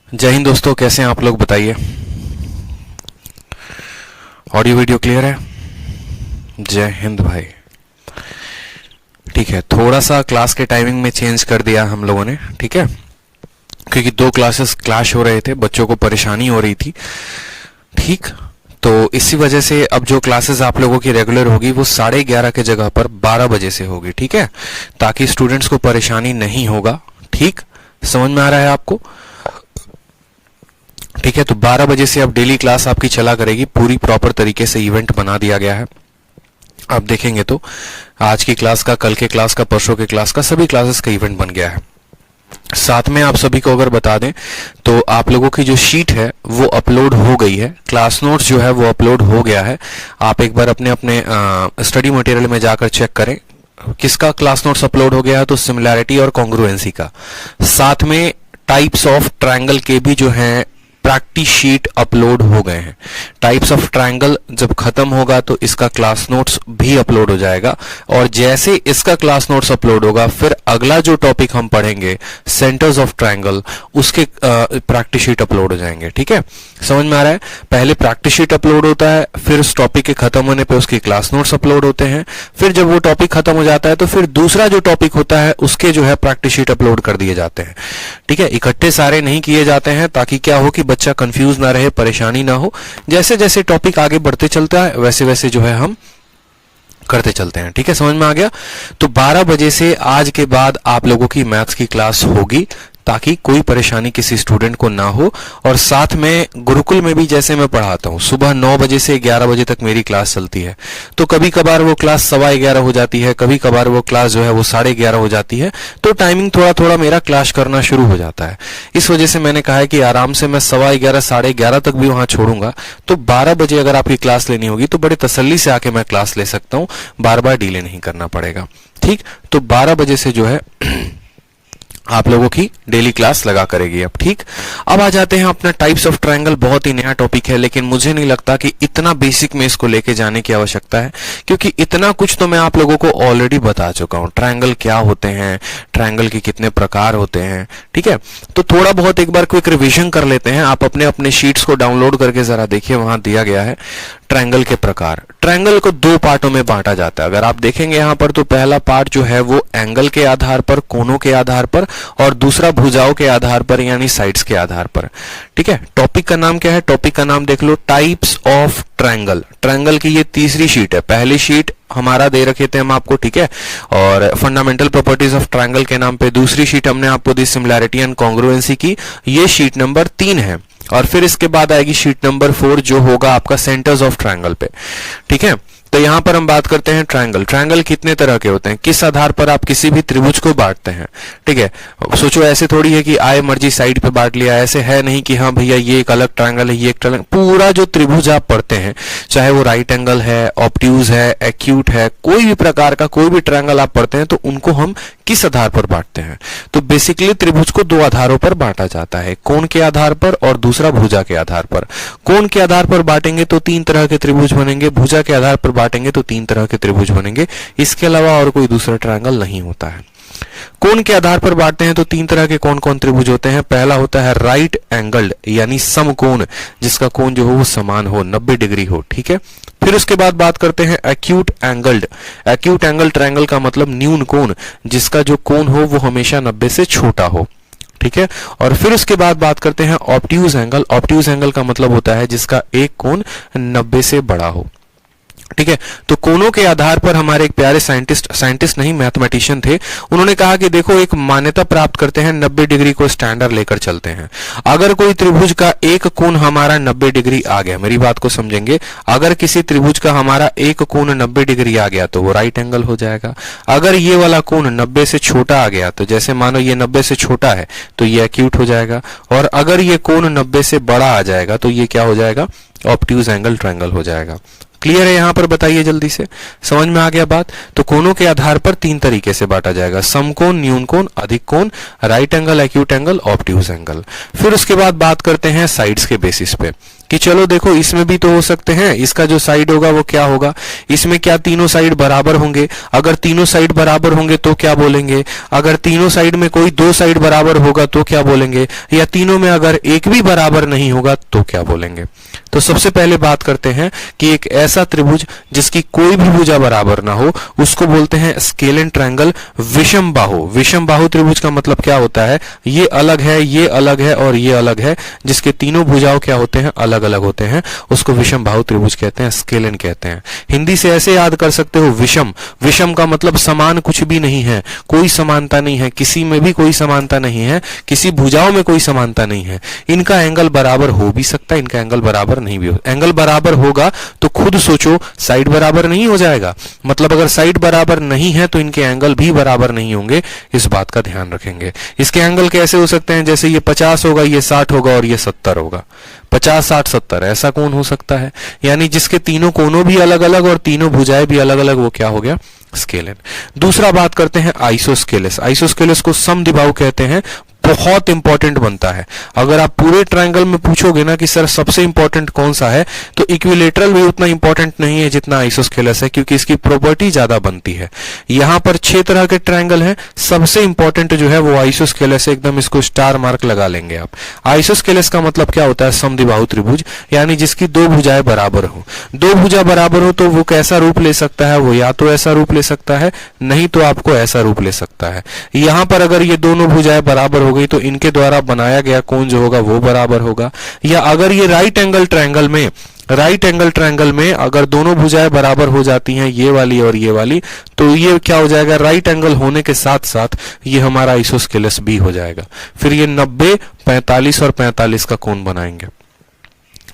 जय हिंद दोस्तों, कैसे हैं आप लोग बताइए। ऑडियो वीडियो क्लियर है? जय हिंद भाई। ठीक है, थोड़ा सा क्लास के टाइमिंग में चेंज कर दिया हम लोगों ने, ठीक है, क्योंकि दो क्लासेस क्लैश हो रहे थे, बच्चों को परेशानी हो रही थी। ठीक, तो इसी वजह से अब जो क्लासेस आप लोगों की रेगुलर होगी वो 11:30 के जगह पर 12 बजे से होगी, ठीक है, ताकि स्टूडेंट्स को परेशानी नहीं होगा। ठीक, समझ में आ रहा है आपको? ठीक है, तो 12 बजे से अब डेली क्लास आपकी चला करेगी, पूरी प्रॉपर तरीके से इवेंट बना दिया गया है। आप देखेंगे तो आज की क्लास का, कल के क्लास का, परसों के क्लास का, सभी क्लासेस का इवेंट बन गया है। साथ में आप सभी को अगर बता दें तो आप लोगों की जो शीट है वो अपलोड हो गई है, क्लास नोट्स जो है वो अपलोड हो गया है। आप एक बार अपने अपने स्टडी मटेरियल में जाकर चेक करें किसका क्लास नोट्स अपलोड हो गया है, तो सिमिलैरिटी और कॉन्ग्रुएंसी का। साथ में टाइप्स ऑफ ट्रायंगल के भी जो है प्रैक्टिस शीट अपलोड हो गए हैं। टाइप्स ऑफ ट्रायंगल जब खत्म होगा तो इसका क्लास नोट्स भी अपलोड हो जाएगा, और जैसे इसका क्लास नोट्स अपलोड होगा फिर अगला जो टॉपिक हम पढ़ेंगे सेंटर्स ऑफ ट्रायंगल, उसके प्रैक्टिस शीट अपलोड हो जाएंगे। ठीक है, समझ में आ रहा है? पहले प्रैक्टिस शीट अपलोड होता है, फिर उस टॉपिक के खत्म होने पे उसके क्लास नोट्स अपलोड होते हैं, फिर जब वो टॉपिक खत्म हो जाता है तो फिर दूसरा जो टॉपिक होता है उसके जो है प्रैक्टिस शीट अपलोड कर दिए जाते हैं। ठीक है, इकट्ठे सारे नहीं किए जाते हैं, ताकि क्या हो कि बच्चा कंफ्यूज ना रहे, परेशानी ना हो। जैसे जैसे टॉपिक आगे बढ़ते चलता है वैसे वैसे जो है हम करते चलते हैं। ठीक है, समझ में आ गया? तो 12 बजे से आज के बाद आप लोगों की मैथ्स की क्लास होगी, ताकि कोई परेशानी किसी स्टूडेंट को ना हो। और साथ में गुरुकुल में भी जैसे मैं पढ़ाता हूं, सुबह 9 बजे से 11 बजे तक मेरी क्लास चलती है, तो कभी कभार वो क्लास 11:15 हो जाती है, कभी कभार वो क्लास जो है वो 11:30 हो जाती है, तो टाइमिंग थोड़ा थोड़ा मेरा क्लाश करना शुरू हो जाता है। इस वजह से मैंने कहा है कि आराम से मैं 11:15 11:30 तक भी वहां छोड़ूंगा, तो 12 बजे अगर आपकी क्लास लेनी होगी तो बड़े तसल्ली से आके मैं क्लास ले सकता हूं, बार बार डिले नहीं करना पड़ेगा। ठीक, तो 12 बजे से जो है आप लोगों की डेली क्लास लगा करेगी अब। ठीक, अब आ जाते हैं अपना टाइप्स ऑफ ट्रायंगल। बहुत ही नया टॉपिक है, लेकिन मुझे नहीं लगता कि इतना बेसिक में इसको लेके जाने की आवश्यकता है, क्योंकि इतना कुछ तो मैं आप लोगों को ऑलरेडी बता चुका हूं। ट्रायंगल क्या होते हैं, ट्रायंगल के कितने प्रकार होते हैं, ठीक है, तो थोड़ा बहुत एक बार क्विक रिवीजन कर लेते हैं। आप अपने अपने शीट्स को डाउनलोड करके जरा देखिए, वहां दिया गया है ट्रायंगल के प्रकार। ट्रायंगल को दो पार्टों में बांटा जाता है। अगर आप देखेंगे यहां पर, तो पहला पार्ट जो है वो एंगल के आधार पर, कोनों के आधार पर, और दूसरा भुजाओं के आधार पर यानी साइड्स के आधार पर। ठीक है, टॉपिक का नाम क्या है? टॉपिक का नाम देख लो, टाइप्स ऑफ ट्रायंगल। ट्रायंगल की ये तीसरी शीट है। पहली शीट हमारा दे रखे थे हम आपको, ठीक है, और फंडामेंटल प्रॉपर्टीज ऑफ ट्रायंगल के नाम पे। दूसरी शीट हमने आपको दी सिमिलैरिटी एंड कॉन्ग्रुएंसी की, ये शीट नंबर 3 है। और फिर इसके बाद आएगी शीट नंबर 4, जो होगा आपका सेंटर्स ऑफ ट्रायंगल पे। ठीक है, तो यहां पर हम बात करते हैं ट्रायंगल। ट्रायंगल कितने तरह के होते हैं, किस आधार पर आप किसी भी त्रिभुज को बांटते हैं। ठीक है, सोचो ऐसे थोड़ी है कि आए मर्जी साइड पे बांट लिया, ऐसे है नहीं कि हाँ भैया ये एक अलग ट्रायंगल है, ये एक ट्रायंगल। पूरा जो त्रिभुज आप पढ़ते हैं, चाहे वो राइट एंगल है, ऑब्ट्यूज है, एक्यूट है, कोई भी प्रकार का कोई भी ट्रायंगल आप पढ़ते हैं, तो उनको हम किस आधार पर बांटते हैं? तो बेसिकली त्रिभुज को दो आधारों पर बांटा जाता है, कोण के आधार पर और दूसरा भुजा के आधार पर। कोण के आधार पर बांटेंगे तो 3 तरह के त्रिभुज बनेंगे, भुजा के आधार पर बांटेंगे तो 3 तरह के त्रिभुज बनेंगे। इसके अलावा और कोई दूसरा ट्रायंगल नहीं होता है। कोण के आधार पर बांटते हैं तो 3 तरह के कौन कौन त्रिभुज होते हैं? पहला होता है राइट एंगल्ड यानी समकोण, जिसका कोण जो हो वो समान हो, 90 डिग्री हो। ठीक है, फिर उसके बाद बात करते हैं acute angled. Acute angle triangle का मतलब न्यून कोण, जिसका जो कोण हो वो हमेशा 90 से छोटा हो। ठीक है, और फिर उसके बाद बात करते हैं ऑब्ट्यूज एंगल। ऑब्ट्यूज एंगल का मतलब होता है जिसका एक कोण 90 से बड़ा हो। ठीक है, तो कोनों के आधार पर हमारे एक प्यारे साइंटिस्ट नहीं, मैथमेटिशियन थे, उन्होंने कहा कि देखो एक मान्यता प्राप्त करते हैं, 90 डिग्री को स्टैंडर्ड लेकर चलते हैं। अगर कोई त्रिभुज का एक कोण हमारा 90 डिग्री आ गया, मेरी बात को समझेंगे, अगर किसी त्रिभुज का हमारा एक कोण 90 डिग्री आ गया तो वो राइट एंगल हो जाएगा। अगर ये वाला कोण 90 से छोटा आ गया, तो जैसे मानो ये 90 से छोटा है तो ये एक्यूट हो जाएगा, और अगर ये कोण 90 से बड़ा आ जाएगा तो ये क्या हो जाएगा? ऑब्ट्यूज एंगल ट्रायंगल हो जाएगा। क्लियर है? यहां पर बताइए जल्दी से, समझ में आ गया बात? तो कोनों के आधार पर 3 तरीके से बांटा जाएगा, समकोण, न्यून कोण, अधिक कोण, right angle, acute angle, obtuse angle. फिर उसके बाद बात करते हैं साइड्स के बेसिस पे। कि चलो देखो इसमें भी तो हो सकते हैं, इसका जो साइड होगा वो क्या होगा, इसमें क्या तीनों साइड बराबर होंगे, अगर तीनों साइड बराबर होंगे तो क्या बोलेंगे, अगर तीनों साइड में कोई दो साइड बराबर होगा तो क्या बोलेंगे, या तीनों में अगर एक भी बराबर नहीं होगा तो क्या बोलेंगे। तो सबसे पहले बात करते हैं कि एक ऐसा त्रिभुज जिसकी कोई भी भुजा बराबर ना हो उसको बोलते हैं स्केलेन ट्रायंगल विषम बाहु। विषम बाहु त्रिभुज का मतलब क्या होता है, ये अलग है, ये अलग है और ये अलग है, जिसके तीनों भुजाओं क्या होते हैं, अलग अलग होते हैं, उसको विषम बाहु त्रिभुज कहते हैं, स्केलेन कहते हैं। हिंदी से ऐसे याद कर सकते हो, विषम, विषम का मतलब समान कुछ भी नहीं है, कोई समानता नहीं है, किसी में भी कोई समानता नहीं है, किसी भुजाओं में कोई समानता नहीं है। इनका एंगल बराबर हो भी सकता है, इनका एंगल बराबर नहीं भी हो। एंगल बराबर होगा तो खुद सोचो साइड बराबर नहीं हो जाएगा, मतलब अगर साइड बराबर नहीं है तो इनके एंगल भी बराबर नहीं होंगे, इस बात का ध्यान रखेंगे। इसके एंगल कैसे हो सकते हैं, जैसे ये 50 होगा, ये 60 होगा और ये 70 होगा, 50 60 70, ऐसा कोण हो सकता है, यानी जिसके तीनों कोनों भी अलग अलग और तीनों भुजाएं भी अलग अलग, वो क्या हो गया, स्केलेन। दूसरा बात करते हैं आइसोस्केलेस। आइसोस्केलेस को समद्विबाहु कहते हैं, बहुत इंपॉर्टेंट बनता है। अगर आप पूरे ट्रायंगल में पूछोगे ना कि सर सबसे इंपॉर्टेंट कौन सा है, तो इक्विलेटरल भी उतना इंपॉर्टेंट नहीं है जितना आइसोस्केलेस है, क्योंकि इसकी प्रॉपर्टी ज्यादा बनती है। यहां पर 6 तरह के ट्रायंगल हैं, सबसे इंपॉर्टेंट जो है वो आइसोस्केलेस है, एकदम इसको स्टार मार्क लगा लेंगे आप। आइसोस्केलेस का मतलब क्या होता है, समद्विबाहु त्रिभुज, यानी जिसकी दो भुजाएं बराबर हो। दो भुजा बराबर हो तो वो कैसा रूप ले सकता है, वो या तो ऐसा रूप ले सकता है, नहीं तो आपको ऐसा रूप ले सकता है। यहां पर अगर ये दोनों भुजाएं बराबर हो गई तो इनके द्वारा बनाया गया कोण जो होगा वो बराबर होगा। या अगर ये राइट एंगल ट्रायंगल में अगर दोनों भुजाएं बराबर हो जाती हैं, ये वाली और ये वाली, तो ये क्या हो जाएगा, राइट एंगल होने के साथ साथ ये हमारा आइसोस्केलेस भी हो जाएगा। फिर ये 90 45 और 45 का कोण बनाएंगे।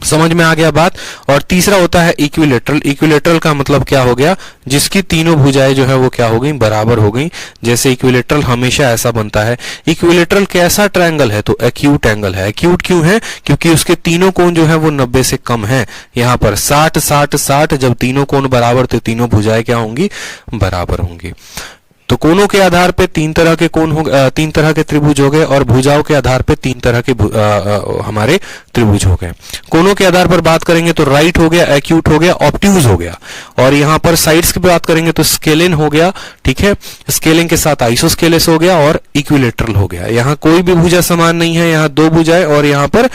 समझ में आ गया बात। और तीसरा होता है इक्विलेटरल। इक्विलेटरल का मतलब क्या हो गया, जिसकी तीनों भुजाएं जो है वो क्या हो गई, बराबर हो गई। जैसे इक्विलेटरल हमेशा ऐसा बनता है। इक्विलेटरल कैसा ट्रायंगल है, तो एक्यूट एंगल है। एक्यूट क्यों है, क्योंकि उसके तीनों कोण जो है वो 90 से कम है। यहाँ पर 60 60 60, जब तीनों कोण बराबर तो तीनों भुजाएं क्या होंगी, बराबर होंगी। तो कोणों के आधार पे 3 तरह के कोण हो, 3 तरह के त्रिभुज हो गए, और भुजाओं के आधार पे 3 तरह के हमारे त्रिभुज हो गए। कोणों के आधार पर बात करेंगे तो राइट हो गया, एक्यूट हो गया, ऑब्ट्यूज हो गया। और यहाँ पर साइड्स की बात करेंगे तो स्केलेन हो गया, ठीक है, स्केलेन के साथ आइसोस्केलेस हो गया और इक्विलेटरल हो गया। यहाँ कोई भी भुजा समान नहीं है, यहाँ 2 भुजाएं और यहाँ पर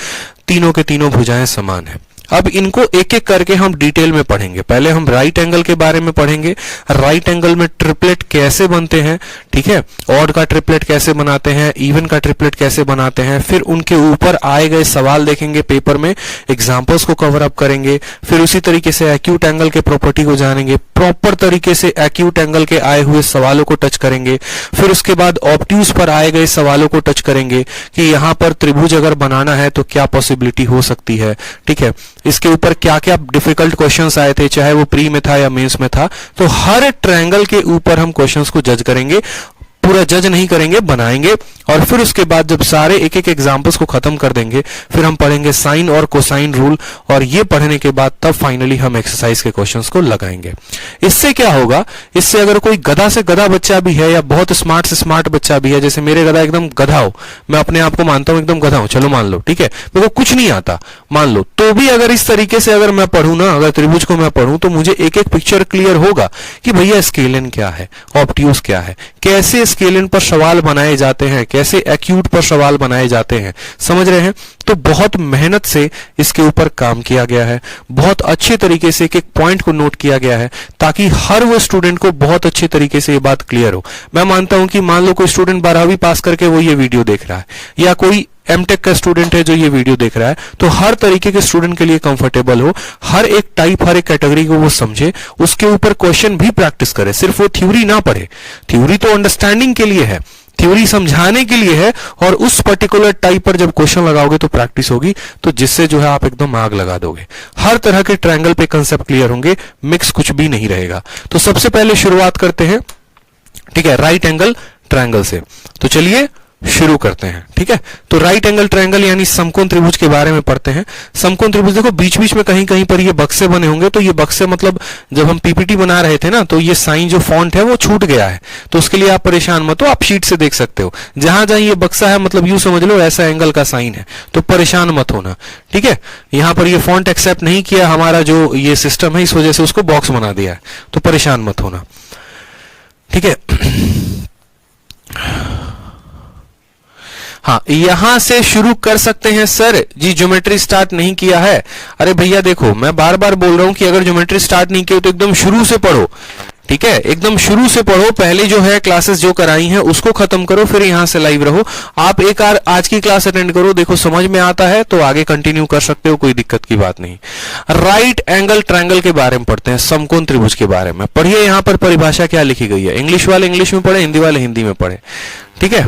तीनों के तीनों भुजाएं समान है। अब इनको एक एक करके हम डिटेल में पढ़ेंगे। पहले हम राइट एंगल के बारे में पढ़ेंगे, राइट एंगल में ट्रिपलेट कैसे बनते हैं, ठीक है, ऑड का ट्रिपलेट कैसे बनाते हैं, इवन का ट्रिपलेट कैसे बनाते हैं। फिर उनके ऊपर आए गए सवाल देखेंगे पेपर में, एग्जाम्पल्स को कवर अप करेंगे। फिर उसी तरीके से एक्यूट एंगल के प्रॉपर्टी को जानेंगे, प्रॉपर तरीके से एक्यूट एंगल के आए हुए सवालों को टच करेंगे। फिर उसके बाद ऑब्ट्यूज पर आए गए सवालों को टच करेंगे कि यहाँ पर त्रिभुज अगर बनाना है तो क्या पॉसिबिलिटी हो सकती है, ठीक है, इसके ऊपर क्या क्या डिफिकल्ट क्वेश्चंस आए थे, चाहे वो प्री में था या मेंस में था। तो हर ट्रायंगल के ऊपर हम क्वेश्चंस को जज करेंगे, पूरा जज नहीं करेंगे, बनाएंगे। और फिर उसके बाद जब सारे एक एक एग्जांपल्स को खत्म कर देंगे, फिर हम पढ़ेंगे साइन और कोसाइन रूल, और ये पढ़ने के बाद तब फाइनली हम एक्सरसाइज के क्वेश्चंस को लगाएंगे। इससे क्या होगा, इससे अगर कोई गधा से गधा बच्चा भी है या बहुत स्मार्ट से स्मार्ट बच्चा भी है, जैसे मेरे गधा एकदम गधा हो, मैं अपने आप को मानता हूं एकदम गधा हूं, चलो मान लो, ठीक है, मेरे को कुछ नहीं आता मान लो, तो भी अगर इस तरीके से अगर मैं पढ़ूं ना, अगर त्रिभुज को मैं पढ़ूं, तो मुझे एक एक पिक्चर क्लियर होगा कि भैया स्केलेन क्या है, ऑब्ट्यूज क्या है, कैसे स्केलेन पर सवाल बनाए जाते हैं, कैसे एक्यूट पर सवाल बनाए जाते हैं, समझ रहे हैं। तो बहुत मेहनत से इसके ऊपर काम किया गया है, बहुत अच्छे तरीके से एक एक पॉइंट को नोट किया गया है, ताकि हर वो स्टूडेंट को बहुत अच्छे तरीके से ये बात क्लियर हो। मैं मानता हूं कि मान लो कोई स्टूडेंट 12वीं पास करके वो ये वीडियो देख रहा है, या कोई एमटेक का स्टूडेंट है जो ये वीडियो देख रहा है, तो हर तरीके के स्टूडेंट के लिए कंफर्टेबल हो, हर एक टाइप, हर एक कैटेगरी को वो समझे, उसके ऊपर क्वेश्चन भी प्रैक्टिस करे, सिर्फ वो थ्योरी ना पढ़े। थ्योरी तो अंडरस्टैंडिंग के लिए है, थ्योरी समझाने के लिए है, और उस पर्टिकुलर टाइप पर जब क्वेश्चन लगाओगे तो प्रैक्टिस होगी, तो जिससे जो है आप एकदम आग लगा दोगे। हर तरह के ट्रायंगल पे कंसेप्ट क्लियर होंगे, मिक्स कुछ भी नहीं रहेगा। तो सबसे पहले शुरुआत करते हैं, ठीक है, राइट एंगल ट्रायंगल से। तो चलिए शुरू करते हैं। ठीक है, तो राइट एंगल ट्रायंगल यानी समकोण त्रिभुज के बारे में पढ़ते हैं। समकोण त्रिभुज देखो बीच बीच में कहीं कहीं पर ये बक्से बने होंगे, तो ये बक्से मतलब जब हम पीपीटी बना रहे थे ना, तो ये साइन जो फॉन्ट है वो छूट गया है, तो उसके लिए आप परेशान मत हो, आप शीट से देख सकते हो। जहां जहां ये बक्सा है मतलब यूं समझ लो ऐसा एंगल का साइन है, तो परेशान मत होना। ठीक है, यहां पर ये फॉन्ट एक्सेप्ट नहीं किया हमारा जो ये सिस्टम है, इस वजह से उसको बॉक्स बना दिया है, तो परेशान मत होना। ठीक है, हाँ यहां से शुरू कर सकते हैं सर जी, ज्योमेट्री स्टार्ट नहीं किया है। अरे भैया देखो मैं बार बार बोल रहा हूं कि अगर ज्योमेट्री स्टार्ट नहीं किया तो एकदम शुरू से पढ़ो। ठीक है, एकदम शुरू से पढ़ो, पहले जो है क्लासेस जो कराई हैं उसको खत्म करो, फिर यहां से लाइव रहो। आप एक आज की क्लास अटेंड करो, देखो समझ में आता है तो आगे कंटिन्यू कर सकते हो, कोई दिक्कत की बात नहीं। राइट एंगल ट्रायंगल के बारे में पढ़ते हैं, समकोण त्रिभुज के बारे में पढ़िए। यहां पर परिभाषा क्या लिखी गई है, इंग्लिश वाले इंग्लिश में पढ़े, हिंदी वाले हिंदी में पढ़े। ठीक है,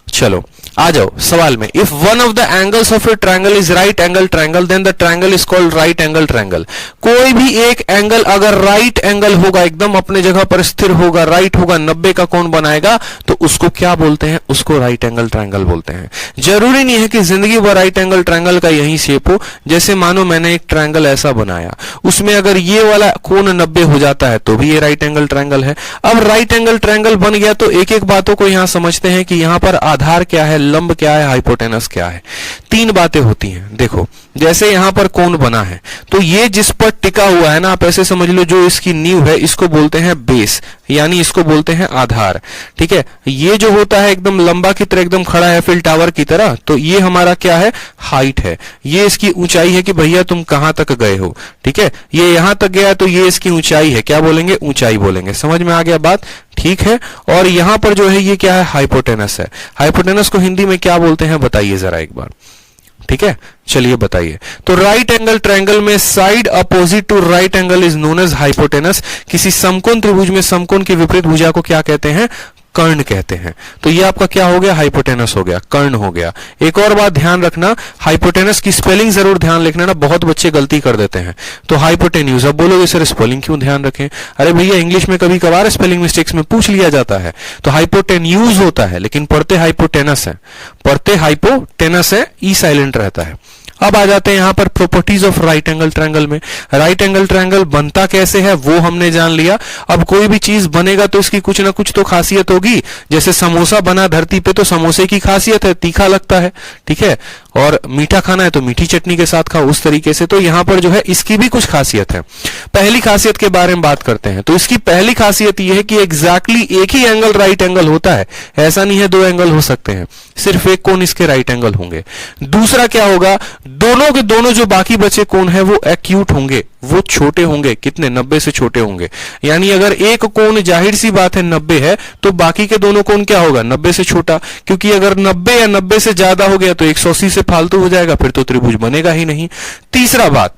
चलो आ जाओ सवाल में। If one of the angles of a triangle is right angle triangle then the triangle is called right angle triangle. कोई भी एक एंगल अगर राइट एंगल होगा, एकदम अपने जगह पर स्थिर होगा, राइट होगा, 90 का कोण बनाएगा, तो उसको क्या बोलते हैं, उसको राइट एंगल ट्रायंगल बोलते हैं। जरूरी नहीं है कि जिंदगी भर राइट एंगल ट्रायंगल का यही शेप हो। जैसे मानो मैंने एक ट्रायंगल ऐसा बनाया, उसमें अगर ये वाला कोण 90 हो जाता है तो भी ये राइट एंगल ट्रायंगल है। अब राइट एंगल ट्रायंगल बन गया तो एक एक बातों को यहां समझते हैं कि यहां पर आधार क्या है, लंब क्या है, हाइपोटेनस क्या है। तीन बातें होती हैं। देखो जैसे यहां पर कोण बना है, तो ये जिस पर टिका हुआ है ना, आप ऐसे समझ लो जो इसकी नींव है इसको बोलते हैं बेस, यानी इसको बोलते हैं आधार। ठीक है, ये जो होता है एकदम लंबा की तरह एकदम खड़ा है फिल टावर की तरह, तो ये हमारा क्या है, हाइट है। ये इसकी ऊंचाई है कि भैया तुम कहां तक गए हो। ठीक है, ये यहां तक गया तो ये इसकी ऊंचाई है, क्या बोलेंगे, ऊंचाई बोलेंगे। समझ में आ गया बात, ठीक है। और यहां पर जो है ये क्या है, हाइपोटेनस है। हाइपोटेनस को हिंदी में क्या बोलते हैं बताइए जरा एक बार। ठीक है, चलिए बताइए। तो राइट एंगल ट्रायंगल में side opposite to right angle is known as hypotenuse. किसी समकोण त्रिभुज में समकोण की विपरीत भुजा को क्या कहते हैं, कर्ण कहते हैं। तो ये आपका क्या हो गया, हाइपोटेनस हो गया, कर्ण हो गया। एक और बात ध्यान रखना, हाइपोटेनस की स्पेलिंग जरूर ध्यान लिखना ना, बहुत बच्चे गलती कर देते हैं। तो हाइपोटेन्यूज, अब बोलोगे सर स्पेलिंग क्यों ध्यान रखें, अरे भैया इंग्लिश में कभी कभार स्पेलिंग मिस्टेक्स में पूछ लिया जाता है। तो हाइपोटेन्यूज होता है लेकिन पढ़ते हाइपोटेनस है, पढ़ते हाइपोटेनस है, ई साइलेंट रहता है। अब आ जाते हैं यहां पर properties of right angle triangle में। राइट एंगल ट्रायंगल बनता कैसे है वो हमने जान लिया। अब कोई भी चीज बनेगा तो इसकी कुछ ना कुछ तो खासियत होगी। जैसे समोसा बना धरती पे तो समोसे की खासियत है, तीखा लगता है। ठीक है, और मीठा खाना है तो मीठी चटनी के साथ खाओ, उस तरीके से। तो यहां पर जो है इसकी भी कुछ खासियत है। पहली खासियत के बारे में बात करते हैं। तो इसकी पहली खासियत यह है कि एग्जैक्टली एक ही एंगल राइट एंगल होता है, ऐसा नहीं है दो एंगल हो सकते हैं, सिर्फ एक कोण इसके राइट एंगल होंगे। दूसरा क्या होगा, दोनों के दोनों जो बाकी बचे कोण है वो एक्यूट होंगे, वो छोटे होंगे। कितने, 90 से छोटे होंगे। यानी अगर एक कोण जाहिर सी बात है 90 है तो बाकी के दोनों कोण क्या होगा, 90 से छोटा। क्योंकि अगर 90 या 90 से ज्यादा हो गया तो 180 से फालतू हो जाएगा, फिर तो त्रिभुज बनेगा ही नहीं। तीसरा बात,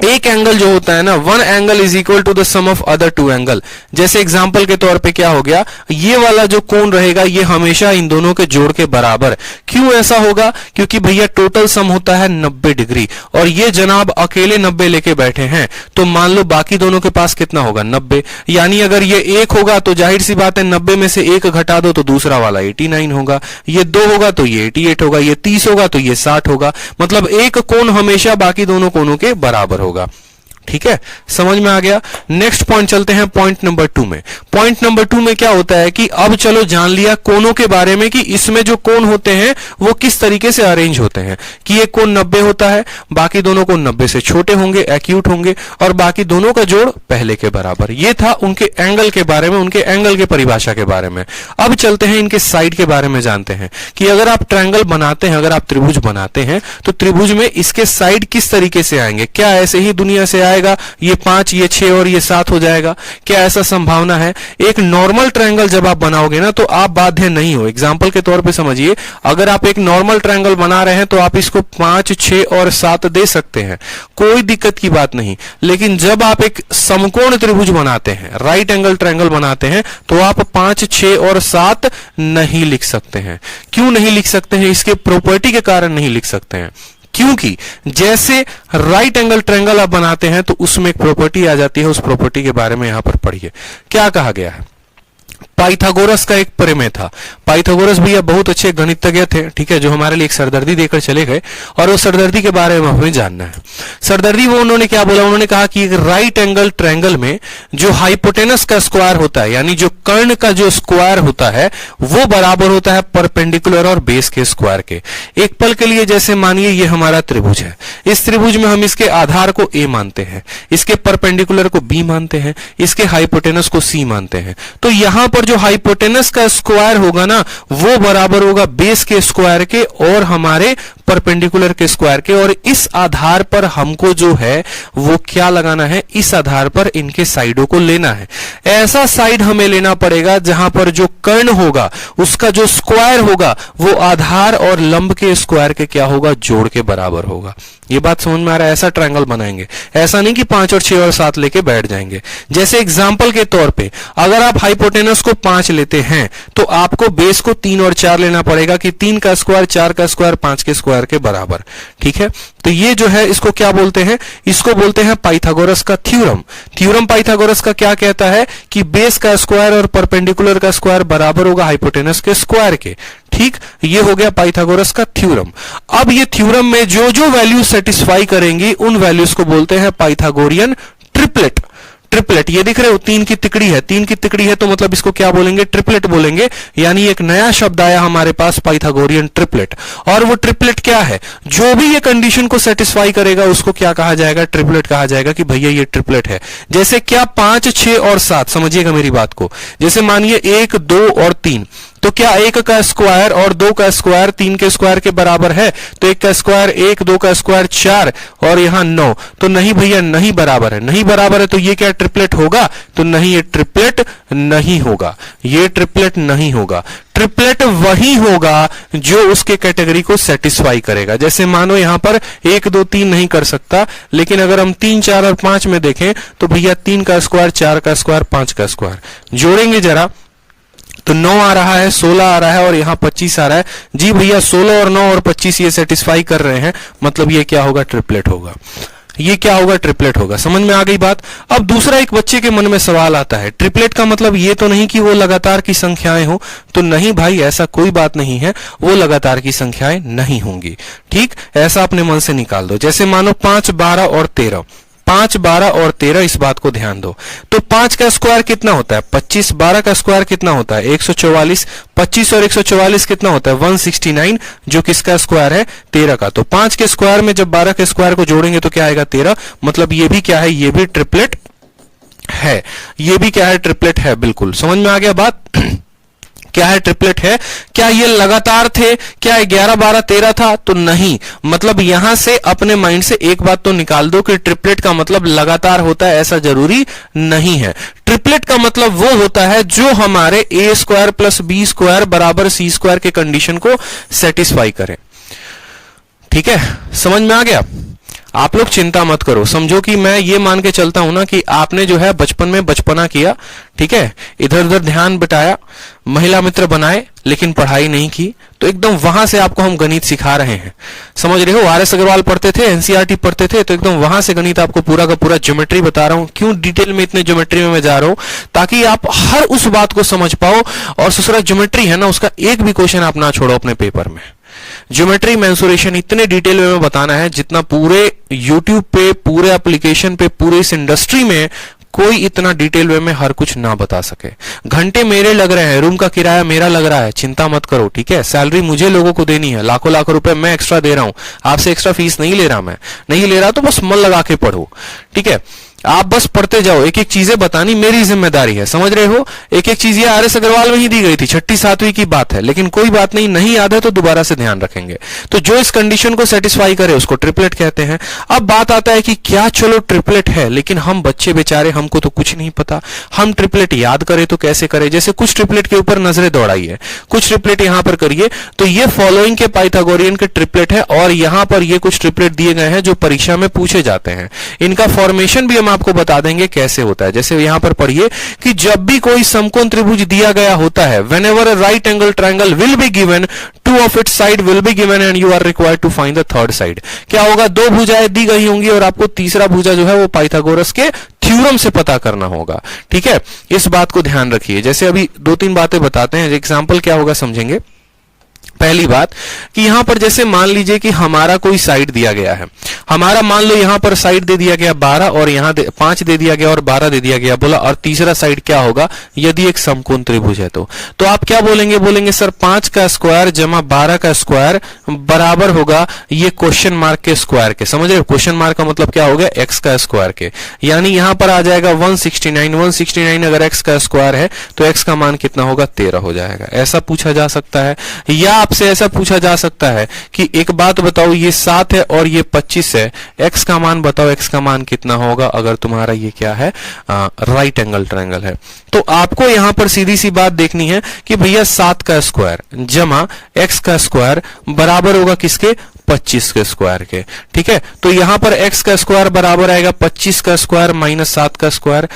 एक एंगल जो होता है ना, one angle is equal to the sum of other two angle. जैसे एग्जांपल के तौर पे क्या हो गया, ये वाला जो कोण रहेगा ये हमेशा इन दोनों के जोड़ के बराबर। क्यों ऐसा होगा, क्योंकि भैया टोटल सम होता है 90 डिग्री और ये जनाब अकेले 90 लेके बैठे हैं। तो मान लो बाकी दोनों के पास कितना होगा, 90। यानी अगर ये 1 होगा तो जाहिर सी बात है 90 में से 1 घटा दो तो दूसरा वाला 89 होगा। ये 2 होगा तो ये 88 होगा, ये 30 होगा तो ये 60 होगा। मतलब एक कोण हमेशा बाकी दोनों कोणों के बराबर होगा। ठीक है, समझ में आ गया। नेक्स्ट पॉइंट चलते हैं पॉइंट नंबर 2 में। पॉइंट नंबर 2 में क्या होता है कि अब चलो जान लिया कोणों के बारे में कि इसमें जो कोण होते हैं वो किस तरीके से अरेंज होते हैं। कि एक कोण 90 होता है, बाकी दोनों कोण 90 से छोटे होंगे, एक्यूट होंगे, और बाकी दोनों का जोड़ पहले के बराबर। ये था उनके एंगल के बारे में, उनके एंगल के परिभाषा के बारे में। अब चलते हैं इनके साइड के बारे में जानते हैं कि अगर आप ट्रायंगल बनाते हैं, अगर आप त्रिभुज बनाते हैं तो त्रिभुज में इसके साइड किस तरीके से आएंगे। क्या ऐसे ही दुनिया से आएगा, ये 5, ये 6 और ये 7 हो जाएगा, क्या ऐसा संभावना है। एक नॉर्मल ट्रायंगल जब आप बनाओगे ना तो आप बाध्य नहीं हो। एग्जांपल के तौर पे समझिए, अगर आप एक नॉर्मल ट्रायंगल बना रहे हैं तो आप इसको 5, 6 और 7 दे सकते हैं, कोई दिक्कत की बात नहीं। लेकिन जब आप एक समकोण त्रिभुज बनाते हैं, राइट एंगल ट्रायंगल बनाते हैं, तो आप 5, 6 और 7 नहीं लिख सकते हैं। क्यों नहीं लिख सकते हैं, इसके प्रॉपर्टी के कारण नहीं लिख सकते हैं। क्योंकि जैसे राइट एंगल ट्रायंगल आप बनाते हैं तो उसमें एक प्रॉपर्टी आ जाती है, उस प्रॉपर्टी के बारे में यहां पर पढ़िए। क्या कहा गया है, पाइथागोरस का एक प्रमेय था। पाइथागोरस भैया बहुत अच्छे गणितज्ञ थे, ठीक है, जो हमारे लिए एक सरदर्दी देकर चले गए और वो सरदर्दी के बारे में हमें जानना है। सरदर्दी वो उन्होंने क्या बोला, उन्होंने कहा कि एक राइट एंगल ट्रायंगल में जो हाइपोटेनस का स्क्वायर होता है, यानी जो कर्ण का जो स्क्वायर होता है वो बराबर होता है परपेंडिकुलर और बेस के स्क्वायर के। एक पल के लिए जैसे मानिए ये हमारा त्रिभुज है, इस त्रिभुज में हम इसके आधार को a मानते हैं, इसके परपेंडिकुलर को b मानते हैं, इसके हाइपोटेनस को c मानते हैं। तो यहां पर जो हाइपोटेनस का स्क्वायर होगा ना वो बराबर होगा बेस के स्क्वायर के और हमारे परपेंडिकुलर के स्क्वायर के, और इस आधार पर हमको जो है वो क्या लगाना है, इस आधार पर इनके साइडों को लेना है। ऐसा साइड हमें लेना पड़ेगा जहां पर जो कर्ण होगा उसका जो स्क्वायर होगा वो आधार और लंब के स्क्वायर के क्या होगा, जोड़ के बराबर होगा। ये बात समझ में आ रहा है? ऐसा ट्रायंगल बनाएंगे, ऐसा नहीं कि 5 और 6 और 7 लेके बैठ जाएंगे। जैसे एग्जांपल के तौर पे अगर आप हाइपोटेनस को 5 लेते हैं तो आपको बेस को 3 और 4 लेना पड़ेगा कि 3 का स्क्वायर 4 का स्क्वायर 5 के स्क्वायर के बराबर, ठीक है। तो ये जो है इसको क्या बोलते हैं, इसको बोलते हैं पाइथागोरस का थ्योरम। थ्योरम पाइथागोरस का क्या कहता है कि बेस का स्क्वायर और परपेंडिकुलर का स्क्वायर बराबर होगा हाइपोटेनस के स्क्वायर के, ठीक। ये हो गया पाइथागोरस का थ्योरम। अब ये थ्योरम में जो जो वैल्यू सेटिस्फाई करेंगी उन वैल्यूज को बोलते हैं पाइथागोरियन ट्रिपलेट। ट्रिपलेट ये दिख रहे हो, 3 की तिकड़ी है, 3 की तिकड़ी है तो मतलब इसको क्या बोलेंगे, ट्रिपलेट बोलेंगे। यानी एक नया शब्द आया हमारे पास, पाइथागोरियन ट्रिपलेट। और वो ट्रिपलेट क्या है, जो भी ये कंडीशन को सेटिस्फाई करेगा उसको क्या कहा जाएगा, ट्रिपलेट कहा जाएगा कि भैया ये ट्रिपलेट है। जैसे क्या 5, 6 और 7, समझिएगा मेरी बात को। जैसे मानिए 1, 2 और 3, तो क्या 1 का स्क्वायर और 2 का स्क्वायर 3 के स्क्वायर के बराबर है? तो 1 का स्क्वायर 1, 2 का स्क्वायर 4 और यहां 9, तो नहीं भैया नहीं बराबर है। नहीं बराबर है तो ये क्या ट्रिपलेट होगा? तो नहीं, ये ट्रिपलेट नहीं होगा, ये ट्रिपलेट नहीं होगा। ट्रिपलेट वही होगा जो उसके कैटेगरी को सेटिस्फाई करेगा। जैसे मानो यहां पर 1, 2, 3 नहीं कर सकता, लेकिन अगर हम 3, 4 और 5 में देखें तो भैया 3 का स्क्वायर 4 का स्क्वायर 5 का स्क्वायर जोड़ेंगे जरा तो 9 आ रहा है, 16 आ रहा है और यहां 25 आ रहा है। जी भैया 16 और 9 और 25 ये सेटिस्फाई कर रहे हैं, मतलब ये क्या होगा, ट्रिपलेट होगा। ये क्या होगा, ट्रिपलेट होगा। समझ में आ गई बात? अब दूसरा एक बच्चे के मन में सवाल आता है, ट्रिपलेट का मतलब ये तो नहीं कि वो लगातार की संख्याएं हो? तो नहीं भाई, ऐसा कोई बात नहीं है, वो लगातार की संख्याएं नहीं होंगी, ठीक। ऐसा अपने मन से निकाल दो। जैसे मानो 5, 12 और 13, 5, 12 और 13, इस बात को ध्यान दो। तो 5 का स्क्वायर कितना होता है, 25। 12 का स्क्वायर कितना होता है, 144। 25 और 144 कितना होता है, 169, जो किसका स्क्वायर है, 13 का। तो 5 के स्क्वायर में जब 12 के स्क्वायर को जोड़ेंगे तो क्या आएगा, 13। मतलब ये भी क्या है, ये भी ट्रिपलेट है। ये भी क्या है, ट्रिपलेट है। बिल्कुल समझ में आ गया बात? क्या है, ट्रिपलेट है। क्या ये लगातार थे, क्या 11, 12, 13 था? तो नहीं। मतलब यहां से अपने माइंड से एक बात तो निकाल दो कि ट्रिपलेट का मतलब लगातार होता है, ऐसा जरूरी नहीं है। ट्रिपलेट का मतलब वो होता है जो हमारे a square plus b square बराबर c स्क्वायर के कंडीशन को सेटिस्फाई करे, ठीक है। समझ में आ गया? आप लोग चिंता मत करो, समझो कि मैं ये मान के चलता हूं ना कि आपने जो है बचपन में बचपना किया, ठीक है, इधर उधर ध्यान बटाया, महिला मित्र बनाए, लेकिन पढ़ाई नहीं की, तो एकदम वहां से आपको हम गणित सिखा रहे हैं। समझ रहे हो? आर एस अग्रवाल पढ़ते थे, एनसीईआरटी पढ़ते थे, तो एकदम वहां से गणित आपको पूरा का पूरा ज्योमेट्री बता रहा हूं। क्यों डिटेल में इतने ज्योमेट्री में मैं जा रहा हूं? ताकि आप हर उस बात को समझ पाओ। और दूसरा ज्योमेट्री है ना, उसका एक भी क्वेश्चन आप ना छोड़ो अपने पेपर में। ज्योमेट्री मेंसुरेशन इतने डिटेल में बताना है जितना पूरे YouTube पे, पूरे एप्लीकेशन पे, पूरे इस इंडस्ट्री में कोई इतना डिटेल वे में हर कुछ ना बता सके। घंटे मेरे लग रहे हैं, रूम का किराया मेरा लग रहा है, चिंता मत करो, ठीक है। सैलरी मुझे लोगों को देनी है, लाखों लाखों रुपए मैं एक्स्ट्रा दे रहा हूं, आपसे एक्स्ट्रा फीस नहीं ले रहा, मैं नहीं ले रहा, तो बस मन लगा के पढ़ो, ठीक है। आप बस पढ़ते जाओ, एक एक चीजें बतानी मेरी जिम्मेदारी है, समझ रहे हो। एक एक चीज ये आर एस अग्रवाल में ही दी गई थी, 6ठी 7वीं की बात है, लेकिन कोई बात नहीं, नहीं याद है तो दोबारा से ध्यान रखेंगे। तो जो इस कंडीशन को सेटिस्फाई करे उसको ट्रिपलेट कहते हैं। अब बात आता है कि क्या, चलो ट्रिपलेट है, लेकिन हम बच्चे बेचारे, हमको तो कुछ नहीं पता, हम ट्रिपलेट याद करें तो कैसे करें। जैसे कुछ ट्रिपलेट के ऊपर नजरें दौड़ाइए, कुछ ट्रिपलेट यहां पर करिए, तो ये फॉलोइंग के पाइथागोरियन के ट्रिपलेट है, और यहां पर ये कुछ ट्रिपलेट दिए गए हैं जो परीक्षा में पूछे जाते हैं। इनका फॉर्मेशन भी हम आपको बता देंगे कैसे होता है। जैसे यहां पर पढ़िए कि जब भी कोई समकोण त्रिभुज दिया गया होता है, whenever a right angle triangle will be given, two of its side will be given and you are required to find the third side। क्या होगा, 2 भुजाएं दी गई होंगी और आपको तीसरा भुजा जो है वो पाइथागोरस के थ्योरम से पता करना होगा। ठीक है, इस बात को ध्यान रखिए। जैसे अभी दो तीन बातें बताते हैं, एग्जाम्पल क्या होगा समझेंगे। पहली बात कि यहां पर जैसे मान लीजिए कि हमारा कोई साइड दिया गया है, हमारा मान लो यहां पर साइड दे दिया गया 12 और यहां 5 दे दिया गया और 12 दे दिया गया, बोला और तीसरा साइड क्या होगा यदि एक समकोण त्रिभुज है तो आप क्या बोलेंगे, बोलेंगे सर 5 का स्क्वायर जमा 12 का स्क्वायर बराबर होगा ये क्वेश्चन मार्क के स्क्वायर के। समझ रहे हो, क्वेश्चन मार्क का मतलब क्या हो गया, एक्स का स्क्वायर के। यानी यहां पर आ जाएगा 169 अगर एक्स का स्क्वायर है तो एक्स का मान कितना होगा, 13 हो जाएगा। ऐसा पूछा जा सकता है। या आपसे ऐसा पूछा जा सकता है कि एक बात बताओ, ये 7 है और ये 25 है, एक्स का मान बताओ, एक्स का मान कितना होगा अगर तुम्हारा ये क्या है, राइट एंगल ट्रायंगल है। तो आपको यहां पर सीधी सी बात देखनी है कि भैया 7 का स्क्वायर जमा एक्स का स्क्वायर बराबर होगा किसके, 25 के स्क्वायर के। ठीक है, तो यहां पर x का स्क्वायर बराबर आएगा 25 का स्क्वायर माइनस 7 का स्क्वायर।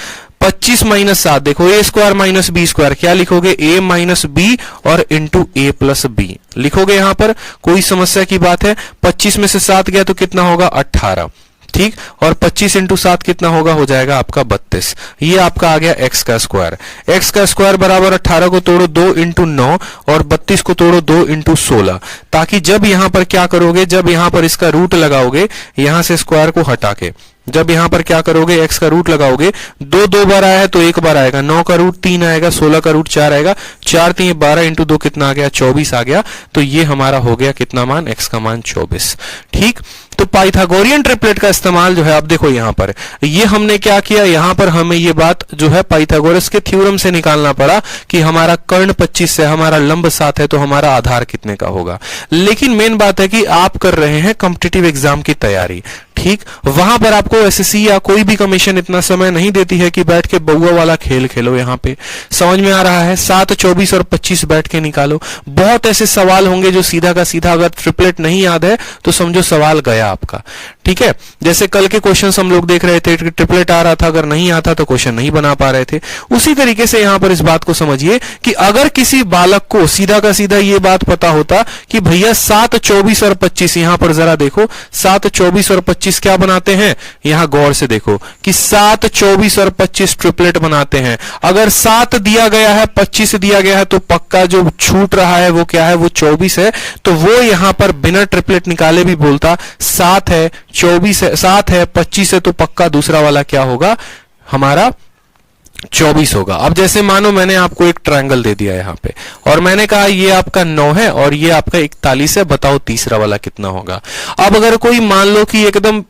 25 माइनस 7 देखो, a square minus B square, क्या लिखोगे, a माइनस बी और इंटू a प्लस बी लिखोगे। यहां पर कोई समस्या की बात है। 25 में से 7 गया तो कितना होगा, 18। ठीक, और 25 इंटू 7 कितना होगा, हो जाएगा आपका 32। ये आपका आ गया x का स्क्वायर। x का स्क्वायर बराबर 18 को तोड़ो 2 इंटू 9 और 32 को तोड़ो 2 इंटू 16, ताकि जब यहां पर क्या करोगे, जब यहां पर इसका रूट लगाओगे, यहां से स्क्वायर को हटा के जब यहां पर क्या करोगे, x का रूट लगाओगे, 2 बार आया है तो 1 बार आएगा, 9 का रूट 3 आएगा, 16 का रूट 4 आएगा, 4 3 12 इंटू 2 कितना आ गया, 24 आ गया। तो ये हमारा हो गया कितना मान, x का मान 24। ठीक, तो पाइथागोरियन ट्रिपलेट का इस्तेमाल जो है, अब देखो यहां पर ये हमने क्या किया, यहां पर हमें ये बात जो है पाइथागोरस के थ्योरम से निकालना पड़ा कि हमारा कर्ण 25 है, हमारा लंब 7 है, तो हमारा आधार कितने का होगा। लेकिन मेन बात है कि आप कर रहे हैं कॉम्पिटिटिव एग्जाम की तैयारी। ठीक, वहां पर आपको एसएससी या कोई भी कमीशन इतना समय नहीं देती है कि बैठ के बउआ वाला खेल खेलो। यहां पे समझ में आ रहा है, 7 24 और 25 बैठ के निकालो। बहुत ऐसे सवाल होंगे जो सीधा का सीधा, अगर ट्रिपलेट नहीं याद है तो समझो सवाल गया आपका। ठीक है, जैसे कल के क्वेश्चंस हम लोग देख रहे थे, ट्रिपलेट आ रहा था, अगर नहीं आता तो क्वेश्चन नहीं बना पा रहे थे। उसी तरीके से यहां पर इस बात को समझिए कि अगर किसी बालक को सीधा का सीधा ये बात पता होता कि भैया 7 24 और 25, यहां पर जरा देखो 7 24 और 25 क्या बनाते हैं, यहां गौर से देखो कि 7 24 और 25 ट्रिपलेट बनाते हैं। अगर 7 दिया गया है 25 दिया गया है तो पक्का जो छूट रहा है वो क्या है, वो 24 है। तो वो यहां पर बिना ट्रिपलेट निकाले भी बोलता 7 है 24 है, 7 है 25 है, तो पक्का दूसरा वाला क्या होगा, हमारा 24 होगा। अब जैसे मानो मैंने आपको एक ट्रायंगल दे दिया यहां पे और मैंने कहा ये आपका 9 है और ये आपका 41 है, बताओ तीसरा वाला कितना होगा। अब अगर कोई मान लो कि एकदम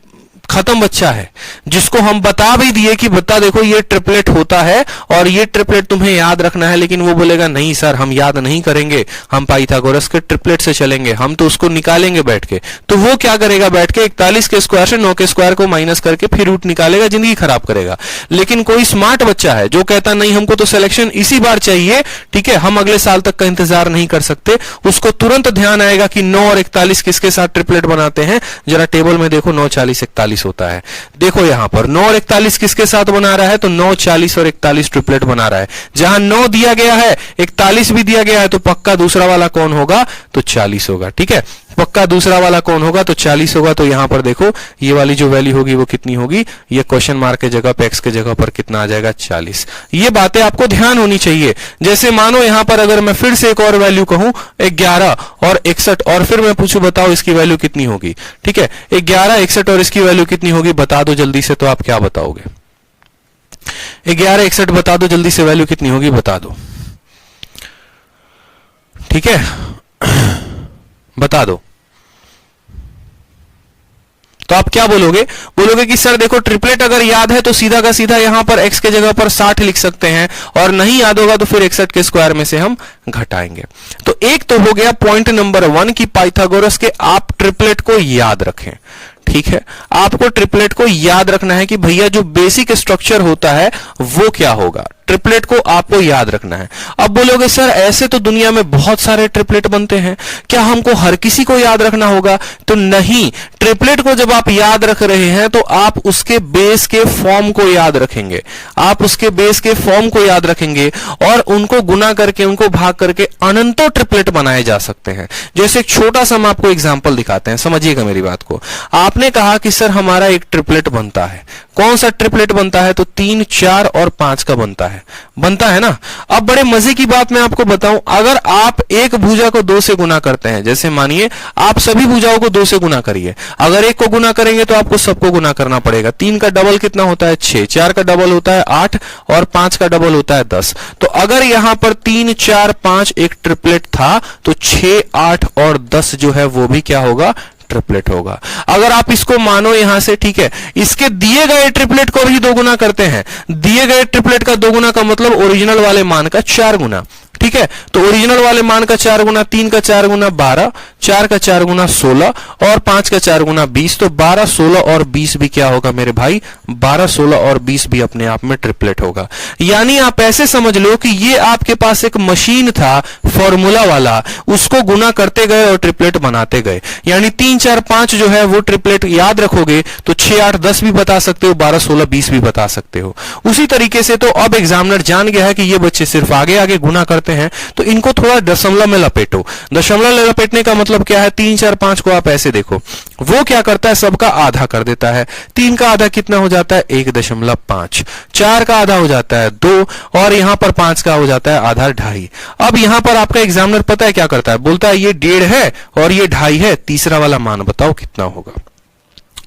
खत्म बच्चा है, जिसको हम बता भी दिए कि बता देखो ये ट्रिपलेट होता है और ये ट्रिपलेट तुम्हें याद रखना है, लेकिन वो बोलेगा नहीं सर हम याद नहीं करेंगे, हम पाइथागोरस के ट्रिपलेट से चलेंगे, हम तो उसको निकालेंगे बैठ के। तो वो क्या करेगा, बैठ के 41 के स्क्वायर से 9 के स्क्वायर को माइनस करके फिर रूट निकालेगा, जिंदगी खराब करेगा। लेकिन कोई स्मार्ट बच्चा है जो कहता नहीं हमको तो सिलेक्शन इसी बार चाहिए, ठीक है, हम अगले साल तक का इंतजार नहीं कर सकते, उसको तुरंत ध्यान आएगा कि 9 और 41 किसके साथ ट्रिपलेट बनाते हैं। जरा टेबल में देखो 9 40 41 होता है। देखो यहां पर 9 और 41 किसके साथ बना रहा है, तो 9 40 और 41 ट्रिपलेट बना रहा है। जहां 9 दिया गया है 41 भी दिया गया है, तो पक्का दूसरा वाला कौन होगा, तो 40 होगा। ठीक है, पक्का दूसरा वाला कौन होगा, तो 40 होगा। तो यहां पर देखो ये वाली जो वैल्यू होगी वो कितनी होगी, ये क्वेश्चन मार्क के जगह पे एक्स के जगह पर कितना आ जाएगा, 40। ये बातें आपको ध्यान होनी चाहिए। जैसे मानो यहां पर अगर मैं फिर से एक और वैल्यू कहूं 11 और 61 और फिर मैं पूछूं बताओ इसकी वैल्यू कितनी होगी। ठीक है, 11 61 और इसकी वैल्यू कितनी होगी, बता दो जल्दी से। तो आप क्या बताओगे, 11 61 बता दो जल्दी से, वैल्यू कितनी होगी बता दो। ठीक है, बता दो। तो आप क्या बोलोगे, बोलोगे कि सर देखो ट्रिपलेट अगर याद है तो सीधा का सीधा यहां पर x के जगह पर 60 लिख सकते हैं, और नहीं याद होगा तो फिर 61 के स्क्वायर में से हम घटाएंगे। तो एक तो हो गया पॉइंट नंबर 1 कि पाइथागोरस के आप ट्रिपलेट को याद रखें। ठीक है, आपको ट्रिपलेट को याद रखना है कि भैया जो बेसिक स्ट्रक्चर होता है वो क्या होगा, ट्रिपलेट को आपको याद रखना है। अब बोलोगे सर ऐसे तो दुनिया में बहुत सारे ट्रिपलेट बनते हैं, क्या हमको हर किसी को याद रखना होगा, तो नहीं। ट्रिपलेट को जब आप याद रख रहे हैं तो आप उसके बेस के फॉर्म को याद रखेंगे, आप उसके बेस के फॉर्म को याद रखेंगे और उनको गुना करके उनको भाग करके अनंतों ट्रिपलेट बनाए जा सकते हैं। जैसे एक छोटा सा हम आपको एग्जांपल दिखाते हैं, समझिएगा मेरी बात को। आपने कहा कि सर हमारा एक ट्रिपलेट बनता है, कौन सा ट्रिपलेट बनता है? तो 3, 4 और 5 का बनता है ना। अब बड़े मजे की बात मैं आपको बताऊं, अगर आप एक भुजा को 2 से गुना करते हैं, जैसे मानिए आप सभी भुजाओं को 2 से गुना करिए, अगर एक को गुना करेंगे तो आपको सबको गुना करना पड़ेगा। 3 का डबल कितना होता है? 6, 4 का डबल होता है 8 और 5 का डबल होता है 10। तो अगर यहां पर 3, 4, 5 एक ट्रिपलेट था तो 6, 8 और 10 जो है वो भी क्या होगा? ट्रिपलेट होगा। अगर आप इसको मानो यहां से, ठीक है, इसके दिए गए ट्रिपलेट को भी 2 गुना करते हैं। दिए गए ट्रिपलेट का 2 गुना का मतलब ओरिजिनल वाले मान का 4 गुना, ठीक है। तो ओरिजिनल वाले मान का 4 गुना, 3 का 4 गुना 12, 4 का 4 गुना 16 और 5 का 4 गुना 20। तो 12, 16 और 20 भी क्या होगा मेरे भाई? 12, 16 और 20 भी अपने आप में ट्रिपलेट होगा। यानी आप ऐसे समझ लो कि ये आपके पास एक मशीन था फॉर्मूला वाला, उसको गुना करते गए और ट्रिपलेट बनाते गए। यानी 3, 4, 5 जो है वो ट्रिपलेट याद रखोगे तो 6, 8, 10 भी बता सकते हो, 12, 16, 20 भी बता सकते हो। उसी तरीके से तो अब एग्जामिनर जान गया है कि ये बच्चे सिर्फ आगे आगे गुना करते हैं, तो इनको थोड़ा दशमलव में लपेटो। दशमलव में लपेटने का मतलब क्या है? 3, 4, 5 को आप ऐसे देखो, वो क्या करता है? सबका आधा कर देता है। 3 का आधा कितना हो जाता है? 1.5। 4 का आधा हो जाता है 2 और यहां पर 5 का हो जाता है आधा 2.5। अब यहां पर आपका एग्जामिनर पता है क्या करता है? बोलता है ये 1.5 है और ये 2.5 है, तीसरा वाला मान बताओ कितना होगा?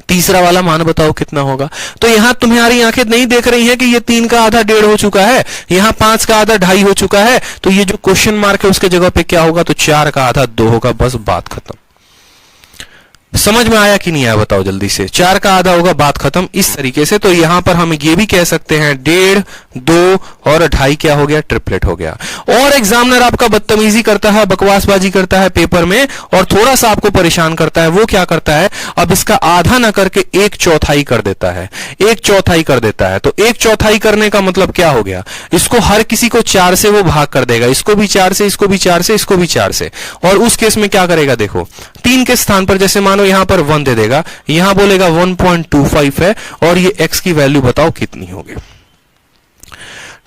तीसरा वाला मान बताओ कितना होगा? तो यहां तुम्हारी आंखें नहीं देख रही हैं कि ये 3 का आधा 1.5 हो चुका है, यहां 5 का आधा 2.5 हो चुका है, तो ये जो क्वेश्चन मार्क है उसके जगह पे क्या होगा? तो 4 का आधा 2 होगा। बस बात खत्म। समझ में आया कि नहीं आया बताओ जल्दी से? 4 का आधा होगा, बात खत्म। इस तरीके से तो यहां पर हम ये भी कह सकते हैं 1.5, 2 और 2.5 क्या हो गया? ट्रिपलेट हो गया। और एग्जामिनर आपका बदतमीजी करता है, बकवासबाजी करता है पेपर में और थोड़ा सा आपको परेशान करता है। वो क्या करता है? अब इसका आधा ना करके 1/4 कर देता है, 1/4 कर देता है। तो 1/4 करने का मतलब क्या हो गया? इसको हर किसी को 4 से वो भाग कर देगा, इसको भी 4 से, इसको भी 4 से, इसको भी 4 से। और उस केस में क्या करेगा? देखो 3 के स्थान पर जैसे मानो यहां पर 1 दे देगा, यहां बोलेगा 1.25 है और ये x की वैल्यू बताओ कितनी होगी?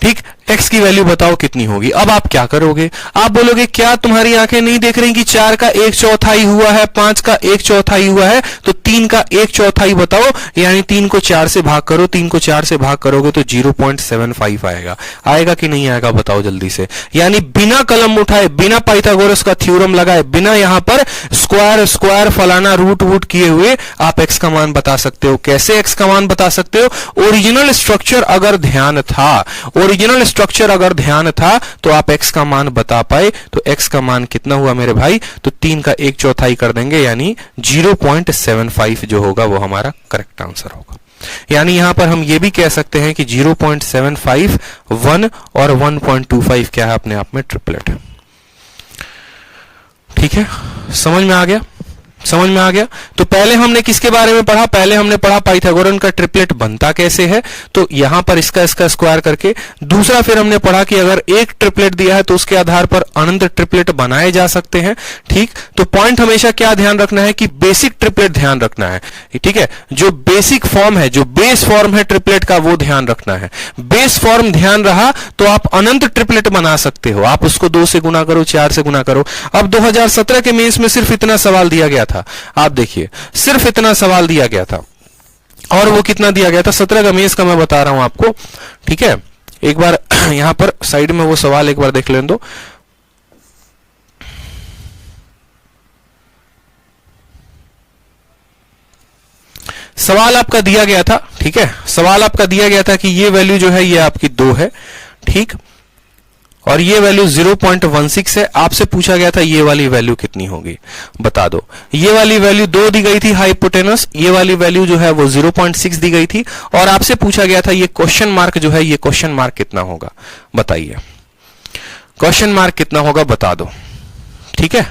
ठीक, x की वैल्यू बताओ कितनी होगी? अब आप क्या करोगे? आप बोलोगे क्या तुम्हारी आंखें नहीं देख रही कि 4 का 1/4 हुआ है, 5 का 1/4 हुआ है, तो 3 का 1/4 बताओ। यानी 3 को 4 से भाग करो, 3 को 4 से भाग करोगे तो 0.75 आएगा। आएगा कि नहीं आएगा बताओ जल्दी से? यानी बिना कलम उठाए, बिना पाइथागोरस का थ्योरम लगाए, बिना यहां पर स्क्वायर स्क्वायर फलाना रूट वूट किए हुए आप x का मान बता सकते हो। कैसे x का मान बता सकते हो? ओरिजिनल स्ट्रक्चर अगर ध्यान था, ओरिजिनल स्ट्रक्चर अगर ध्यान था तो आप x का मान बता पाए। तो x का मान कितना हुआ मेरे भाई? तो 3 का 1/4 कर देंगे, यानी 0.75 जो होगा वो हमारा करेक्ट आंसर होगा। यानी यहां पर हम ये भी कह सकते हैं कि 0.75, 1 और 1.25 क्या है? अपने आप में ट्रिपलेट है। ठीक है, समझ में आ गया? समझ में आ गया? तो पहले हमने किसके बारे में पढ़ा? पहले हमने पढ़ा पाइथागोरन का ट्रिपलेट बनता कैसे है, तो यहां पर इसका स्क्वायर करके। दूसरा फिर हमने पढ़ा कि अगर एक ट्रिपलेट दिया है तो उसके आधार पर अनंत ट्रिपलेट बनाए जा सकते हैं। ठीक, तो पॉइंट हमेशा क्या ध्यान रखना है कि बेसिक ट्रिपलेट ध्यान रखना है। ठीक है, जो बेसिक फॉर्म है, जो बेस फॉर्म है ट्रिपलेट का, वो ध्यान रखना है। बेस फॉर्म ध्यान रहा तो आप अनंत ट्रिपलेट बना सकते हो। आप उसको 2 से गुना करो, 4 से गुना करो। अब 2017 के मेंस में सिर्फ इतना सवाल दिया गया था, आप देखिए सिर्फ इतना सवाल दिया गया था। और वो कितना दिया गया था? 17 का मेंस का मैं बता रहा हूं आपको। ठीक है, एक बार यहां पर साइड में वो सवाल एक बार देख लेने दो। सवाल आपका दिया गया था, ठीक है, सवाल आपका दिया गया था कि ये वैल्यू जो है ये आपकी 2 है, ठीक, और ये वैल्यू 0.16 है। आपसे पूछा गया था ये वाली वैल्यू कितनी होगी, बता दो। ये वाली वैल्यू 2 दी गई थी हाइपोटेनस, ये वाली वैल्यू जो है वो 0.6 दी गई थी, और आपसे पूछा गया था ये क्वेश्चन मार्क जो है, ये क्वेश्चन मार्क कितना होगा बताइए। क्वेश्चन मार्क कितना होगा बता दो। ठीक है,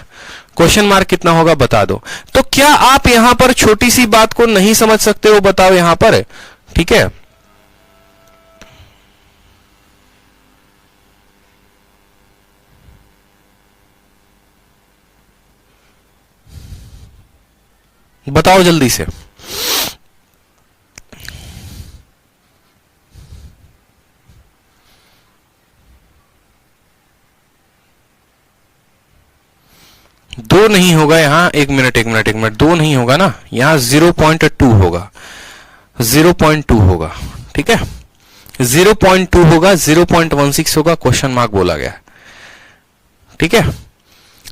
क्वेश्चन मार्क कितना होगा बता दो। तो क्या आप यहां पर छोटी सी बात को नहीं समझ सकते हो? बताओ यहां पर। ठीक है, बताओ जल्दी से। दो नहीं होगा यहां, एक मिनट 2 नहीं होगा ना, यहां 0.2 होगा। 0.2 होगा, ठीक है, 0.2 होगा, 0.16 होगा, क्वेश्चन मार्क बोला गया, ठीक है।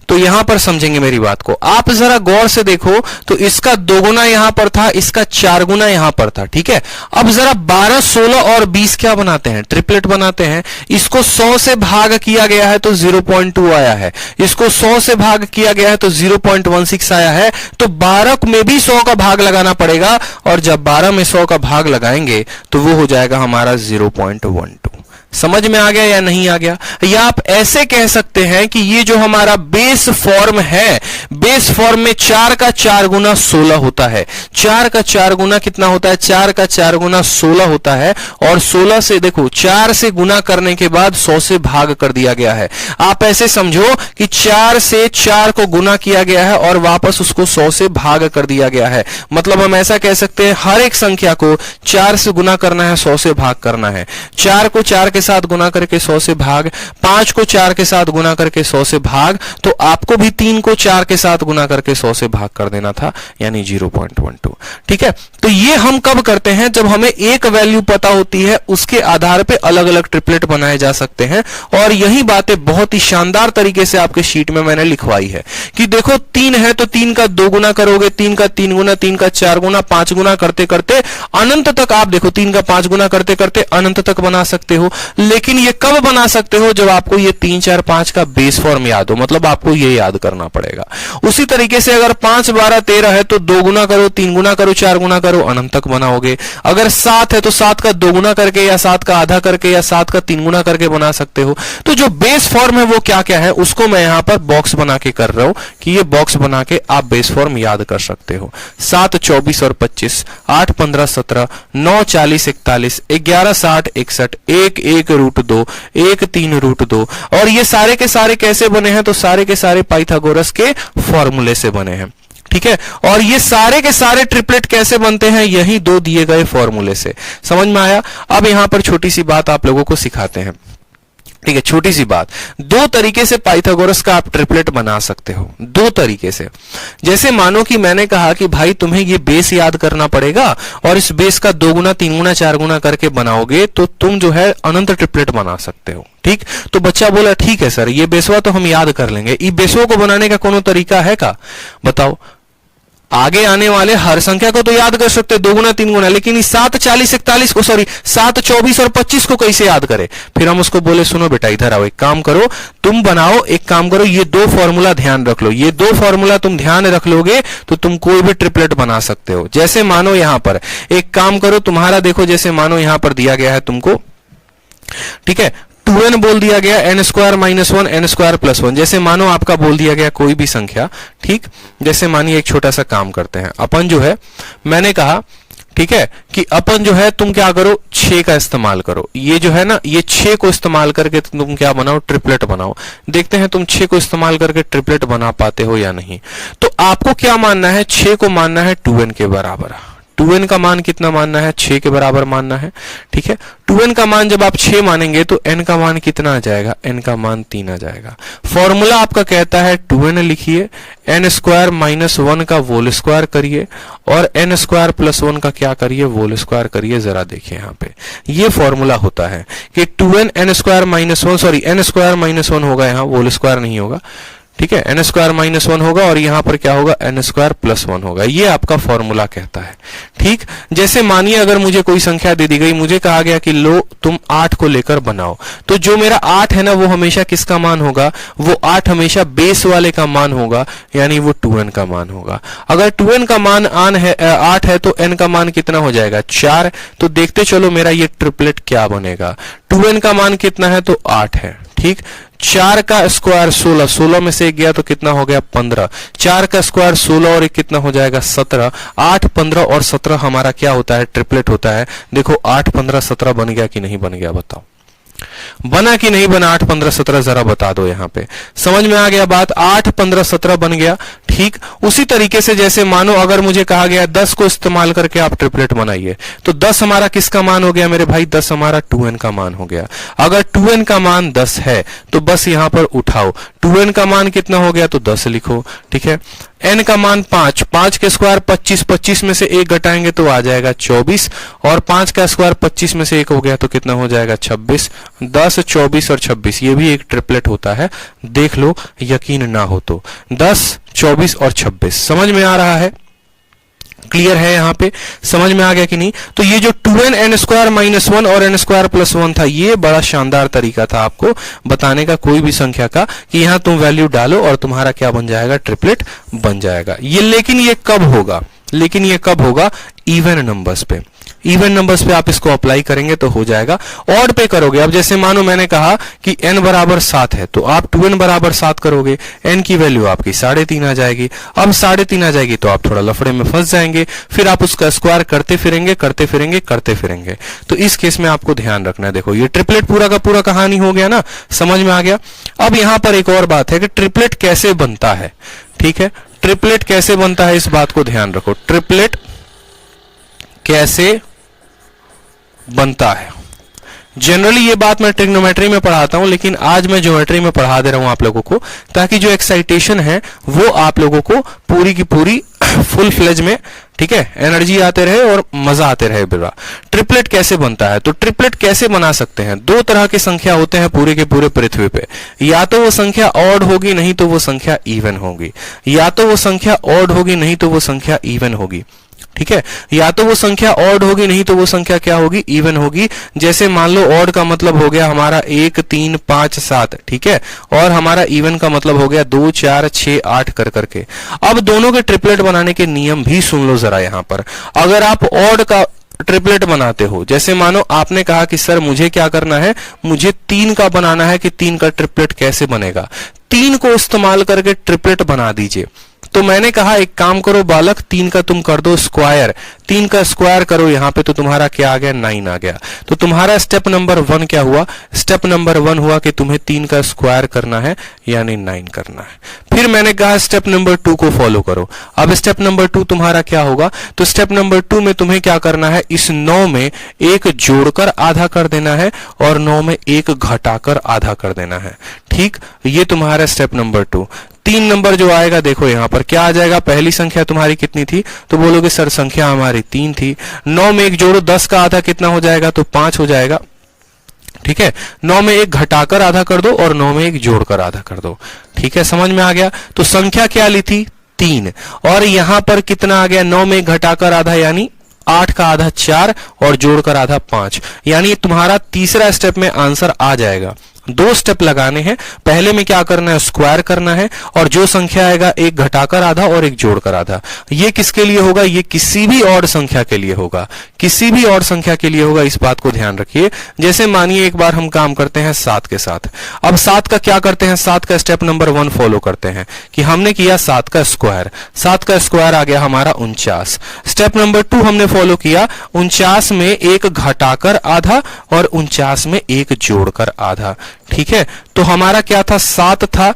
तो यहां पर समझेंगे मेरी बात को, आप जरा गौर से देखो तो इसका 2 गुना यहां पर था, इसका 4 गुना यहां पर था, ठीक है। अब जरा 12, 16 और 20 क्या बनाते हैं, ट्रिपलेट बनाते हैं। इसको 100 से भाग किया गया है तो 0.2 आया है, इसको 100 से भाग किया गया है तो 0.16 आया है। तो 12 में भी 100 का भाग लगाना पड़ेगा, और जब 12 में 100 का भाग लगाएंगे तो वो हो जाएगा हमारा 0.12। समझ में आ गया या नहीं आ गया? या आप ऐसे कह सकते हैं कि ये जो हमारा बेस फॉर्म है, बेस फॉर्म में 4 का 4 गुना 16 होता है। 4 का 4 गुना कितना होता है? 4 का 4 गुना 16 होता है, और 16 से देखो 4 से गुना करने के बाद 100 से भाग कर दिया गया है। आप ऐसे समझो कि 4 से 4 को गुना किया गया है और वापस उसको 100 से भाग कर दिया गया है। मतलब हम ऐसा कह सकते हैं हर एक संख्या को 4 से गुना करना है, 100 से भाग करना है। 4 को 4 के साथ गुना करके 100 से भाग, 5 को 4 के साथ गुना करके 100 से भाग, तो आपको भी 3 को 4 के साथ गुना करके 100 से भाग कर देना था, यानी 0.12। ठीक है, तो ये हम कब करते हैं? जब हमें एक वैल्यू पता होती है, उसके आधार पे अलग अलग ट्रिपलेट बनाए जा सकते हैं। और यही बातें बहुत ही शानदार तरीके से आपके शीट में मैंने लिखवाई है कि देखो 3 है तो 3 का 2 गुना करोगे, 3 का 3 गुना, 3 का 4 गुना, 5 गुना करते करते अनंत तक आप देखो 3 का 5 गुना करते करते अनंत तक बना सकते हो। लेकिन ये कब बना सकते हो? जब आपको ये 3, 4, 5 का बेस फॉर्म याद हो, मतलब आपको ये याद करना पड़ेगा। उसी तरीके से अगर 5, 12, 13 है तो 2 गुना करो, 3 गुना करो, 4 गुना करो, अनंत तक बनाओगे। अगर 7 है तो 7 का 2 गुना करके या 7 का आधा करके या 7 का 3 गुना करके बना सकते हो। तो जो बेस फॉर्म है वो क्या क्या है, उसको मैं यहां पर बॉक्स बना के कर रहा हूं कि ये बॉक्स बना के आप बेस फॉर्म याद कर सकते हो। 7, 24 और 25, 8, 15, 17, 9, 40, 41, 11, 60, 61, 1, 1 रूट 2, 1, 3 रूट 2। और ये सारे के सारे कैसे बने हैं? तो सारे के सारे पाइथागोरस के फॉर्मूले से बने हैं। ठीक है, और ये सारे के सारे ट्रिपलेट कैसे बनते हैं? यही 2 दिए गए फॉर्मूले से। समझ में आया? अब यहां पर छोटी सी बात आप लोगों को सिखाते हैं। ठीक है, छोटी सी बात, 2 तरीके से पाइथागोरस का आप ट्रिपलेट बना सकते हो, 2 तरीके से। जैसे मानो कि मैंने कहा कि भाई तुम्हें ये बेस याद करना पड़ेगा और इस बेस का 2 गुना, 3 गुना, 4 गुना करके बनाओगे तो तुम जो है अनंत ट्रिपलेट बना सकते हो। ठीक, तो बच्चा बोला ठीक है सर, ये बेसवा तो हम याद कर लेंगे, ये बेसों को बनाने का कोनो तरीका है का? बताओ। आगे आने वाले हर संख्या को तो याद कर सकते 2 गुना 3 गुना, लेकिन इस 7, 40, 41 को, सॉरी 7, 24 और 25 को कैसे याद करें? फिर हम उसको बोले सुनो बेटा इधर आओ, एक काम करो, तुम बनाओ, एक काम करो, ये 2 फॉर्मूला ध्यान रख लो, ये 2 फॉर्मूला तुम ध्यान रख लोगे तो तुम कोई भी ट्रिपलेट बना सकते हो। जैसे मानो यहां पर एक काम करो, तुम्हारा देखो, जैसे मानो यहां पर दिया गया है तुमको, ठीक है, 2n बोल दिया गया, n square minus 1, n square plus 1। जैसे मानो आपका बोल दिया गया कोई भी संख्या, ठीक, जैसे मानिए एक छोटा सा काम करते हैं अपन, जो है मैंने कहा, ठीक है, कि अपन जो है तुम क्या करो, 6 का इस्तेमाल करो। ये जो है ना, ये 6 को इस्तेमाल करके तुम क्या बनाओ, ट्रिपलेट बनाओ। देखते हैं तुम 6 को इस्तेमाल करके ट्रिपलेट बना पाते हो या नहीं। तो आपको क्या मानना है? 6 को मानना है 2n के बराबर। 2n का मान कितना मानना है? 6 के बराबर मानना है। ठीक है, 2n का मान जब आप 6 मानेंगे तो n का मान कितना आ जाएगा? n का मान 3 आ जाएगा। फॉर्मूला आपका कहता है 2n लिखिए, n स्क्वायर माइनस 1 का होल स्क्वायर करिए और n स्क्वायर प्लस 1 का क्या करिए? होल स्क्वायर करिए। जरा देखिए यहाँ पे ये फॉर्मूला होता है कि 2n n square minus 1, sorry n square minus 1 होगा, यहाँ होल स्क्वायर नहीं होगा। ठीक है, n स्क्वायर माइनस 1 होगा और यहां पर क्या होगा? n स्क्वायर प्लस 1 होगा। ये आपका फॉर्मूला कहता है। ठीक, जैसे मानिए अगर मुझे कोई संख्या दे दी गई, मुझे कहा गया कि लो तुम 8 को लेकर बनाओ, तो जो मेरा 8 है ना, वो हमेशा किसका मान होगा? वो 8 हमेशा बेस वाले का मान होगा, यानी वो 2n का मान होगा। अगर 2n का मान 8 है तो n का मान कितना हो जाएगा? 4। तो देखते चलो मेरा ये ट्रिपलेट क्या बनेगा। 2n का मान कितना है? तो 8 है। ठीक, 4 का स्क्वायर 16, 16 में से 1 गया तो कितना हो गया? 15। 4 का स्क्वायर 16 और 1 कितना हो जाएगा? 17। 8, 15 और 17 हमारा क्या होता है? ट्रिपलेट होता है। देखो 8, 15, 17 बन गया कि नहीं बन गया? बताओ, बना कि नहीं बना? 8, 15, 17 जरा बता दो। यहां पे समझ में आ गया बात? 8, 15, 17 बन गया। ठीक, उसी तरीके से जैसे मानो अगर मुझे कहा गया 10 को इस्तेमाल करके आप ट्रिपलेट बनाइए, तो 10 हमारा किसका मान हो गया मेरे भाई? 10 हमारा 2n का मान हो गया। अगर 2n का मान 10 है तो बस यहां पर उठाओ, 2n का मान कितना हो गया? तो 10 लिखो। ठीक है, n का मान 5, 5 के स्क्वायर 25, 25 में से 1 घटाएंगे तो आ जाएगा 24, और 5 का स्क्वायर 25 में से 1 हो गया तो कितना हो जाएगा 26, 10, 24 और 26, ये भी एक ट्रिपलेट होता है, देख लो यकीन ना हो तो। 10, 24 और 26 समझ में आ रहा है? क्लियर है? यहां पे समझ में आ गया कि नहीं? तो ये जो 2n n स्क्वायर माइनस 1 और n स्क्वायर प्लस 1 था, ये बड़ा शानदार तरीका था आपको बताने का कोई भी संख्या का कि यहां तुम वैल्यू डालो और तुम्हारा क्या बन जाएगा, ट्रिपलेट बन जाएगा ये। लेकिन ये कब होगा? लेकिन ये कब होगा? इवन नंबर्स पे। इवन नंबर्स पे आप इसको अप्लाई करेंगे तो हो जाएगा। ऑड पे करोगे, अब जैसे मानो मैंने कहा कि n बराबर 7 है तो आप 2n बराबर 7 करोगे, n की वैल्यू आपकी 3.5 आ जाएगी। अब 3.5 आ जाएगी तो आप थोड़ा लफड़े में फंस जाएंगे, फिर आप उसका स्क्वायर करते फिरेंगे करते फिरेंगे करते फिरेंगे। तो इस केस में आपको ध्यान रखना है। देखो ये ट्रिपलेट पूरा का पूरा कहानी हो गया ना, समझ में आ गया? अब यहां पर एक और बात है कि ट्रिपलेट कैसे बनता है। ठीक है, ट्रिपलेट कैसे बनता है इस बात को ध्यान रखो। ट्रिपलेट कैसे बनता है, जनरली ये बात मैं ट्रिग्नोमेट्री में पढ़ाता हूं, लेकिन आज मैं ज्योमेट्री में पढ़ा दे रहा हूं आप लोगों को, ताकि जो एक्साइटेशन है वो आप लोगों को पूरी की पूरी फुल फ्लेज में, ठीक है, एनर्जी आते रहे और मजा आते रहे बिरा। ट्रिपलेट कैसे बनता है? तो ट्रिपलेट कैसे बना सकते हैं? दो तरह की संख्या होते हैं पूरे के पूरे पृथ्वी पे, या तो वो संख्या ऑड होगी, नहीं तो वो संख्या इवन होगी। या तो वो संख्या ऑड होगी, नहीं तो वो संख्या इवन होगी। ठीक है, या तो वो संख्या ऑड होगी, नहीं तो वो संख्या क्या होगी, इवन होगी। जैसे मान लो ऑड का मतलब हो गया हमारा 1, 3, 5, 7, ठीक है, और हमारा इवन का मतलब हो गया 2, 4, 6, 8 कर करके। अब दोनों के ट्रिपलेट बनाने के नियम भी सुन लो जरा यहां पर। अगर आप ऑड का ट्रिपलेट बनाते हो, जैसे मानो आपने कहा कि सर मुझे क्या करना है, मुझे 3 का बनाना है, कि 3 का ट्रिपलेट कैसे बनेगा, 3 को इस्तेमाल करके ट्रिपलेट बना दीजिए। तो मैंने कहा एक काम करो बालक, 3 का तुम कर दो स्क्वायर, 3 का स्क्वायर करो यहां पे, तो तुम्हारा क्या आ गया, 9 आ गया। तो तुम्हारा स्टेप नंबर 1 क्या हुआ? स्टेप नंबर 1 हुआ कि तुम्हें 3 का स्क्वायर करना है, यानी 9 करना है। फिर मैंने कहा स्टेप नंबर 2 को फॉलो करो। अब स्टेप नंबर 2 तुम्हारा क्या होगा? तो स्टेप नंबर 2 में तुम्हें क्या करना है, इस 9 में 1 जोड़कर आधा कर देना है और 9 में 1 घटाकर आधा कर देना है। ठीक, ये तुम्हारा स्टेप नंबर 2। 3 नंबर जो आएगा, देखो यहां पर क्या आ जाएगा, पहली संख्या तुम्हारी कितनी थी, तो बोलोगे सर संख्या हमारी 3 थी, 9 में 1 जोड़ो, 10 का आधा कितना हो जाएगा, तो 5 हो जाएगा। ठीक है, 9 में 1 घटाकर आधा कर दो और 9 में 1 जोड़कर आधा कर दो। ठीक है, समझ में आ गया? तो संख्या क्या ली थी, 3, और यहां पर कितना आ गया, 9 में 1 घटाकर आधा यानी 8 का आधा 4 और जोड़कर आधा 5, यानी तुम्हारा तीसरा स्टेप में आंसर आ जाएगा। 2 स्टेप लगाने हैं, पहले में क्या करना है, स्क्वायर करना है, और जो संख्या आएगा 1 घटाकर आधा और 1 जोड़कर आधा। ये किसके लिए होगा, ये किसी भी ऑड संख्या के लिए होगा, किसी भी ऑड संख्या के लिए होगा, इस बात को ध्यान रखिए। जैसे मानिए एक बार हम काम करते हैं 7 के साथ। अब 7 का क्या करते हैं, 7 का स्टेप नंबर 1 फॉलो करते हैं कि हमने किया 7 का स्क्वायर, 7 का स्क्वायर आ गया हमारा 49। स्टेप नंबर 2 हमने फॉलो किया, 49 में 1 घटाकर आधा और 49 में 1 जोड़कर आधा। ठीक है, तो हमारा क्या था, 7 था,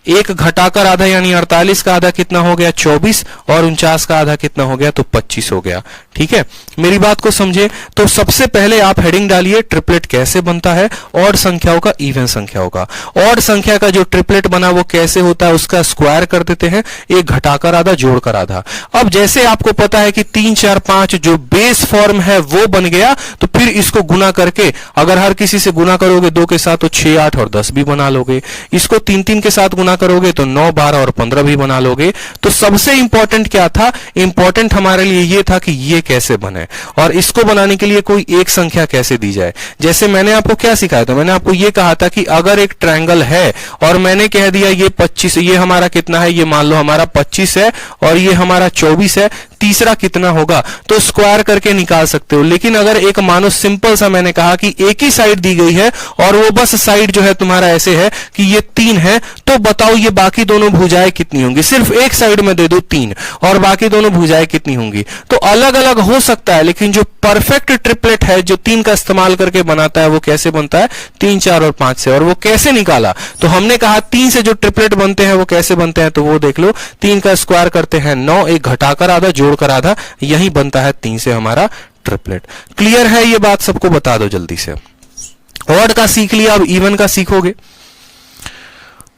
1 घटाकर आधा यानी 48 का आधा कितना हो गया, 24, और 49 का आधा कितना हो गया, तो 25 हो गया। ठीक है, मेरी बात को समझे? तो सबसे पहले आप हेडिंग डालिए, ट्रिपलेट कैसे बनता है, ऑड संख्याओं का इवन संख्याओं का। ऑड संख्या का जो ट्रिपलेट बना वो कैसे होता है, उसका स्क्वायर कर देते हैं, 1 घटाकर आधा जोड़कर आधा। अब जैसे आपको पता है कि 3, 4, 5 जो बेस फॉर्म है वो बन गया, तो फिर इसको गुना करके, अगर हर किसी से गुना करोगे 2 के साथ तो 6, 8 और 10 भी बना लोगे। इसको 3, 3 के साथ गुना करोगे तो 9, 12 और 15 भी बना लोगे। तो सबसे इंपॉर्टेंट क्या था, इंपॉर्टेंट हमारे लिए ये था कि ये कैसे बने, और इसको बनाने के लिए कोई एक संख्या कैसे दी जाए। जैसे मैंने आपको क्या सिखाया था, मैंने आपको ये कहा था कि अगर एक ट्रायंगल है और मैंने कह दिया ये 25, ये हमारा कितना है, ये मान लो हमारा 25 है और ये हमारा 24 है, तीसरा कितना होगा, तो स्क्वायर करके निकाल सकते हो। लेकिन अगर एक मानो सिंपल सा मैंने कहा कि एक ही साइड दी गई है और वो बस साइड जो है तुम्हारा ऐसे है कि ये 3 है, तो बताओ ये बाकी दोनों भुजाएं कितनी होंगी। सिर्फ एक साइड में दे दो 3 और बाकी दोनों भुजाएं कितनी होंगी, तो अलग अलग हो सकता है, लेकिन जो परफेक्ट ट्रिपलेट है जो 3 का इस्तेमाल करके बनाता है वो कैसे बनता है, 3, 4 और 5 से। और वो कैसे निकाला, तो हमने कहा 3 से जो ट्रिपलेट बनते हैं वो कैसे बनते हैं, तो वो देख लो, 3 का स्क्वायर करते हैं 9, 1 घटाकर आधा जोड़कर आधा, यही बनता है 3 से हमारा ट्रिपलेट। क्लियर है ये बात, सबको बता दो जल्दी से। ऑड का सीख लिया, अब इवन का सीखोगे।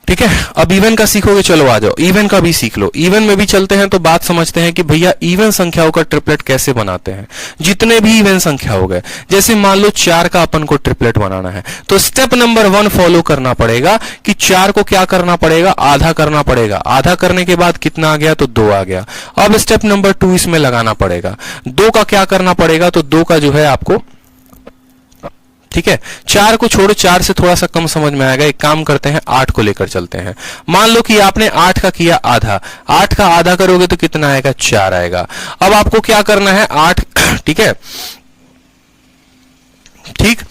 ठीक है, अब इवन का सीखोगे, चलो आ जाओ इवन का भी सीख लो। इवन में भी चलते हैं तो बात समझते हैं कि भैया इवन संख्याओं का ट्रिपलेट कैसे बनाते हैं। जितने भी इवन संख्या हो गए, जैसे मान लो 4 का अपन को ट्रिपलेट बनाना है, तो स्टेप नंबर 1 फॉलो करना पड़ेगा कि 4 को क्या करना पड़ेगा, आधा करना पड़ेगा। आधा करने के बाद कितना आ गया, तो 2 आ गया। अब स्टेप नंबर 2 इसमें लगाना पड़ेगा। 2 का क्या करना पड़ेगा, तो 2 का जो है आपको, ठीक है, 4 को छोड़ो, 4 से थोड़ा सा कम समझ में आएगा। एक काम करते हैं, 8 को लेकर चलते हैं। मान लो कि आपने 8 का किया आधा, 8 का आधा करोगे तो कितना आएगा, 4 आएगा। अब आपको क्या करना है, 8, ठीक है, ठीक,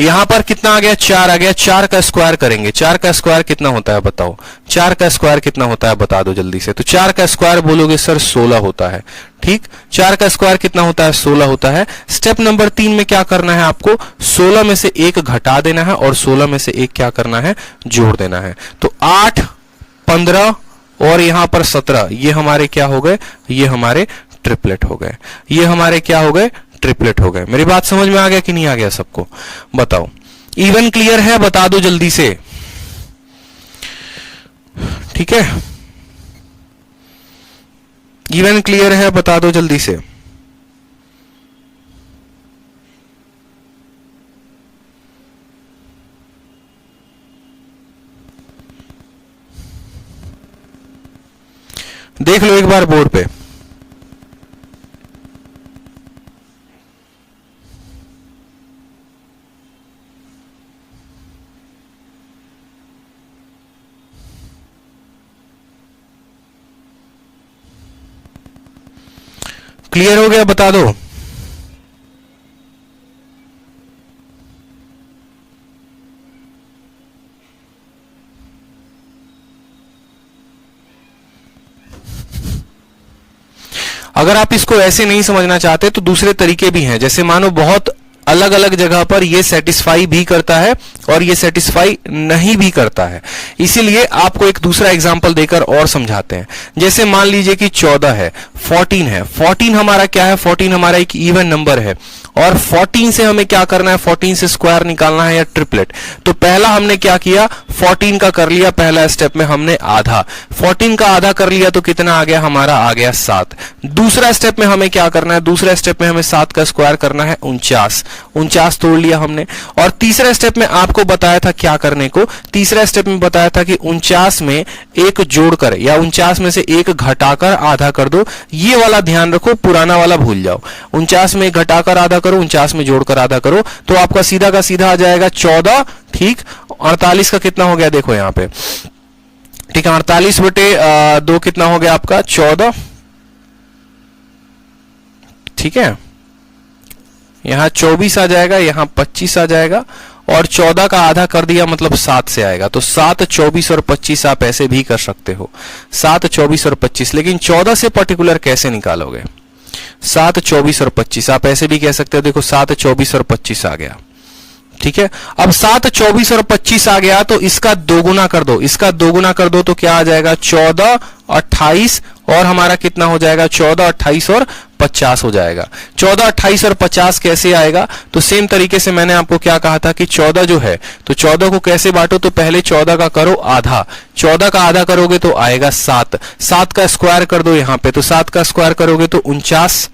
यहां पर कितना आ गया, 4 आ गया। 4 का स्क्वायर करेंगे, 4 का स्क्वायर कितना होता है बताओ, 4 का स्क्वायर कितना होता है बता दो जल्दी से। तो 4 का स्क्वायर बोलोगे सर 16 होता है, ठीक, 4 का स्क्वायर कितना होता है, 16 होता है। स्टेप नंबर 3 में क्या करना है आपको, 16 में से 1 घटा देना है और 16 में से 1 क्या करना है, जोड़ देना है। तो 8, 15 और यहां पर 17, ये हमारे क्या हो गए, ये हमारे ट्रिपलेट हो गए। ये हमारे क्या हो गए, ट्रिपलेट हो गए। मेरी बात समझ में आ गया कि नहीं आ गया सबको, बताओ। इवन क्लियर है, बता दो जल्दी से, ठीक है, इवन क्लियर है, बता दो जल्दी से। देख लो एक बार बोर्ड पे। क्लियर हो गया, बता दो। अगर आप इसको ऐसे नहीं समझना चाहते तो दूसरे तरीके भी हैं। जैसे मानो बहुत अलग अलग जगह पर ये सेटिस्फाई भी करता है और ये सेटिस्फाई नहीं भी करता है। इसीलिए आपको एक दूसरा एग्जांपल देकर और समझाते हैं। जैसे मान लीजिए कि 14 है, 14 है। 14 हमारा क्या है, 14 हमारा एक इवन नंबर है और 14 से हमें क्या करना है, 14 से स्क्वायर निकालना है या ट्रिपलेट। तो पहला हमने क्या किया, 14 का कर लिया, पहला स्टेप में हमने आधा। 14 का आधा कर लिया तो कितना आ गया, हमारा आ गया 7। दूसरा स्टेप में हमें क्या करना है, दूसरा स्टेप में हमें 7 का स्क्वायर करना है 49। 49 तोड़ लिया हमने। और तीसरा स्टेप में आपको बताया था क्या करने को, तीसरा स्टेप में बताया था कि 49 में एक जोड़कर या 49 में से एक घटाकर आधा कर दो। ये वाला ध्यान रखो, पुराना वाला भूल जाओ। 49 में घटाकर आधा करो, 49 में जोड़कर आधा करो, तो आपका सीधा का सीधा आ जाएगा 14, ठीक। 48 का कितना हो गया, देखो यहां पे, ठीक है, 48 बटे 2 कितना हो गया आपका, 14, ठीक है। यहां 24 आ जाएगा, यहां 25 आ जाएगा और 14 का आधा कर दिया मतलब 7 से आएगा। तो 7, 24 और 25 आप ऐसे भी कर सकते हो, 7, 24 और 25। लेकिन 14 से पर्टिकुलर कैसे निकालोगे, 7, 24 और 25 आप ऐसे भी कह सकते हो। देखो 7, 24 और 25 आ गया, ठीक है। अब 7, 24 और 25 आ गया तो इसका दोगुना कर दो, इसका दोगुना कर दो तो क्या आ जाएगा, 14, 28 और हमारा कितना हो जाएगा, 14, 28 और 50 हो जाएगा। 14, 28 और 50 कैसे आएगा, तो सेम तरीके से मैंने आपको क्या कहा था कि 14 जो है, तो 14 को कैसे बांटो, तो पहले 14 का करो आधा, 14 का आधा करोगे तो आएगा 7। 7 का स्क्वायर कर दो यहां पे, तो 7 का स्क्वायर करोगे तो 49,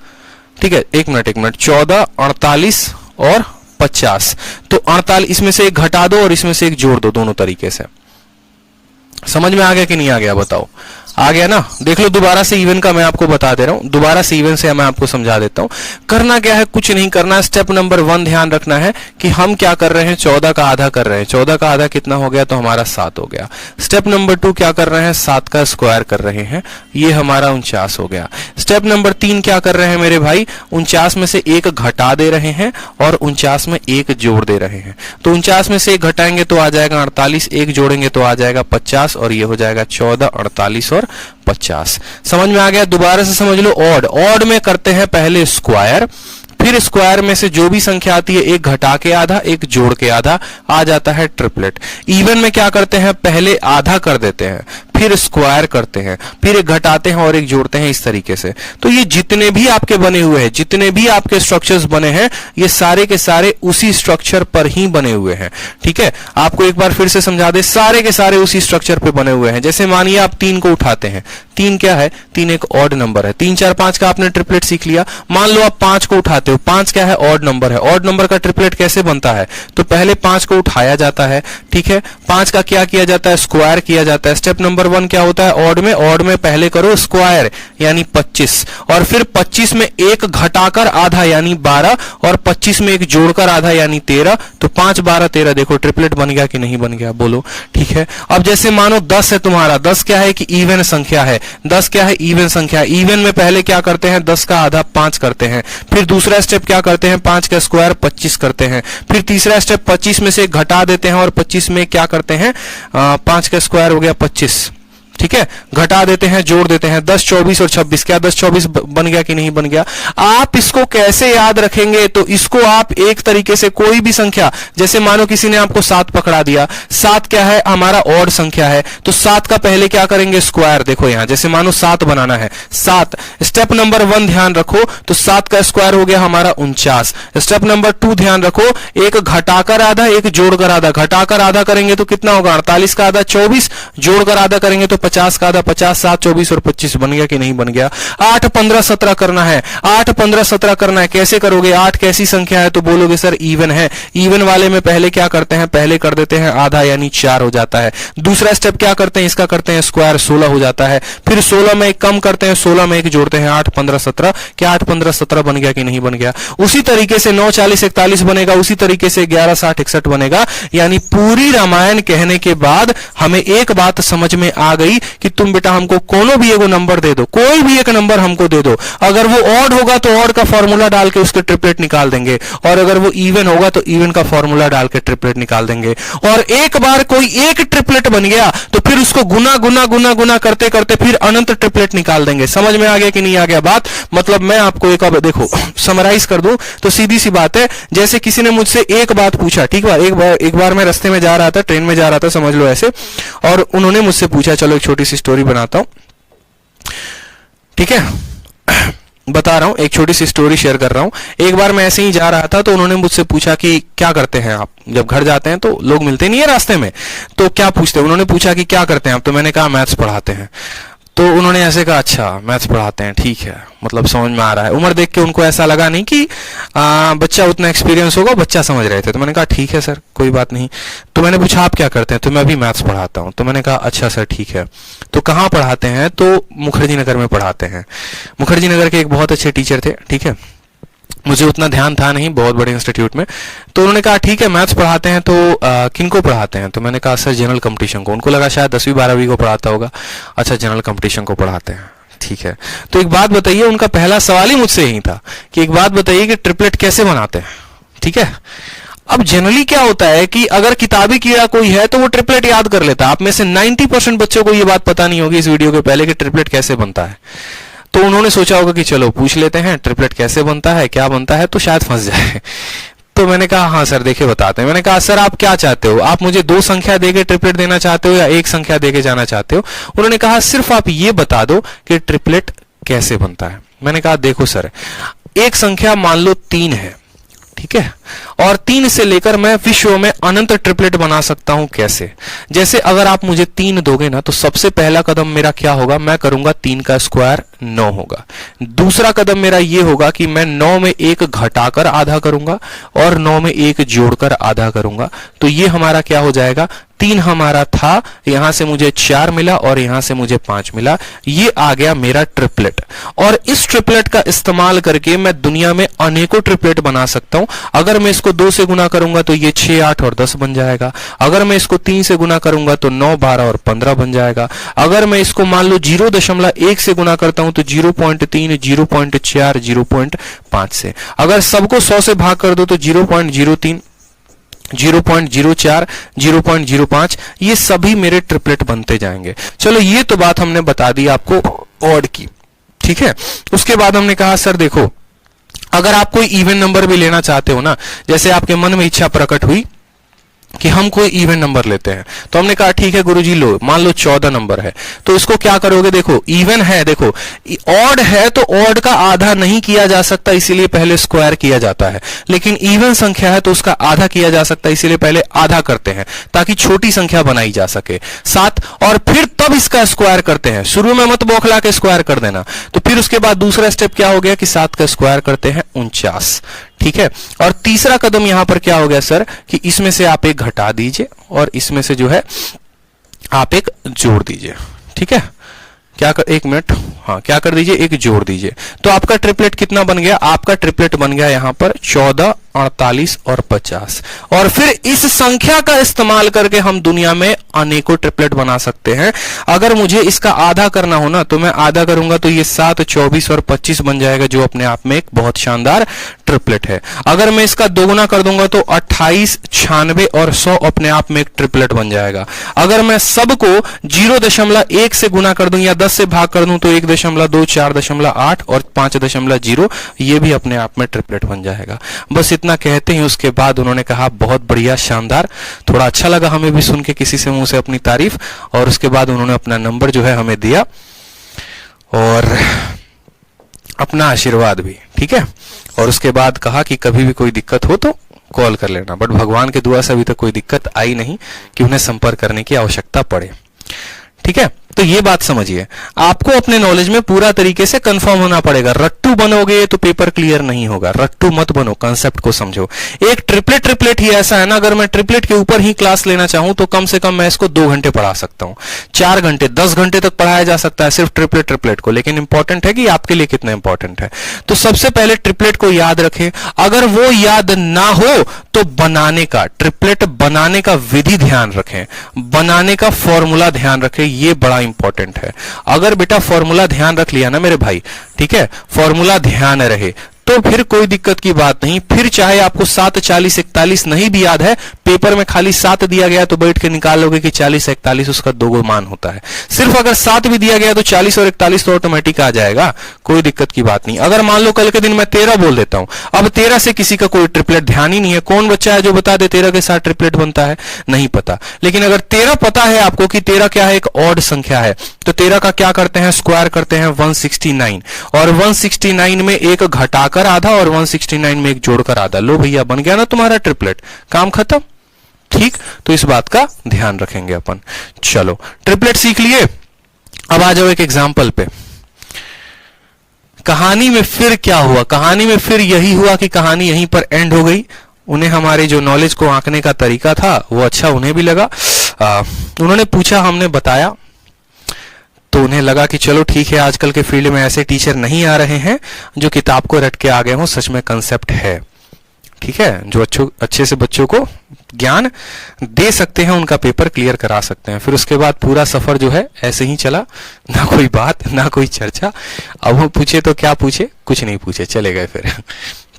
ठीक है। एक मिनट, 14, 48 और 50। तो 48, इसमें से एक घटा दो और इसमें से एक जोड़ दो, दोनों तरीके से। समझ में आ गया कि नहीं आ गया, बताओ। आ गया ना। देख लो दोबारा से इवन का मैं आपको बता दे रहा हूं, दोबारा से इवन से मैं आपको समझा देता हूं। करना क्या है, कुछ नहीं करना। स्टेप नंबर 1 ध्यान रखना है कि हम क्या कर रहे हैं, 14 का आधा कर रहे हैं। 14 का आधा कितना हो गया, तो हमारा 7 हो गया। स्टेप नंबर 2 क्या कर रहे हैं, 7 का स्क्वायर कर रहे हैं, ये हमारा 49 हो गया। स्टेप नंबर 3 क्या कर रहे हैं मेरे भाई, 49 में से एक घटा दे रहे हैं और 49 में एक जोड़ दे रहे हैं। तो 49 में से एक घटाएंगे तो आ जाएगा 48, एक जोड़ेंगे तो आ जाएगा 50 और ये हो जाएगा 14, 48 और 50। समझ में आ गया। दोबारा से समझ लो। ऑड, ऑड में करते हैं पहले स्क्वायर, फिर स्क्वायर में से जो भी संख्या आती है एक घटा के आधा, एक जोड़ के आधा, आ जाता है ट्रिपलेट। इवन में क्या करते हैं, पहले आधा कर देते हैं, फिर स्क्वायर करते हैं, फिर एक घटाते हैं और एक जोड़ते हैं, इस तरीके से। तो ये जितने भी आपके बने हुए हैं, जितने भी आपके स्ट्रक्चर्स बने हैं, ये सारे के सारे उसी स्ट्रक्चर पर ही बने हुए हैं। ठीक है, आपको एक बार फिर से समझा दे, सारे के सारे उसी स्ट्रक्चर पे बने हुए हैं। जैसे मानिए आप 3 को उठाते हैं, 3 क्या है, 3 एक ऑड नंबर है। 3 4 5 का आपने ट्रिपलेट सीख लिया। मान लो आप 5 को उठाते हो, 5 क्या है, ऑड नंबर है। ऑड नंबर का ट्रिपलेट कैसे बनता है, तो पहले 5 को उठाया जाता है। ठीक है, 5 का क्या किया जाता है, स्क्वायर किया जाता है। स्टेप नंबर 1 क्या होता है, ऑड में पहले करो स्क्वायर यानी 25, और फिर 25 में एक घटाकर आधा यानी 12, और 25 में एक जोड़कर आधा यानी 13। तो 5 12 13, देखो ट्रिपलेट बन गया कि नहीं बन गया, बोलो। ठीक है, अब जैसे मानो 10 है तुम्हारा, 10 क्या है कि इवन संख्या है। 10 क्या है, इवन संख्या है। इवन में पहले क्या करते हैं, 10 का आधा 5 करते हैं। फिर दूसरा स्टेप क्या करते हैं, 5 का स्क्वायर 25 करते हैं। फिर तीसरा स्टेप 25 में से घटा देते हैं और 25 में क्या करते हैं, 5 का स्क्वायर हो गया 25। ठीक है, घटा देते हैं, जोड़ देते हैं, 10 24 और 26, क्या 10 24 बन गया कि नहीं बन गया। आप इसको कैसे याद रखेंगे, तो इसको आप एक तरीके से कोई भी संख्या, जैसे मानो किसी ने आपको 7 पकड़ा दिया, 7 क्या है, हमारा ऑड संख्या है, तो 7 का पहले क्या करेंगे, स्क्वायर। देखो यहां जैसे मानो 7 बनाना है, 7 स्टेप नंबर 1 ध्यान रखो, तो 7 का स्क्वायर हो गया हमारा 49। स्टेप नंबर 2 ध्यान रखो, एक घटाकर आधा, एक जोड़कर आधा। घटाकर आधा करेंगे तो कितना होगा, 48 का आधा 24, जोड़कर आधा करेंगे तो 50 का आधा 50, 7 24 और 25 बन गया कि नहीं बन गया। 8 15 17 करना है, 8 15 17 करना है। कैसे करोगे, 8 कैसी संख्या है, तो बोलोगे सर इवन है। इवन वाले में पहले क्या करते हैं, पहले कर देते हैं आधा यानी 4 हो जाता है। दूसरा स्टेप क्या करते हैं, इसका करते हैं स्क्वायर, 16 हो जाता है। फिर 16 में एक कम करते हैं, 16 में एक जोड़ते हैं, 8 15 17, क्या 8 15 17 बन गया कि नहीं बन गया। उसी तरीके से 9 40 41 बनेगा, उसी तरीके से 11 60 61 बनेगा। यानी पूरी रामायण कहने के बाद हमें एक बात समझ में आ गई कि तुम बेटा हमको कोनो भी एगो नंबर दे दो, कोई भी एक नंबर हमको दे दो। अगर वो ऑड होगा तो ऑड का फॉर्मूला डाल के उसके ट्रिपलेट निकाल देंगे, और अगर वो इवन होगा तो इवन का फॉर्मूला डाल के ट्रिपलेट निकाल देंगे। और एक बार कोई एक ट्रिपलेट बन गया तो फिर उसको गुना गुना गुना गुना करते करते फिर अनंत ट्रिपलेट निकाल देंगे। समझ में आ गया कि नहीं आ गया बात। मतलब मैं आपको एक अब देखो समराइज कर दूं तो सीधी सी बात है, जैसे किसी ने मुझसे एक बात पूछा, ठीक है, एक बार मैं रास्ते में जा रहा था, ट्रेन में जा रहा था, समझ लो ऐसे, और उन्होंने मुझसे पूछा, चलो एक छोटी सी स्टोरी बनाता हूं। ठीक है, बता रहा हूं, एक छोटी सी स्टोरी शेयर कर रहा हूं। एक बार मैं ऐसे ही जा रहा था तो उन्होंने मुझसे पूछा कि क्या करते हैं आप, जब घर जाते हैं तो लोग मिलते नहीं है रास्ते में, तो क्या पूछते हैं। उन्होंने पूछा कि क्या करते हैं आप, तो मैंने कहा मैथ्स पढ़ाते हैं। तो उन्होंने ऐसे कहा, अच्छा मैथ्स पढ़ाते हैं, ठीक है, मतलब समझ में आ रहा है। उम्र देख के उनको ऐसा लगा नहीं कि बच्चा उतना एक्सपीरियंस होगा, बच्चा समझ रहे थे। तो मैंने कहा ठीक है सर, कोई बात नहीं। तो मैंने पूछा आप क्या करते हैं, तो मैं भी मैथ्स पढ़ाता हूं। तो मैंने कहा अच्छा सर ठीक है, तो कहाँ पढ़ाते हैं, तो मुखर्जी नगर में पढ़ाते हैं। मुखर्जी नगर के एक बहुत अच्छे टीचर थे, ठीक है, मुझे उतना ध्यान था नहीं, बहुत बड़े इंस्टीट्यूट में। तो उन्होंने कहा ठीक है मैथ्स पढ़ाते हैं, तो किनको पढ़ाते हैं। तो मैंने कहा सर जनरल कंपटीशन को। उनको लगा शायद 10वीं 12वीं को पढ़ाता होगा। अच्छा जनरल कंपटीशन को पढ़ाते हैं, ठीक है। तो एक बात बताइए, उनका पहला सवाल ही मुझसे यही था कि एक बात बताइए कि ट्रिपलेट कैसे बनाते हैं। ठीक है, अब जनरली क्या होता है कि अगर किताबी कीड़ा कोई है तो वो ट्रिपलेट याद कर लेता है। आप में से 90% बच्चों को ये बात पता नहीं होगी इस वीडियो के पहले कि ट्रिपलेट कैसे बनता है। तो उन्होंने सोचा होगा कि चलो पूछ लेते हैं ट्रिपलेट कैसे बनता है, क्या बनता है, तो शायद फंस जाए। तो मैंने कहा हाँ सर देखिए बताते हैं। मैंने कहा सर आप क्या चाहते हो, आप मुझे 2 संख्या देके ट्रिपलेट देना चाहते हो या 1 संख्या देके जाना चाहते हो। उन्होंने कहा सिर्फ आप ये बता दो कि ट्रिपलेट कैसे बनता है। मैंने कहा देखो सर, एक संख्या मान लो 3 है, ठीक है, और 3 से लेकर मैं विश्व में अनंत ट्रिपलेट बना सकता हूं। कैसे, जैसे अगर आप मुझे 3 दोगे ना, तो सबसे पहला कदम मेरा क्या होगा, मैं करूंगा 3 का स्क्वायर 9 होगा। दूसरा कदम मेरा ये होगा कि मैं 9 में 1 घटाकर आधा करूंगा और 9 में 1 जोड़कर आधा करूंगा। तो ये हमारा क्या हो जाएगा, 3 हमारा था, यहां से मुझे 4 मिला और यहां से मुझे 5 मिला। ये आ गया मेरा ट्रिपलेट। और इस ट्रिपलेट का इस्तेमाल करके मैं दुनिया में अनेकों ट्रिपलेट बना सकता हूं। अगर मैं इसको 2 से गुना करूंगा तो ये 6 8 और 10 बन जाएगा। अगर मैं इसको 3 से गुना करूंगा तो 9 12 और 15 बन जाएगा। अगर मैं इसको मान लो 0.1 से गुना करता हूं तो 0.3 0.4 0.5 से। अगर सबको 100 से भाग कर दो तो 0.03 0.04 0.05, ये सभी मेरे ट्रिपलेट बनते जाएंगे। चलो ये तो बात हमने बता दी आपको ऑड की, ठीक है। उसके बाद हमने कहा सर देखो, अगर आप कोई इवन नंबर भी लेना चाहते हो ना, जैसे आपके मन में इच्छा प्रकट हुई कि हम कोई इवन नंबर लेते हैं। तो हमने कहा ठीक है गुरुजी, लो मान लो 14 नंबर है, तो इसको क्या करोगे, देखो इवन है, देखो ऑड है तो ऑड का आधा नहीं किया जा सकता, इसीलिए पहले स्क्वायर किया जाता है। लेकिन इवन संख्या है तो उसका आधा किया जा सकता है, इसीलिए पहले आधा करते हैं ताकि छोटी संख्या बनाई जा सके 7, और फिर तब इसका स्क्वायर करते हैं। शुरू में मत बौखला के स्क्वायर कर देना। तो फिर उसके बाद दूसरा स्टेप क्या हो गया कि 7 का स्क्वायर करते हैं 49, ठीक है। और तीसरा कदम यहां पर क्या हो गया सर कि इसमें से आप एक घटा दीजिए और इसमें से जो है आप एक जोड़ दीजिए, ठीक है। क्या कर, एक मिनट, हाँ क्या कर दीजिए, एक जोड़ दीजिए। तो आपका ट्रिपलेट कितना बन गया, आपका ट्रिपलेट बन गया यहां पर 14, 48 और 50। और फिर इस संख्या का इस्तेमाल करके हम दुनिया में अनेकों ट्रिपलेट बना सकते हैं। अगर मुझे इसका आधा करना हो ना तो मैं आधा करूंगा तो ये 7, 24 और 25 बन जाएगा, जो अपने आप में एक बहुत शानदार ट्रिपलेट है। अगर मैं इसका दोगुना कर दूंगा तो 28, 96 और 100 अपने आप में एक ट्रिपलेट बन जाएगा। अगर मैं सबको 0.1 से गुना कर दूं या 10 से भाग कर दूं तो 1.2, 4.8 और 5.0, ये भी अपने आप में ट्रिपलेट बन जाएगा। बस इतना कहते ही उसके बाद उन्होंने कहा बहुत बढ़िया, शानदार। थोड़ा अच्छा लगा हमें भी सुन के किसी से मुंह से अपनी तारीफ, और उसके बाद उन्होंने अपना नंबर जो है हमें दिया और अपना आशीर्वाद भी, ठीक है। और उसके बाद कहा कि कभी भी कोई दिक्कत हो तो कॉल कर लेना। बट भगवान की दुआ से अभी तक कोई दिक्कत आई नहीं कि उन्हें संपर्क करने की आवश्यकता पड़े, ठीक है। तो ये बात समझिए, आपको अपने नॉलेज में पूरा तरीके से कंफर्म होना पड़ेगा। रट्टू बनोगे तो पेपर क्लियर नहीं होगा, रट्टू मत बनो, कंसेप्ट को समझो। एक ट्रिपलेट ही ऐसा है ना, अगर मैं ट्रिपलेट के ऊपर ही क्लास लेना चाहूं तो कम से कम मैं इसको 2 घंटे पढ़ा सकता हूं, 4 घंटे, 10 घंटे तक पढ़ाया जा सकता है सिर्फ ट्रिपलेट को। लेकिन इंपॉर्टेंट है कि आपके लिए कितना इंपॉर्टेंट है। तो सबसे पहले ट्रिपलेट को याद रखें। अगर वो याद ना हो तो बनाने का, ट्रिपलेट बनाने का विधि ध्यान रखें, बनाने का फॉर्मूला ध्यान रखें, ये बड़ा इंपॉर्टेंट है। अगर बेटा फॉर्मूला ध्यान रख लिया ना मेरे भाई, ठीक है, फॉर्मूला ध्यान रहे तो फिर कोई दिक्कत की बात नहीं। फिर चाहे आपको 7, 40, 41 नहीं भी याद है, पेपर में खाली 7 दिया गया तो बैठ के निकालोगे कि 40, 41 उसका 2 मान होता है। सिर्फ अगर 7 भी दिया गया तो 40 और 41 तो ऑटोमेटिक आ जाएगा, कोई दिक्कत की बात नहीं। अगर मान लो कल के दिन मैं 13 बोल देता हूं, अब 13 से किसी का कोई ट्रिपलेट ध्यान ही नहीं है, कौन बच्चा है जो बता दे 13 के साथ ट्रिपलेट बनता है, नहीं पता। लेकिन अगर 13 पता है आपको कि 13 क्या है, एक ऑड संख्या है, तो 13 का क्या करते हैं, स्क्वायर करते हैं 169, और 169 में एक घटाकर आधा और 169 में एक जोड़कर आधा। लो भैया बन गया ना तुम्हारा ट्रिपलेट, काम खत्म, ठीक। तो इस बात का ध्यान रखेंगे अपन। चलो ट्रिपलेट सीख लिए, अब आ जाओ एक एग्जांपल पे। कहानी में फिर क्या हुआ, कहानी में फिर यही हुआ कि कहानी यहीं पर एंड हो गई। उन्हें हमारे जो नॉलेज को आंकने का तरीका था वो अच्छा उन्हें भी लगा। उन्होंने पूछा, हमने बताया, तो उन्हें लगा कि चलो ठीक है, आजकल के फील्ड में ऐसे टीचर नहीं आ रहे हैं जो किताब को रट के आ गए हों, सच में कंसेप्ट है, ठीक है, जो अच्छे से बच्चों को ज्ञान दे सकते हैं, उनका पेपर क्लियर करा सकते हैं। फिर उसके बाद पूरा सफर जो है ऐसे ही चला, ना कोई बात ना कोई चर्चा। अब वो पूछे तो क्या पूछे, कुछ नहीं पूछे, चले गए फिर।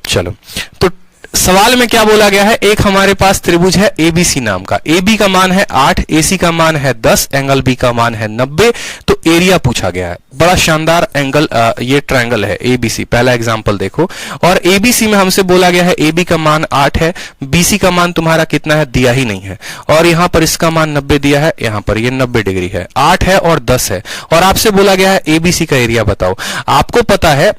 चलो, तो सवाल में क्या बोला गया है, एक हमारे पास त्रिभुज है एबीसी नाम का, AB का मान है 8, AC का मान है 10, एंगल B का मान है 90, तो एरिया पूछा गया है। बड़ा शानदार एंगल, ये ट्रायंगल है ABC। पहला एग्जांपल देखो, और ABC में हमसे बोला गया है AB का मान 8 है, BC का मान तुम्हारा कितना है, दिया ही नहीं है, और यहां पर इसका मान 90 दिया है, यहां पर ये 90 डिग्री है, 8 है और 10 है, और आपसे बोला गया है ABC का एरिया बताओ। आपको पता है,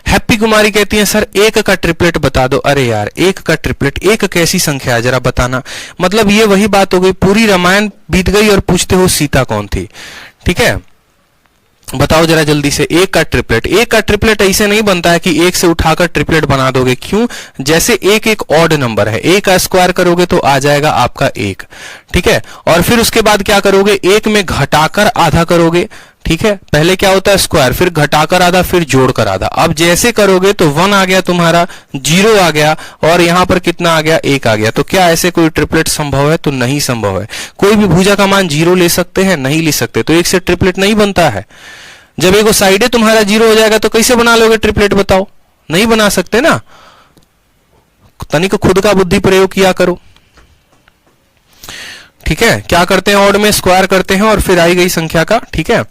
हैप्पी कुमारी कहती है सर 1 का ट्रिपलेट बता दो। अरे यार 1 का ट्रिपलेट, 1 कैसी संख्या है जरा बताना। मतलब ये वही बात हो गई, पूरी रामायण बीत गई और पूछते हो सीता कौन थी, ठीक है। बताओ जरा जल्दी से, 1 का ट्रिपलेट। 1 का ट्रिपलेट ऐसे नहीं बनता है कि 1 से उठाकर ट्रिपलेट बना दोगे, क्यों, जैसे 1 एक ऑड नंबर है, 1 का स्क्वायर करोगे तो आ जाएगा आपका 1, ठीक है। और फिर उसके बाद क्या करोगे, 1 में घटाकर आधा करोगे, ठीक है। पहले क्या होता है स्क्वायर, फिर घटाकर आधा, फिर जोड़कर आधा। अब जैसे करोगे तो 1 आ गया तुम्हारा, 0 आ गया, और यहां पर कितना आ गया, 1 आ गया। तो क्या ऐसे कोई ट्रिपलेट संभव है, तो नहीं संभव है। कोई भी भुजा का मान 0 ले सकते हैं, नहीं ले सकते, तो 1 से ट्रिपलेट नहीं बनता है। जब एक साइड तुम्हारा 0 हो जाएगा तो कैसे बना लोगे ट्रिपलेट, बताओ, नहीं बना सकते ना। तनिक खुद का बुद्धि प्रयोग किया करो, ठीक है, क्या करते हैं ऑड में स्क्वायर करते हैं और फिर आई गई संख्या का। ठीक है,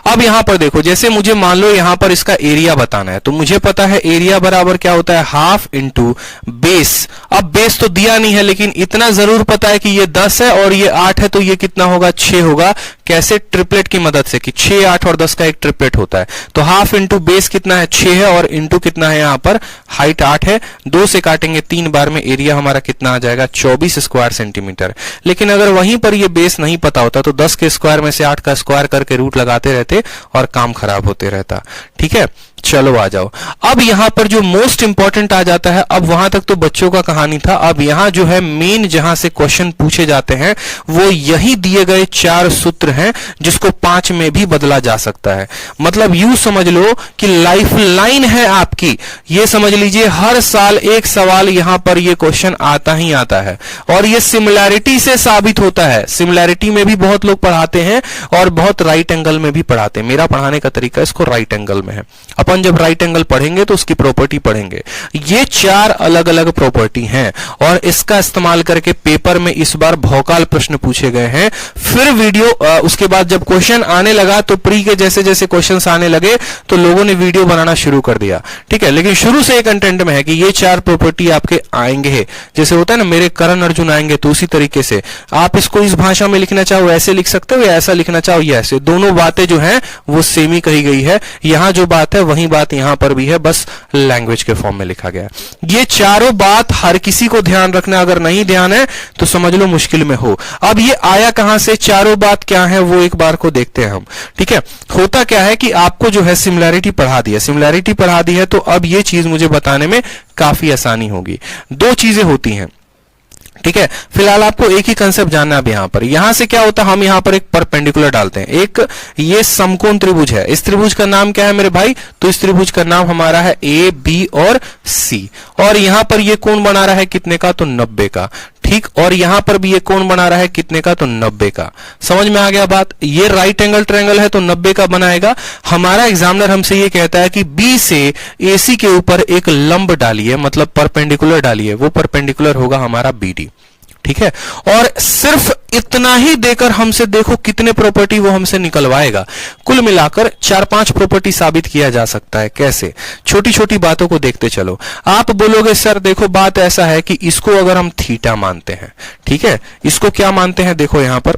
अब यहां पर देखो, जैसे मुझे मान लो यहां पर इसका एरिया बताना है, तो मुझे पता है एरिया बराबर क्या होता है, हाफ इंटू बेस। अब बेस तो दिया नहीं है, लेकिन इतना जरूर पता है कि ये 10 है और ये 8 है, तो ये कितना होगा, 6 होगा। कैसे, ट्रिपलेट की मदद से, कि 6, 8 और 10 का एक ट्रिपलेट होता है। तो हाफ इंटू बेस कितना है, 6 है, और इंटू कितना है, यहां पर हाइट 8 है, 2 से काटेंगे 3 बार में, एरिया हमारा कितना आ जाएगा, 24 स्क्वायर सेंटीमीटर। लेकिन अगर वहीं पर ये बेस नहीं पता होता तो 10 के स्क्वायर में से 8 का स्क्वायर करके रूट लगाते रहते और काम खराब होते रहता। ठीक है, चलो आ जाओ। अब यहां पर जो मोस्ट इंपॉर्टेंट आ जाता है, अब वहां तक तो बच्चों का कहानी था, अब यहां जो है मेन जहां से क्वेश्चन पूछे जाते हैं वो यही दिए गए 4 सूत्र हैं, जिसको 5 में भी बदला जा सकता है। मतलब यूं समझ लो कि लाइफ लाइन है आपकी, ये समझ लीजिए हर साल एक सवाल यहां पर ये क्वेश्चन आता ही आता है, और ये सिमिलैरिटी से साबित होता है। सिमिलैरिटी में भी बहुत लोग पढ़ाते हैं और बहुत राइट एंगल में भी पढ़ाते हैं। मेरा पढ़ाने का तरीका इसको राइट एंगल में है। अपन जब राइट एंगल पढ़ेंगे तो उसकी प्रॉपर्टी पढ़ेंगे। ये 4 अलग अलग प्रॉपर्टी हैं और इसका इस्तेमाल करके पेपर में इस बार भौकाल प्रश्न पूछे गए हैं। फिर वीडियो उसके बाद जब क्वेश्चन आने लगा तो प्री के जैसे जैसे क्वेश्चंस आने लगे तो लोगों ने वीडियो बनाना शुरू कर दिया। ठीक है, लेकिन शुरू से एक कंटेंट में है कि ये 4 प्रॉपर्टी आपके आएंगे। जैसे होता है ना, मेरे करण अर्जुन आएंगे, तो उसी तरीके से आप इसको इस भाषा में लिखना चाहो ऐसे लिख सकते हो, या ऐसा लिखना चाहो ये ऐसे। दोनों बातें जो हैं वो सेम ही कही गई है। यहां जो बात है वही बात यहां पर भी है, बस लैंग्वेज के फॉर्म में लिखा गया है। ये चारों बात हर किसी को ध्यान रखना, अगर नहीं ध्यान है तो समझ लो मुश्किल में हो। अब ये आया कहां से, चारों बात क्या है वो एक बार को देखते हैं हम। ठीक है, होता क्या है कि आपको जो है सिमिलैरिटी पढ़ा दी है, सिमिलैरिटी पढ़ा दी है, तो अब ये चीज मुझे बताने में काफी आसानी होगी। 2 चीजें होती हैं। ठीक है, फिलहाल आपको एक ही कंसेप्ट जानना है। यहां पर यहां से क्या होता है, हम यहां पर एक परपेंडिकुलर डालते हैं। एक ये समकोण त्रिभुज है, इस त्रिभुज का नाम क्या है मेरे भाई, तो इस त्रिभुज का नाम हमारा है ए, बी और सी। और यहां पर ये कोण बना रहा है कितने का, तो 90 का। ठीक, और यहां पर भी ये कोण बना रहा है कितने का, तो 90 का। समझ में आ गया बात। ये राइट एंगल ट्रायंगल है तो 90 का बनाएगा। हमारा एग्जामिनर हमसे ये कहता है कि बी से एसी के ऊपर एक लंब डालिए, मतलब परपेंडिकुलर डालिए, वो परपेंडिकुलर होगा हमारा बीडी। ठीक है, और सिर्फ इतना ही देकर हमसे देखो कितने प्रॉपर्टी वो हमसे निकलवाएगा। कुल मिलाकर 4-5 प्रॉपर्टी साबित किया जा सकता है। कैसे, छोटी छोटी बातों को देखते चलो। आप बोलोगे सर देखो बात ऐसा है कि इसको अगर हम थीटा मानते हैं, ठीक है, इसको क्या मानते हैं, देखो यहां पर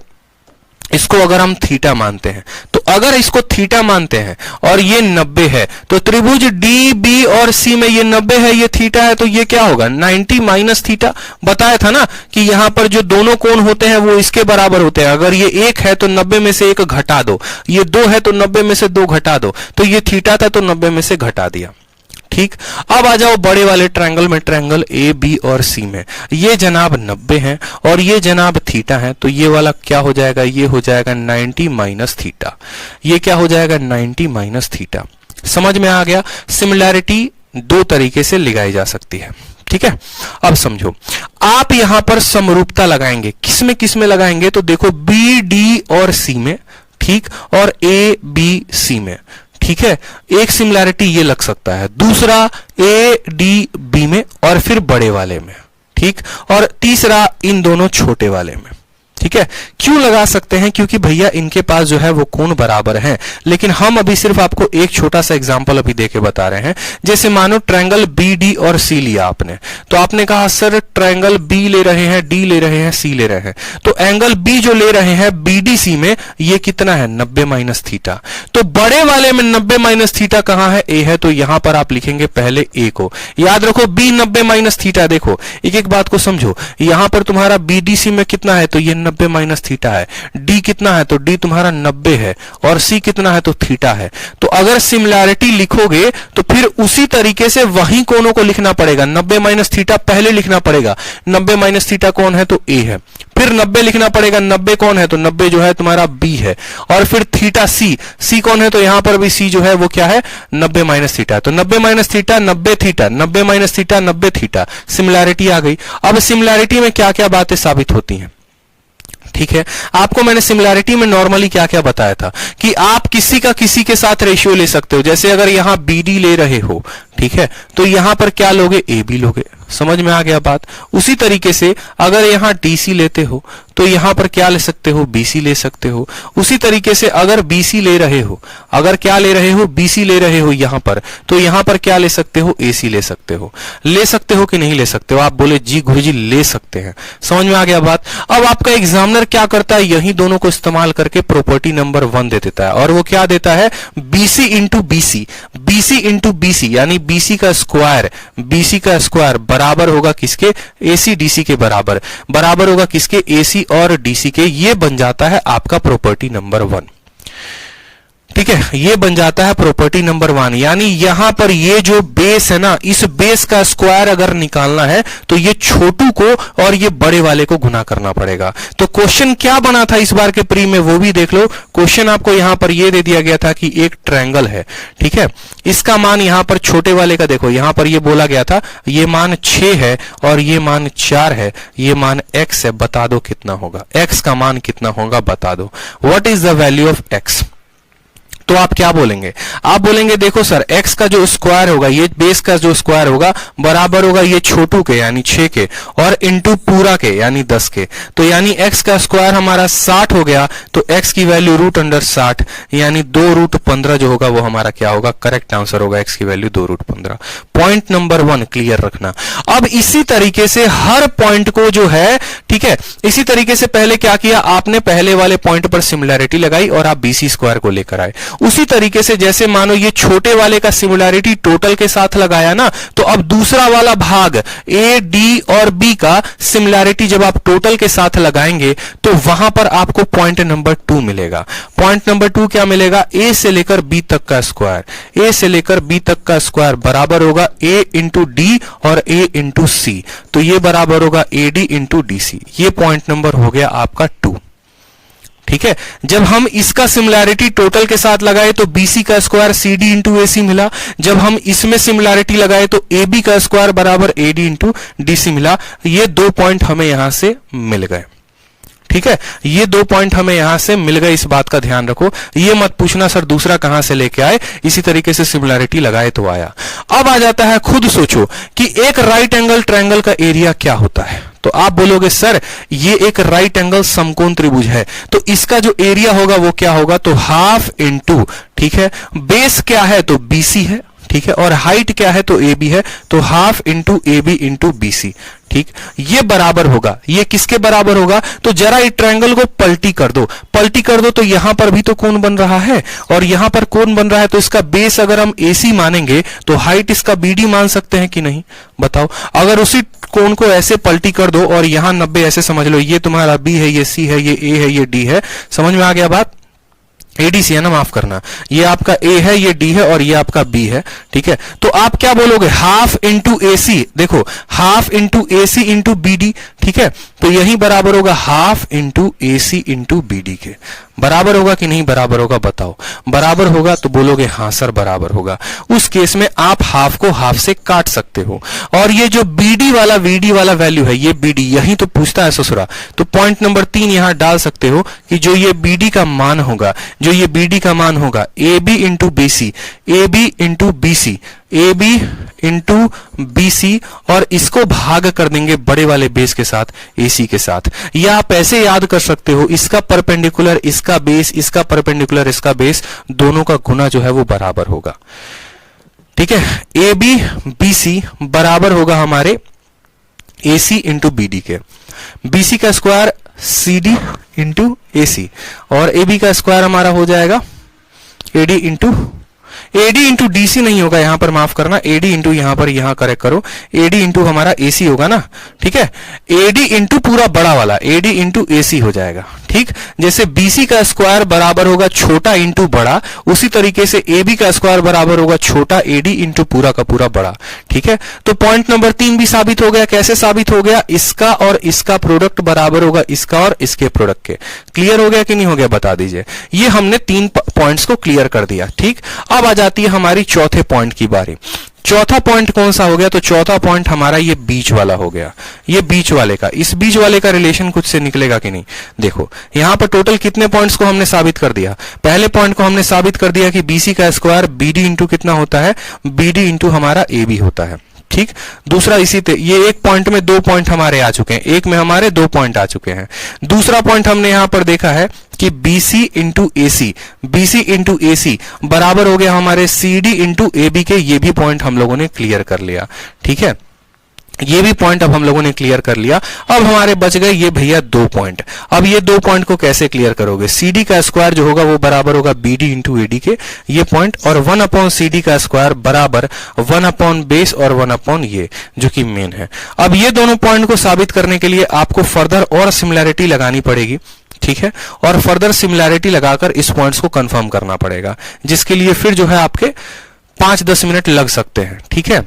इसको अगर हम थीटा मानते हैं, तो अगर इसको थीटा मानते हैं और ये 90 है, तो त्रिभुज डी, बी और सी में ये 90 है, ये थीटा है, तो ये क्या होगा, 90 माइनस थीटा। बताया था ना कि यहां पर जो दोनों कोण होते हैं वो इसके बराबर होते हैं। अगर ये 1 है तो 90 में से 1 घटा दो, ये 2 है तो 90 में से 2 घटा दो, तो ये थीटा था तो 90 में से घटा दिया। ठीक, अब आ जाओ बड़े वाले ट्रायंगल में, ट्रायंगल ए, बी और सी में। ये जनाब 90 है और ये जनाब थीटा है, तो ये वाला क्या हो जाएगा, ये हो जाएगा 90 माइनस थीटा। ये क्या हो जाएगा, 90 माइनस थीटा। समझ में आ गया। सिमिलैरिटी 2 तरीके से लगाई जा सकती है। ठीक है, अब समझो, आप यहां पर समरूपता लगाएंगे, किसमें लगाएंगे, तो देखो बी, डी और सी में, ठीक, और ए, बी, सी में। ठीक है, एक सिमिलैरिटी ये लग सकता है, दूसरा ए, डी, बी में और फिर बड़े वाले में। ठीक, और तीसरा इन दोनों छोटे वाले में। ठीक है, क्यों लगा सकते हैं, क्योंकि भैया इनके पास जो है वो कोण बराबर हैं। लेकिन हम अभी सिर्फ आपको एक छोटा सा एग्जांपल अभी देके बता रहे हैं। जैसे मानो ट्रायंगल बी, डी और सी लिया आपने, तो आपने कहा सर ट्रायंगल बी ले रहे हैं, डी ले रहे हैं, सी ले रहे हैं, तो एंगल बी जो ले रहे हैं बीडीसी में, ये कितना है, 90 माइनस थीटा। तो बड़े वाले में 90 माइनस थीटा कहां है, ए है, तो यहां पर आप लिखेंगे पहले ए को। याद रखो बी 90 माइनस थीटा। देखो एक एक बात को समझो, यहां पर तुम्हारा बीडीसी में कितना है, तो ये 90 माइनस थीटा है। डी कितना है, तो डी तुम्हारा 90 है, और सी कितना है, तो थीटा है। तो अगर सिमिलैरिटी लिखोगे तो फिर उसी तरीके से वही कोणों को लिखना पड़ेगा। 90 माइनस थीटा पहले लिखना पड़ेगा, 90 माइनस थीटा कौन है, तो ए है। फिर 90 लिखना पड़ेगा, 90 कौन है, तो 90 जो है तुम्हारा बी है, और फिर थीटा सी, सी कौन है, तो यहां पर भी सी जो है वो क्या है, 90 माइनस थीटा। तो 90 minus theta 90 theta, 90 minus theta 90 theta. Similarity आ गई। अब सिमिलैरिटी में क्या क्या बातें साबित होती हैं। ठीक है, आपको मैंने सिमिलैरिटी में नॉर्मली क्या क्या बताया था कि आप किसी का किसी के साथ रेशियो ले सकते हो। जैसे अगर यहां बीडी ले रहे हो, ठीक है, तो यहां पर क्या लोगे, ए बी लोगे। समझ में आ गया बात। उसी तरीके से अगर यहां डीसी लेते हो तो यहां पर क्या ले सकते हो, बीसी ले सकते हो। उसी तरीके से अगर बीसी ले रहे हो, अगर क्या ले रहे हो, बीसी ले रहे हो यहां पर, तो यहां पर क्या ले सकते हो, एसी ले सकते हो। ले सकते हो कि नहीं ले सकते हो? आप बोले जी गुरुजी ले सकते हैं। समझ में आ गया बात। अब आपका एग्जामिनर क्या करता है, यही दोनों को इस्तेमाल करके प्रॉपर्टी नंबर 1 दे देता है, और वो क्या देता है, BC into BC, BC into BC, यानी बीसी का स्क्वायर, बीसी का स्क्वायर बराबर होगा किसके, एसी डीसी के बराबर, बराबर होगा किसके, एसी और डीसी के। ये बन जाता है आपका प्रॉपर्टी नंबर 1। ठीक है, ये बन जाता है प्रॉपर्टी नंबर 1। यानी यहां पर ये जो बेस है ना, इस बेस का स्क्वायर अगर निकालना है तो ये छोटू को और ये बड़े वाले को गुना करना पड़ेगा। तो क्वेश्चन क्या बना था इस बार के प्री में, वो भी देख लो। क्वेश्चन आपको यहां पर ये दे दिया गया था कि एक ट्रायंगल है, ठीक है, इसका मान यहां पर छोटे वाले का देखो, यहां पर ये बोला गया था ये मान 6 है और ये मान 4 है, ये मान x है, बता दो कितना होगा, x का मान कितना होगा बता दो। What is the value of x? तो आप क्या बोलेंगे, आप बोलेंगे देखो सर x का जो स्क्वायर होगा, ये बेस का जो स्क्वायर होगा बराबर होगा ये छोटू के यानी 6 के, और इंटू पूरा के यानी 10 के। तो यानी x का स्क्वायर हमारा 60 हो गया, तो x की वैल्यू रूट अंडर 60 यानी 2 रूट 15 जो होगा वो हमारा क्या होगा, करेक्ट आंसर होगा, x की वैल्यू 2 रूट 15। पॉइंट नंबर 1 क्लियर रखना। अब इसी तरीके से हर पॉइंट को जो है, ठीक है, इसी तरीके से पहले क्या किया आपने, पहले वाले पॉइंट पर सिमिलैरिटी लगाई और आप बीसी स्क्वायर को लेकर आए। उसी तरीके से जैसे मानो ये छोटे वाले का सिमिलैरिटी टोटल के साथ लगाया ना, तो अब दूसरा वाला भाग ए डी और बी का सिमिलैरिटी जब आप टोटल के साथ लगाएंगे तो वहां पर आपको पॉइंट नंबर 2 मिलेगा। पॉइंट नंबर 2 क्या मिलेगा, ए से लेकर बी तक का स्क्वायर, ए से लेकर बी तक का स्क्वायर बराबर होगा ए इंटू डी और ए इंटू सी, तो ये बराबर होगा A D into D C. ये पॉइंट नंबर हो गया आपका 2। ठीक है, जब हम इसका सिमिलैरिटी टोटल के साथ लगाए तो बीसी का square C D into AC मिला। जब हम इसमें सिमिलैरिटी लगाए तो ए बी का स्क्वायर बराबर ए डी इंटू डीसी मिला। ये 2 पॉइंट हमें यहां से मिल गए। ठीक है, ये 2 पॉइंट हमें यहां से मिल गए, इस बात का ध्यान रखो। ये मत पूछना सर दूसरा कहां से लेके आए, इसी तरीके से सिमिलैरिटी लगाए तो आया। अब आ जाता है, खुद सोचो कि एक राइट एंगल ट्रायंगल का एरिया क्या होता है। तो आप बोलोगे सर ये एक राइट एंगल समकोण त्रिभुज है, तो इसका जो एरिया होगा वो क्या होगा, तो हाफ इंटू, ठीक है, बेस क्या है तो बीसी है, ठीक है, और हाइट क्या है तो ए बी है, तो half into A B into BC. ठीक, ये बराबर होगा, ये किसके बराबर होगा, तो जरा इस ट्रायंगल को पलटी कर दो, पलटी कर दो तो यहां पर भी तो कोण बन रहा है और यहां पर कोण बन रहा है, तो इसका बेस अगर हम एसी मानेंगे तो हाइट इसका बीडी मान सकते हैं कि नहीं, बताओ। अगर उसी कोण को ऐसे पलटी कर दो और यहां 90 ऐसे समझ लो, ये तुम्हारा बी है, ये सी है, ये ए है, ये डी है। समझ में आ गया बात, एडीसी है ना, माफ करना, ये आपका ए है, ये डी है और ये आपका बी है। ठीक है, तो आप क्या बोलोगे, हाफ इंटू एसी, देखो half into AC into BD, ठीक है, तो यही बराबर होगा half into AC into BD के। बराबर होगा कि नहीं बराबर होगा, बताओ। बराबर होगा तो बोलोगे हाँ सर बराबर होगा। उस केस में आप हाफ को हाफ से काट सकते हो, और ये जो बीडी वाला वीडी वाला वैल्यू है, ये बीडी यही तो पूछता है ससुरा, तो पॉइंट नंबर 3 यहां डाल सकते हो कि जो ये बीडी का मान होगा, जो ये बीडी का मान होगा, A B into BC, A B into BC, A B into BC, और इसको भाग कर देंगे बड़े वाले बेस के साथ, एसी के साथ। या आप ऐसे याद कर सकते हो, इसका परपेंडिकुलर इसका बेस, इसका परपेंडिकुलर इसका बेस, दोनों का गुना जो है वो बराबर होगा। ठीक है, ए बी बीसी बराबर होगा हमारे एसी इंटू बीडी के, बीसी का square C D into AC, और ए बी का स्क्वायर हमारा हो जाएगा एडी इंटू डीसी नहीं होगा यहां पर, माफ करना, एडी इंटू यहां पर, यहां करेक्ट करो, एडी इंटू हमारा एसी होगा ना। ठीक है, एडी इंटू पूरा बड़ा वाला, एडी इंटू एसी हो जाएगा। ठीक, जैसे बीसी का स्क्वायर बराबर होगा छोटा इंटू बड़ा, उसी तरीके से एबी का स्क्वायर बराबर होगा छोटा एडी इंटू पूरा का पूरा बड़ा। ठीक है, तो पॉइंट नंबर 3 भी साबित हो गया। कैसे साबित हो गया, इसका और इसका प्रोडक्ट बराबर होगा इसका और इसके प्रोडक्ट के। क्लियर हो गया कि नहीं हो गया, बता दीजिए। ये हमने 3 पॉइंट्स को क्लियर कर दिया। ठीक, अब आ जाती है हमारी चौथे पॉइंट की बारी चौथा पॉइंट कौन सा हो गया? तो चौथा पॉइंट हमारा ये बीच वाला हो गया। ये बीच वाले का, इस बीच वाले का रिलेशन कुछ से निकलेगा कि नहीं? देखो यहां पर टोटल कितने पॉइंट्स को हमने साबित कर दिया? पहले पॉइंट को हमने साबित कर दिया कि बीसी का स्क्वायर बीडी इंटू कितना होता है? बीडी इंटू हमारा एबी होता है। ठीक, दूसरा इसी ये एक पॉइंट में 2 पॉइंट हमारे आ चुके हैं, एक में हमारे 2 पॉइंट आ चुके हैं। दूसरा पॉइंट हमने यहां पर देखा है कि BC into AC, BC into AC बराबर हो गया हमारे CD इंटू AB के। ये भी पॉइंट हम लोगों ने क्लियर कर लिया। ठीक है, ये भी पॉइंट अब हम लोगों ने क्लियर कर लिया। अब हमारे बच गए ये भैया 2 पॉइंट। अब ये 2 पॉइंट को कैसे क्लियर करोगे? CD का स्क्वायर जो होगा वो बराबर होगा BD इंटू AD के, ये पॉइंट, और 1 अपॉन CD का स्क्वायर बराबर 1 अपॉन बेस और 1 अपॉन ये जो कि मेन है। अब ये दोनों पॉइंट को साबित करने के लिए आपको फर्दर और सिमिलैरिटी लगानी पड़ेगी। ठीक है, और फर्दर सिमिलैरिटी लगाकर इस पॉइंट्स को कंफर्म करना पड़ेगा, जिसके लिए फिर जो है आपके 5-10 मिनट लग सकते हैं। ठीक है,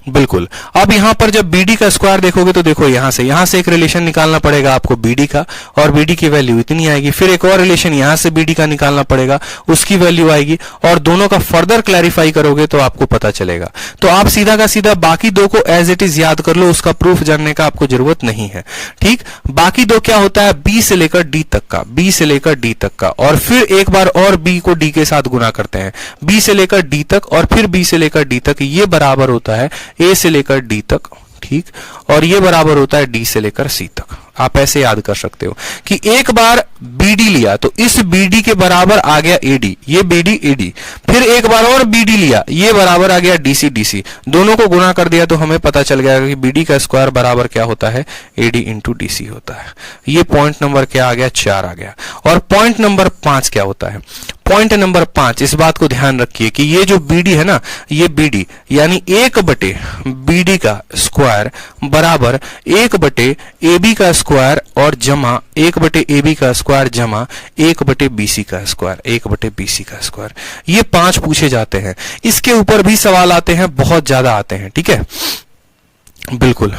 बिल्कुल। अब यहां पर जब BD का स्क्वायर देखोगे तो देखो यहां से एक रिलेशन निकालना पड़ेगा आपको BD का, और BD की वैल्यू इतनी आएगी। फिर एक और रिलेशन यहां से BD का निकालना पड़ेगा, उसकी वैल्यू आएगी, और दोनों का फर्दर क्लैरिफाई करोगे तो आपको पता चलेगा। तो आप सीधा का सीधा बाकी 2 को एज इट इज याद कर लो, उसका प्रूफ जानने का आपको जरूरत नहीं है। ठीक, बाकी 2 क्या होता है? B से लेकर D तक का, B से लेकर D तक का, और फिर एक बार और B को D के साथ गुना करते हैं, B से लेकर D तक, और फिर B से लेकर D तक। ये बराबर होता है A से लेकर D तक। ठीक, और ये बराबर होता है D से लेकर C तक। आप ऐसे याद कर सकते हो कि एक बार BD लिया तो इस BD के बराबर आ गया AD, ये BD AD, फिर एक बार और BD लिया, ये बराबर आ गया DC DC। दोनों को गुना कर दिया तो हमें पता चल गया कि BD का स्क्वायर बराबर क्या होता है? AD इंटू DC होता है। ये पॉइंट नंबर क्या आ गया? 4 आ गया। और पॉइंट नंबर 5 क्या होता है? पॉइंट नंबर 5, इस बात को ध्यान रखिए कि ये जो BD है ना, ये BD यानी 1/BD का स्क्वायर बराबर 1/AB का स्क्वायर और जमा 1/AB का स्क्वायर जमा 1/BC का स्क्वायर, 1/BC का स्क्वायर। ये 5 पूछे जाते हैं। इसके ऊपर भी सवाल आते हैं, बहुत ज्यादा आते हैं। ठीक है, बिल्कुल।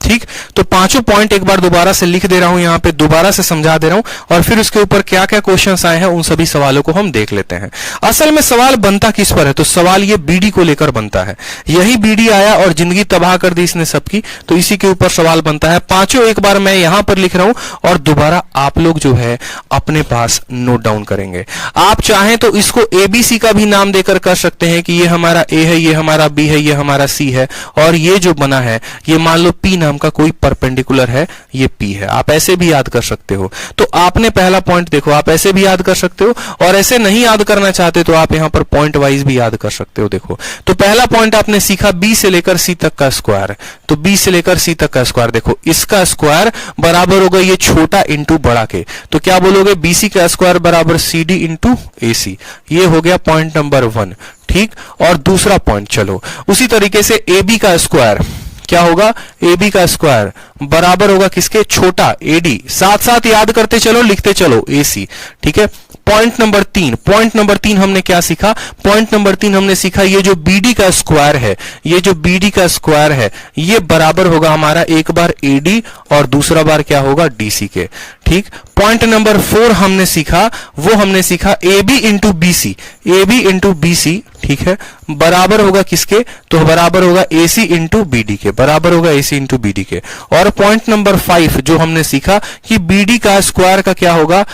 ठीक, तो 5 पॉइंट एक बार दोबारा से लिख दे रहा हूं, यहां पे दोबारा से समझा दे रहा हूं, और फिर उसके ऊपर क्या क्या क्वेश्चंस आए हैं उन सभी सवालों को हम देख लेते हैं। असल में सवाल बनता किस पर है? तो सवाल ये BD को लेकर बनता है। यही BD आया और जिंदगी तबाह कर दी इसने सबकी, तो इसी के ऊपर सवाल बनता है। 5 एक बार मैं यहां पर लिख रहा हूं, और दोबारा आप लोग जो है अपने पास नोट डाउन करेंगे। आप चाहें तो इसको ABC का भी नाम देकर कर सकते हैं कि ये हमारा A है, ये हमारा B है, ये हमारा C है, और ये जो बना है ये मान लो P नाम का कोई परपेंडिकुलर है, ये P है। आप ऐसे भी याद कर सकते हो। तो आपने पहला पॉइंट देखो, आप ऐसे भी याद कर सकते हो, और ऐसे नहीं याद करना चाहते तो आप यहां पर पॉइंट वाइज भी याद कर सकते हो। देखो, तो पहला पॉइंट आपने सीखा B से लेकर C तक का स्क्वायर। तो B से लेकर C तक का स्क्वायर, देखो इसका स्क्वायर बराबर होगा ये छोटा इंटू बड़ा के। तो क्या बोलोगे? BC का स्क्वायर बराबर CD इंटू AC। ये हो गया पॉइंट नंबर 1। ठीक, और दूसरा पॉइंट, चलो उसी तरीके से AB का स्क्वायर क्या होगा? AB का स्क्वायर बराबर होगा किसके? छोटा AD। साथ साथ याद करते चलो, लिखते चलो AC। ठीक है, पॉइंट नंबर 3, पॉइंट नंबर 3 हमने क्या सीखा? पॉइंट नंबर 3 हमने सीखा ये जो BD का स्क्वायर है, ये जो BD का स्क्वायर है, ये बराबर होगा हमारा एक बार AD और दूसरा बार क्या होगा? DC के। ठीक, पॉइंट नंबर 4 हमने सीखा, वो हमने सीखा AB into BC, AB into BC। ठीक है, बराबर होगा किसके? तो बराबर होगा AC इंटू BD के, बराबर होगा AC इंटू BD के। और पॉइंट नंबर 5 जो हमने सीखा कि BD का स्क्वायर का क्या होगा?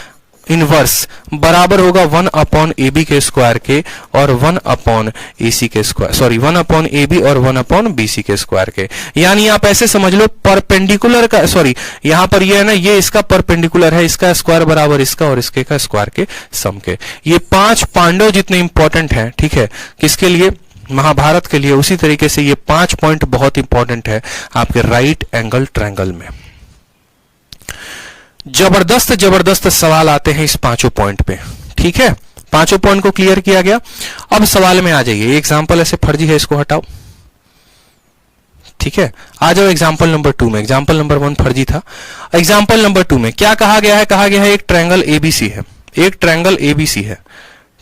इनवर्स, बराबर होगा 1 अपॉन AB के स्क्वायर के और 1 अपॉन AC के स्क्वायर, सॉरी 1 अपॉन AB और 1 अपॉन BC के स्क्वायर के। यानी आप ऐसे समझ लो परपेंडिकुलर का, सॉरी यहां पर ये है ना, ये इसका परपेंडिकुलर है, इसका स्क्वायर बराबर इसका और इसके का स्क्वायर के सम के। ये 5 पांडव जितने इंपॉर्टेंट हैं, ठीक है, किसके लिए? महाभारत के लिए। उसी तरीके से ये 5 पॉइंट बहुत इंपॉर्टेंट है आपके राइट एंगल ट्रायंगल में। जबरदस्त जबरदस्त सवाल आते हैं इस 5 पॉइंट पे। ठीक है, 5 पॉइंट को क्लियर किया गया। अब सवाल में आ जाइए। एग्जाम्पल ऐसे फर्जी है, इसको हटाओ। ठीक है, आ जाओ एग्जाम्पल नंबर 2 में। एग्जाम्पल नंबर 1 फर्जी था। एग्जाम्पल नंबर 2 में क्या कहा गया है? कहा गया है एक ट्रायंगल ABC है, एक ट्रायंगल ABC है।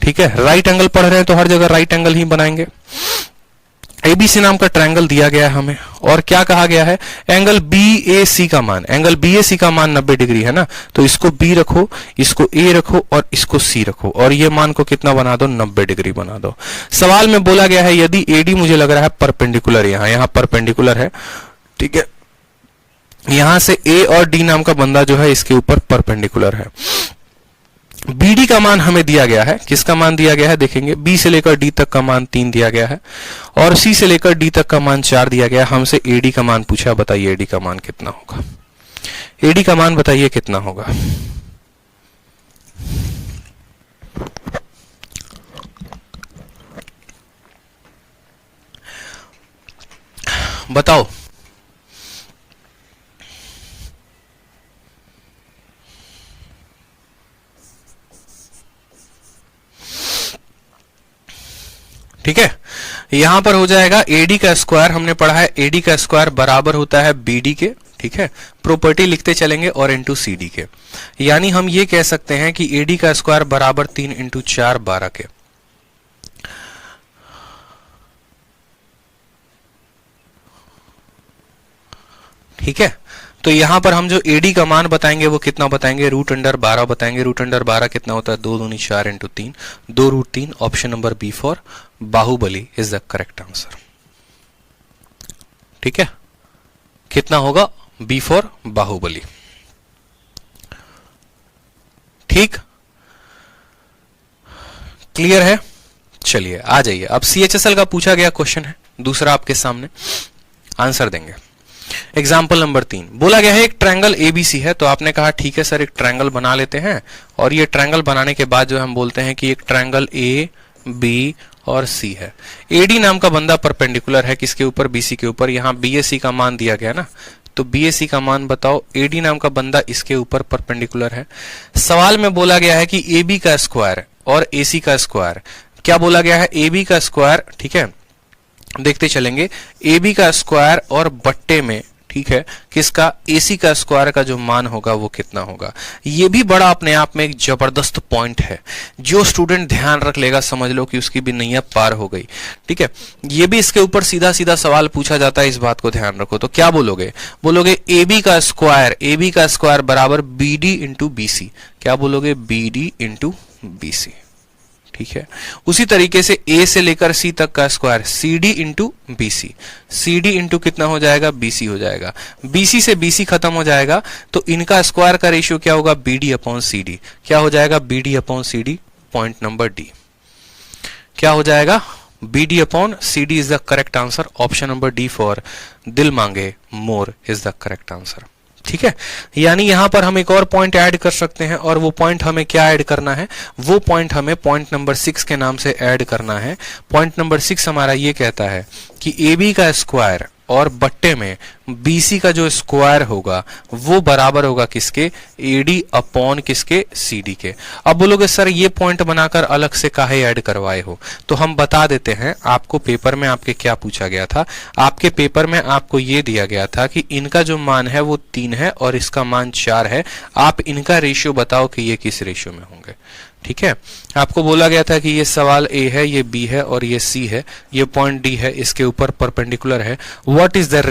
ठीक है, राइट एंगल पढ़ रहे हैं तो हर जगह राइट एंगल ही बनाएंगे। एबीसी नाम का ट्रायंगल दिया गया है हमें, और क्या कहा गया है, एंगल बीएसी का मान, एंगल बीएसी का मान 90 डिग्री है ना, तो इसको बी रखो, इसको ए रखो और इसको सी रखो, और ये मान को कितना बना दो, 90 डिग्री बना दो। सवाल में बोला गया है यदि एडी मुझे लग रहा है परपेंडिकुलर, यहां परपेंडिकुलर है, ठीक है, यहां से ए और डी नाम का बंदा जो है इसके ऊपर परपेंडिकुलर है। बीडी का मान हमें दिया गया है, किसका मान दिया गया है देखेंगे, बी से लेकर डी तक का मान 3 दिया गया है, और सी से लेकर डी तक का मान 4 दिया गया है। हमसे एडी का मान पूछा, बताइए एडी का मान कितना होगा, एडी का मान बताइए कितना होगा। बताओ, ठीक है, यहां पर हो जाएगा एडी का स्क्वायर, हमने पढ़ा है एडी का स्क्वायर बराबर होता है बीडी के, ठीक है, प्रॉपर्टी लिखते चलेंगे, और इंटू सीडी के, यानी हम ये कह सकते हैं कि एडी का स्क्वायर बराबर 3 इंटू 4 12 के। ठीक है, तो यहां पर हम जो एडी का मान बताएंगे वो कितना बताएंगे, √12 बताएंगे। √12 कितना होता है, 2 दूनी 4 into 3, 2√3। Option number B for Baahubali is the correct answer. ठीक है, कितना होगा, बी फॉर बाहुबली। ठीक, क्लियर है, चलिए आ जाइए। अब सीएचएसएल का पूछा गया क्वेश्चन है दूसरा आपके सामने, आंसर देंगे। एग्जाम्पल नंबर 3 बोला गया है एक ट्रायंगल एबीसी है, तो आपने कहा ठीक है सर एक ट्रायंगल बना लेते हैं, और ये ट्रायंगल बनाने के बाद जो हम बोलते हैं कि एक ट्रायंगल ए बी और सी है। एडी नाम का बंदा परपेंडिकुलर है किसके ऊपर, बीसी के ऊपर। यहां बीएसी का मान दिया गया ना, तो बीएसी का मान बताओ। एडी नाम का बंदा इसके ऊपर परपेंडिकुलर है। सवाल में बोला गया है कि एबी का स्क्वायर और एसी का स्क्वायर, क्या बोला गया है, एबी का स्क्वायर, ठीक है, देखते चलेंगे, एबी का स्क्वायर और बट्टे में, ठीक है, किसका, एसी का स्क्वायर का जो मान होगा वो कितना होगा। ये भी बड़ा अपने आप में एक जबरदस्त पॉइंट है, जो स्टूडेंट ध्यान रख लेगा समझ लो कि उसकी भी नैया पार हो गई। ठीक है, ये भी इसके ऊपर सीधा सीधा सवाल पूछा जाता है, इस बात को ध्यान रखो। तो क्या बोलोगे, बोलोगे एबी का स्क्वायर बराबर बीडी इंटू बीसी। क्या बोलोगे, बीडी इंटू बीसी। ठीक है, उसी तरीके से ए से लेकर सी तक का square CD into BC, CD into कितना हो जाएगा, बीसी हो जाएगा। बीसी से बीसी खत्म हो जाएगा, तो इनका स्क्वायर का रेशियो क्या होगा, बीडी अपॉन सीडी। क्या हो जाएगा, BD upon CD. Point number D क्या हो जाएगा, BD upon CD is the correct answer. Option number D for दिल मांगे more is the correct answer. ठीक है, यानी यहां पर हम एक और पॉइंट ऐड कर सकते हैं, और वो पॉइंट हमें क्या ऐड करना है, वो पॉइंट हमें पॉइंट नंबर 6 के नाम से ऐड करना है। पॉइंट नंबर 6 हमारा ये कहता है कि एबी का स्क्वायर और बट्टे में बीसी का जो स्क्वायर होगा वो बराबर होगा किसके, एडी अपॉन किसके, सीडी के। अब बोलोगे सर ये पॉइंट बनाकर अलग से काहे ऐड करवाए हो, तो हम बता देते हैं। आपको पेपर में आपके क्या पूछा गया था, आपके पेपर में आपको ये दिया गया था कि इनका जो मान है वो 3 है और इसका मान 4 है, आप इनका रेशियो बताओ कि ये किस रेशियो में होंगे। ठीक है, आपको बोला गया था कि ये सवाल ए है, ये बी है और ये सी है, ये पॉइंट डी है, इसके ऊपर परपेंडिकुलर है। What is the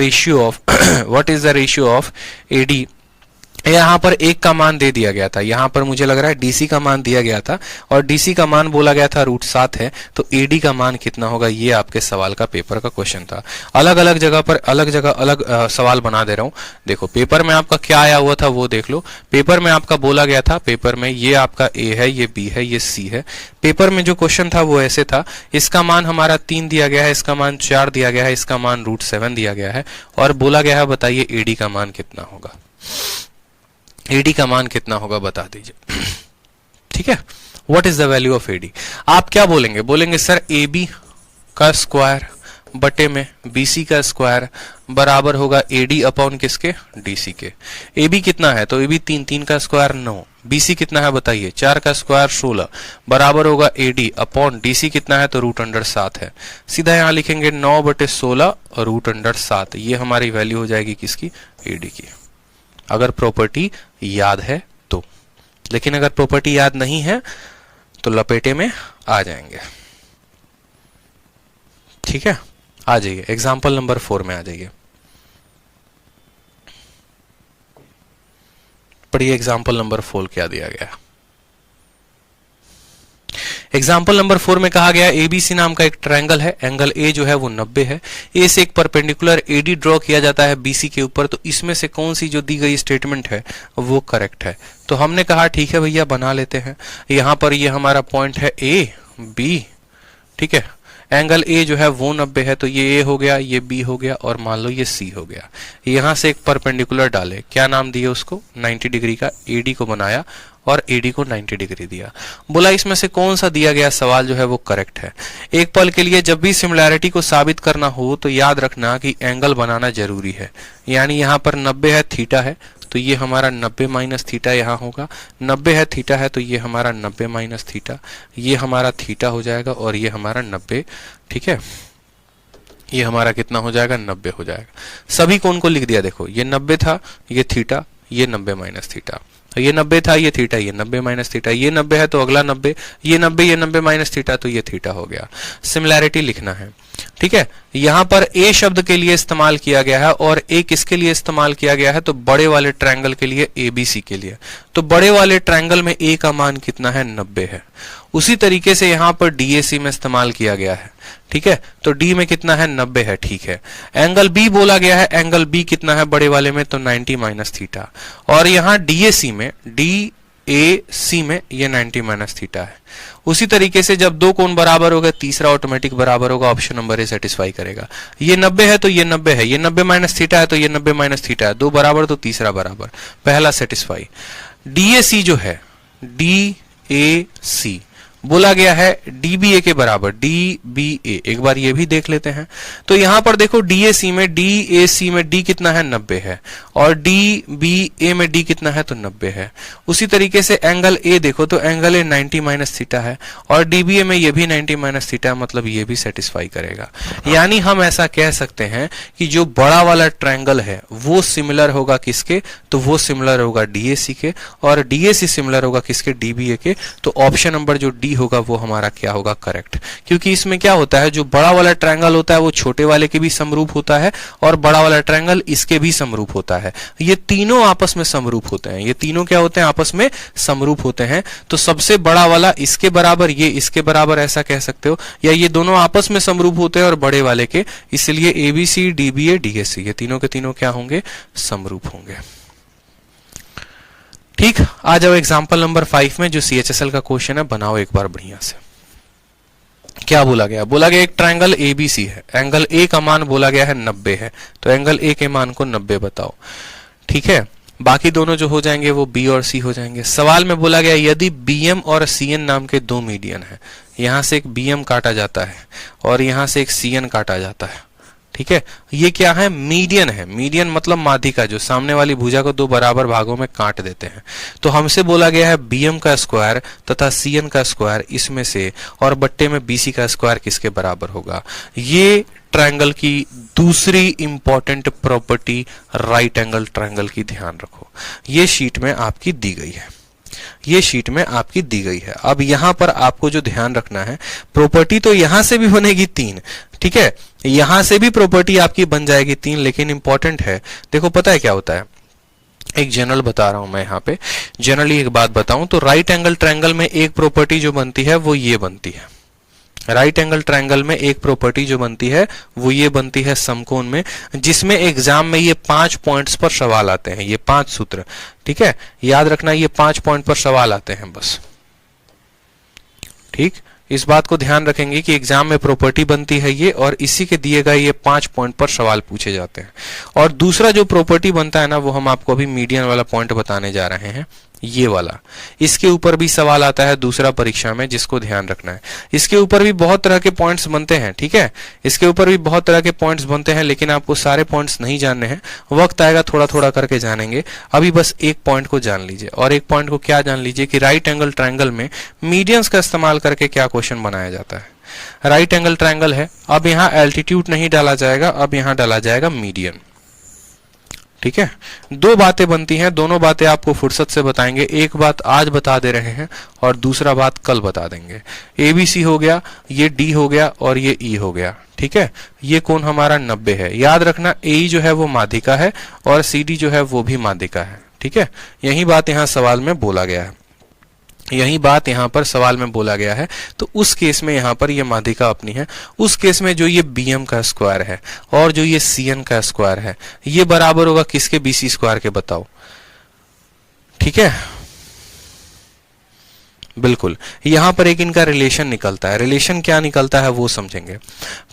ratio of AD. यहां पर एक का मान दे दिया गया था, यहां पर मुझे लग रहा है डीसी का मान दिया गया था, और डीसी का मान बोला गया था √7 है, तो एडी का मान कितना होगा, ये आपके सवाल का पेपर का क्वेश्चन था। अलग अलग जगह पर अलग सवाल बना दे रहा हूं। देखो पेपर में आपका क्या आया हुआ था वो देख लो। पेपर में आपका बोला गया था, पेपर में ये आपका ए है, ये बी है, ये सी है। पेपर में जो क्वेश्चन था वो ऐसे था, इसका मान हमारा 3 दिया गया है, इसका मान 4 दिया गया है, इसका मान √7 दिया गया है, और बोला गया है बताइए एडी का मान कितना होगा। एडी का मान कितना होगा बता दीजिए। ठीक है, what is the value of AD. आप क्या बोलेंगे, बोलेंगे सर एबी का स्क्वायर बटे में बीसी का स्क्वायर बराबर होगा एडी अपॉन किसके, डीसी के। एबी कितना है, तो एबी 3 का स्क्वायर 9, बीसी कितना है बताइए, 4 का स्क्वायर 16 बराबर होगा एडी अपॉन डीसी कितना है, तो √7 है। सीधा यहां लिखेंगे 9/16 और √7, ये हमारी वैल्यू हो जाएगी किसकी, एडी की, अगर प्रॉपर्टी याद है तो। लेकिन अगर प्रॉपर्टी याद नहीं है तो लपेटे में आ जाएंगे। ठीक है, आ जाइए एग्जाम्पल नंबर 4 में आ जाइए, पढ़िए एग्जाम्पल नंबर 4 क्या दिया गया। एग्जाम्पल नंबर 4 में कहा गया एबीसी नाम का एक ट्रायंगल है, एंगल ए जो है वो 90 है, ए से एक परपेंडिकुलर एडी ड्रॉ किया जाता है बीसी के ऊपर, तो इसमें से कौन सी जो दी गई स्टेटमेंट है वो करेक्ट है। तो हमने कहा ठीक है भैया बना लेते हैं। यहां पर ये हमारा पॉइंट है ए बी, ठीक है, एंगल ए जो है वो 90 है, तो ये ए हो गया, ये बी हो गया, और मान लो ये सी हो गया। यहां से एक परपेंडिकुलर डाले, क्या नाम दिए उसको, 90 डिग्री का, एडी को बनाया और एडी को 90 डिग्री दिया। बोला इसमें से कौन सा दिया गया सवाल जो है वो करेक्ट है। एक पल के लिए जब भी सिमिलैरिटी को साबित करना हो तो याद रखना कि एंगल बनाना जरूरी है। यानी यहां पर 90 है, थीटा है, तो ये हमारा 90 माइनस थीटा यहाँ होगा, 90 है थीटा है, तो ये हमारा 90 माइनस थीटा, ये हमारा थीटा हो जाएगा, और ये हमारा 90, ठीक है, ये हमारा कितना हो जाएगा, 90 हो जाएगा। सभी कोण को लिख दिया, देखो ये 90 था, ये थीटा, ये 90 माइनस थीटा, ये 90 था, ये थीटा, ये 90 माइनस थीटा, ये 90 है तो अगला 90, ये 90, ये 90 माइनस थीटा, तो ये थीटा हो गया। सिमिलैरिटी लिखना है, ठीक है। यहां पर ए शब्द के लिए इस्तेमाल किया गया है, और ए किसके लिए इस्तेमाल किया गया है, तो बड़े वाले ट्रायंगल के लिए, एबीसी के लिए। तो बड़े वाले ट्रायंगल में ए का मान कितना है, 90 है। उसी तरीके से यहां पर डीएसी में इस्तेमाल किया गया है, ठीक है, तो डी में कितना है, 90 है, ठीक है। एंगल बी बोला गया है, एंगल बी कितना है बड़े वाले में, तो 90 माइनस थीटा, और यहां डीएसी में, डी ए सी में ये 90 माइनस थीटा है। उसी तरीके से जब दो कोण बराबर होगा, तीसरा ऑटोमेटिक बराबर होगा, ऑप्शन नंबर ए सेटिस्फाई करेगा। ये 90 है तो ये 90 है, ये 90 माइनस थीटा है तो ये 90 माइनस थीटा है, दो बराबर तो तीसरा बराबर, पहला सेटिस्फाई। डीएसी जो है, डी ए सी बोला गया है डीबीए के बराबर, डीबीए, एक बार ये भी देख लेते हैं। तो यहां पर देखो डीएसी में, डीएसी में डी कितना है, 90 है, और डीबीए में डी कितना है, तो 90 है। उसी तरीके से एंगल ए देखो, तो एंगल ए 90 माइनस थीटा है, और डीबीए में ये भी 90 माइनस थीटा है, मतलब ये भी सेटिस्फाई करेगा। यानी हम ऐसा कह सकते हैं कि जो बड़ा वाला ट्रायंगल है वो सिमिलर होगा किसके, तो वो सिमिलर होगा डीएसी के, और डीएसी सिमिलर होगा किसके, डीबीए के। तो ऑप्शन नंबर जो डी होगा वो हमारा क्या होगा, करेक्ट। क्योंकि इसमें क्या होता है, जो बड़ा वाला ट्रायंगल होता है वो छोटे वाले के भी समरूप होता है, और बड़ा वाला ट्रायंगल इसके भी समरूप होता है। ये तीनों आपस में समरूप होते हैं, ये तीनों क्या होते हैं, आपस में समरूप होते हैं। तो सबसे बड़ा वाला इसके बराबर, ये इसके बराबर, ऐसा कह सकते हो, या ये दोनों आपस में समरूप होते हैं और बड़े वाले के, इसलिए एबीसी, डीबीए, डीएसी ये तीनों के तीनों क्या होंगे, समरूप होंगे। ठीक, आ जाओ एग्जाम्पल नंबर 5 में, जो सीएचएसएल का क्वेश्चन है, बनाओ एक बार बढ़िया से। क्या बोला गया, बोला गया एक ट्रायंगल एबीसी है, एंगल ए का मान बोला गया है 90 है, तो एंगल ए के मान को 90 बताओ, ठीक है। बाकी दोनों जो हो जाएंगे वो बी और सी हो जाएंगे। सवाल में बोला गया यदि बीएम और सीएन नाम के दो मीडियन है, यहां से एक बीएम काटा जाता है और यहां से एक सीएन काटा जाता है, ठीक है। ये क्या है, मीडियन है। मीडियन मतलब माध्यिका, जो सामने वाली भुजा को दो बराबर भागों में काट देते हैं। तो हमसे बोला गया है बीएम का स्क्वायर तथा सीएन का स्क्वायर इसमें से, और बट्टे में बीसी का स्क्वायर किसके बराबर होगा। ये ट्रायंगल की दूसरी important property right angle triangle की ध्यान रखो, ये शीट में आपकी दी गई है, ये शीट में आपकी दी गई है। अब यहां पर आपको जो ध्यान रखना है, प्रॉपर्टी तो यहां से भी बनेगी 3, ठीक है, यहां से भी प्रॉपर्टी आपकी बन जाएगी 3, लेकिन इंपॉर्टेंट है, देखो पता है क्या होता है, एक जनरल बता रहा हूं मैं यहाँ पे, जनरली एक बात बताऊं तो राइट एंगल ट्रायंगल में एक प्रॉपर्टी जो बनती है वो ये बनती है। राइट एंगल ट्रायंगल में एक प्रॉपर्टी जो बनती है वो ये बनती है समकोण में, जिसमें एग्जाम में ये 5 पॉइंट्स पर सवाल आते हैं, ये 5 सूत्र, ठीक है, याद रखना ये 5 पॉइंट पर सवाल आते हैं बस, ठीक। इस बात को ध्यान रखेंगे कि एग्जाम में प्रॉपर्टी बनती है ये, और इसी के दिए गए ये 5 पॉइंट पर सवाल पूछे जाते हैं। और दूसरा जो प्रॉपर्टी बनता है ना, वो हम आपको अभी मीडियन वाला पॉइंट बताने जा रहे हैं, ये वाला, इसके ऊपर भी सवाल आता है दूसरा परीक्षा में, जिसको ध्यान रखना है। इसके ऊपर भी बहुत तरह के पॉइंट्स बनते हैं, ठीक है, इसके ऊपर भी बहुत तरह के पॉइंट्स बनते हैं, लेकिन आपको सारे पॉइंट्स नहीं जानने हैं, वक्त आएगा थोड़ा थोड़ा करके जानेंगे। अभी बस एक पॉइंट को जान लीजिए, और एक पॉइंट को क्या जान लीजिए कि राइट एंगल ट्रायंगल में मीडियंस का इस्तेमाल करके क्या क्वेश्चन बनाया जाता है। राइट एंगल ट्रायंगल है, अब यहाँ एल्टीट्यूड नहीं डाला जाएगा, अब यहाँ डाला जाएगा मीडियन, ठीक है, दो बातें बनती हैं, दोनों बातें आपको फुर्सत से बताएंगे। एक बात आज बता दे रहे हैं और दूसरा बात कल बता देंगे। ABC हो गया, ये D हो गया और ये E हो गया। ठीक है, ये कोण हमारा 90 है। याद रखना AE जो है वो माध्यिका है और CD जो है वो भी माध्यिका है। ठीक है, यही बात यहाँ सवाल में बोला गया है, यही बात यहाँ पर सवाल में बोला गया है। तो उस केस में यहाँ पर ये माध्यिका अपनी है। उस केस में जो ये BM का स्क्वायर है और जो ये CN का स्क्वायर है, ये बराबर होगा किसके? BC स्क्वायर के। बताओ। ठीक है, बिल्कुल, यहां पर एक इनका रिलेशन निकलता है। रिलेशन क्या निकलता है वो समझेंगे।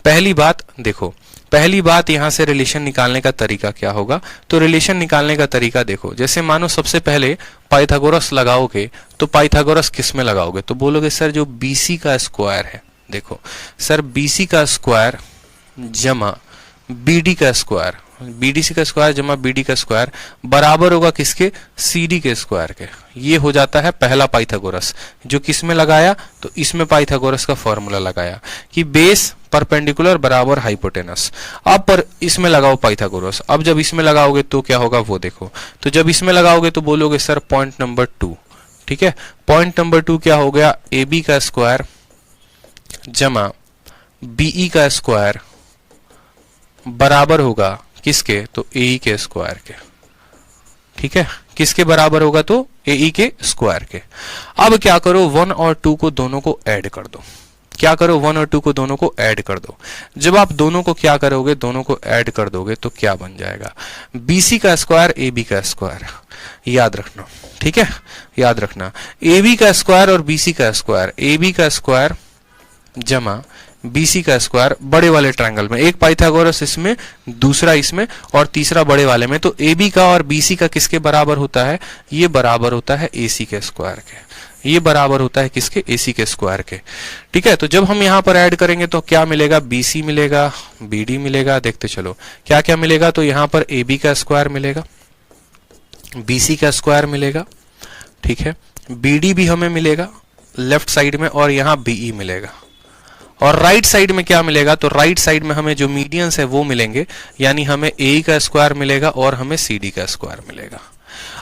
पहली बात देखो, पहली बात यहां से रिलेशन निकालने का तरीका क्या होगा। तो रिलेशन निकालने का तरीका देखो, जैसे मानो सबसे पहले पाइथागोरस लगाओगे तो पाइथागोरस किस में लगाओगे? तो बोलोगे सर जो BC का स्क्वायर है, देखो सर BC का स्क्वायर जमा BD का स्क्वायर, BDC का स्क्वायर जमा BD का स्क्वायर बराबर होगा किसके? CD के स्क्वायर के। ये हो जाता है पहला पाइथागोरस, जो किस में लगाया? तो इसमें पाइथागोरस का फॉर्मूला लगाया कि बेस परपेंडिकुलर बराबर हाइपोटेनस। अब पर इसमें लगाओ पाइथागोरस। अब जब इसमें लगाओगे तो क्या होगा वो देखो। तो जब इसमें लगाओगे तो बोलोगे सर पॉइंट नंबर 2। ठीक है, पॉइंट नंबर 2 क्या हो गया? AB का स्क्वायर जमा BE का स्क्वायर बराबर होगा किसके? तो AE के स्क्वायर के। ठीक है, किसके बराबर होगा? तो AE के स्क्वायर के। अब क्या करो, 1 और 2 को दोनों को ऐड कर दो। क्या करो, 1 और 2 को दोनों को ऐड कर दो। जब आप दोनों को क्या करोगे, दोनों को ऐड कर दोगे तो क्या बन जाएगा? BC का स्क्वायर AB का स्क्वायर। याद रखना, ठीक है, याद रखना AB का स्क्वायर और BC का स्क्वायर, AB का स्क्वायर जमा BC का स्क्वायर बड़े वाले ट्रायंगल में, एक पाइथागोरस इसमें, दूसरा इसमें और तीसरा बड़े वाले में। तो AB का और BC का किसके बराबर होता है? ये बराबर होता है AC के स्क्वायर के। ये बराबर होता है किसके? AC के स्क्वायर के। ठीक है, तो जब हम यहां पर ऐड करेंगे तो क्या मिलेगा? BC मिलेगा, BD मिलेगा। देखते चलो क्या क्या मिलेगा। तो यहां पर AB का स्क्वायर मिलेगा, BC का स्क्वायर मिलेगा, ठीक है, BD भी हमें मिलेगा लेफ्ट साइड में और यहां BE मिलेगा। और राइट साइड में क्या मिलेगा? तो राइट साइड में हमें जो मीडियंस है वो मिलेंगे, यानी हमें AE का स्क्वायर मिलेगा और हमें CD का स्क्वायर मिलेगा।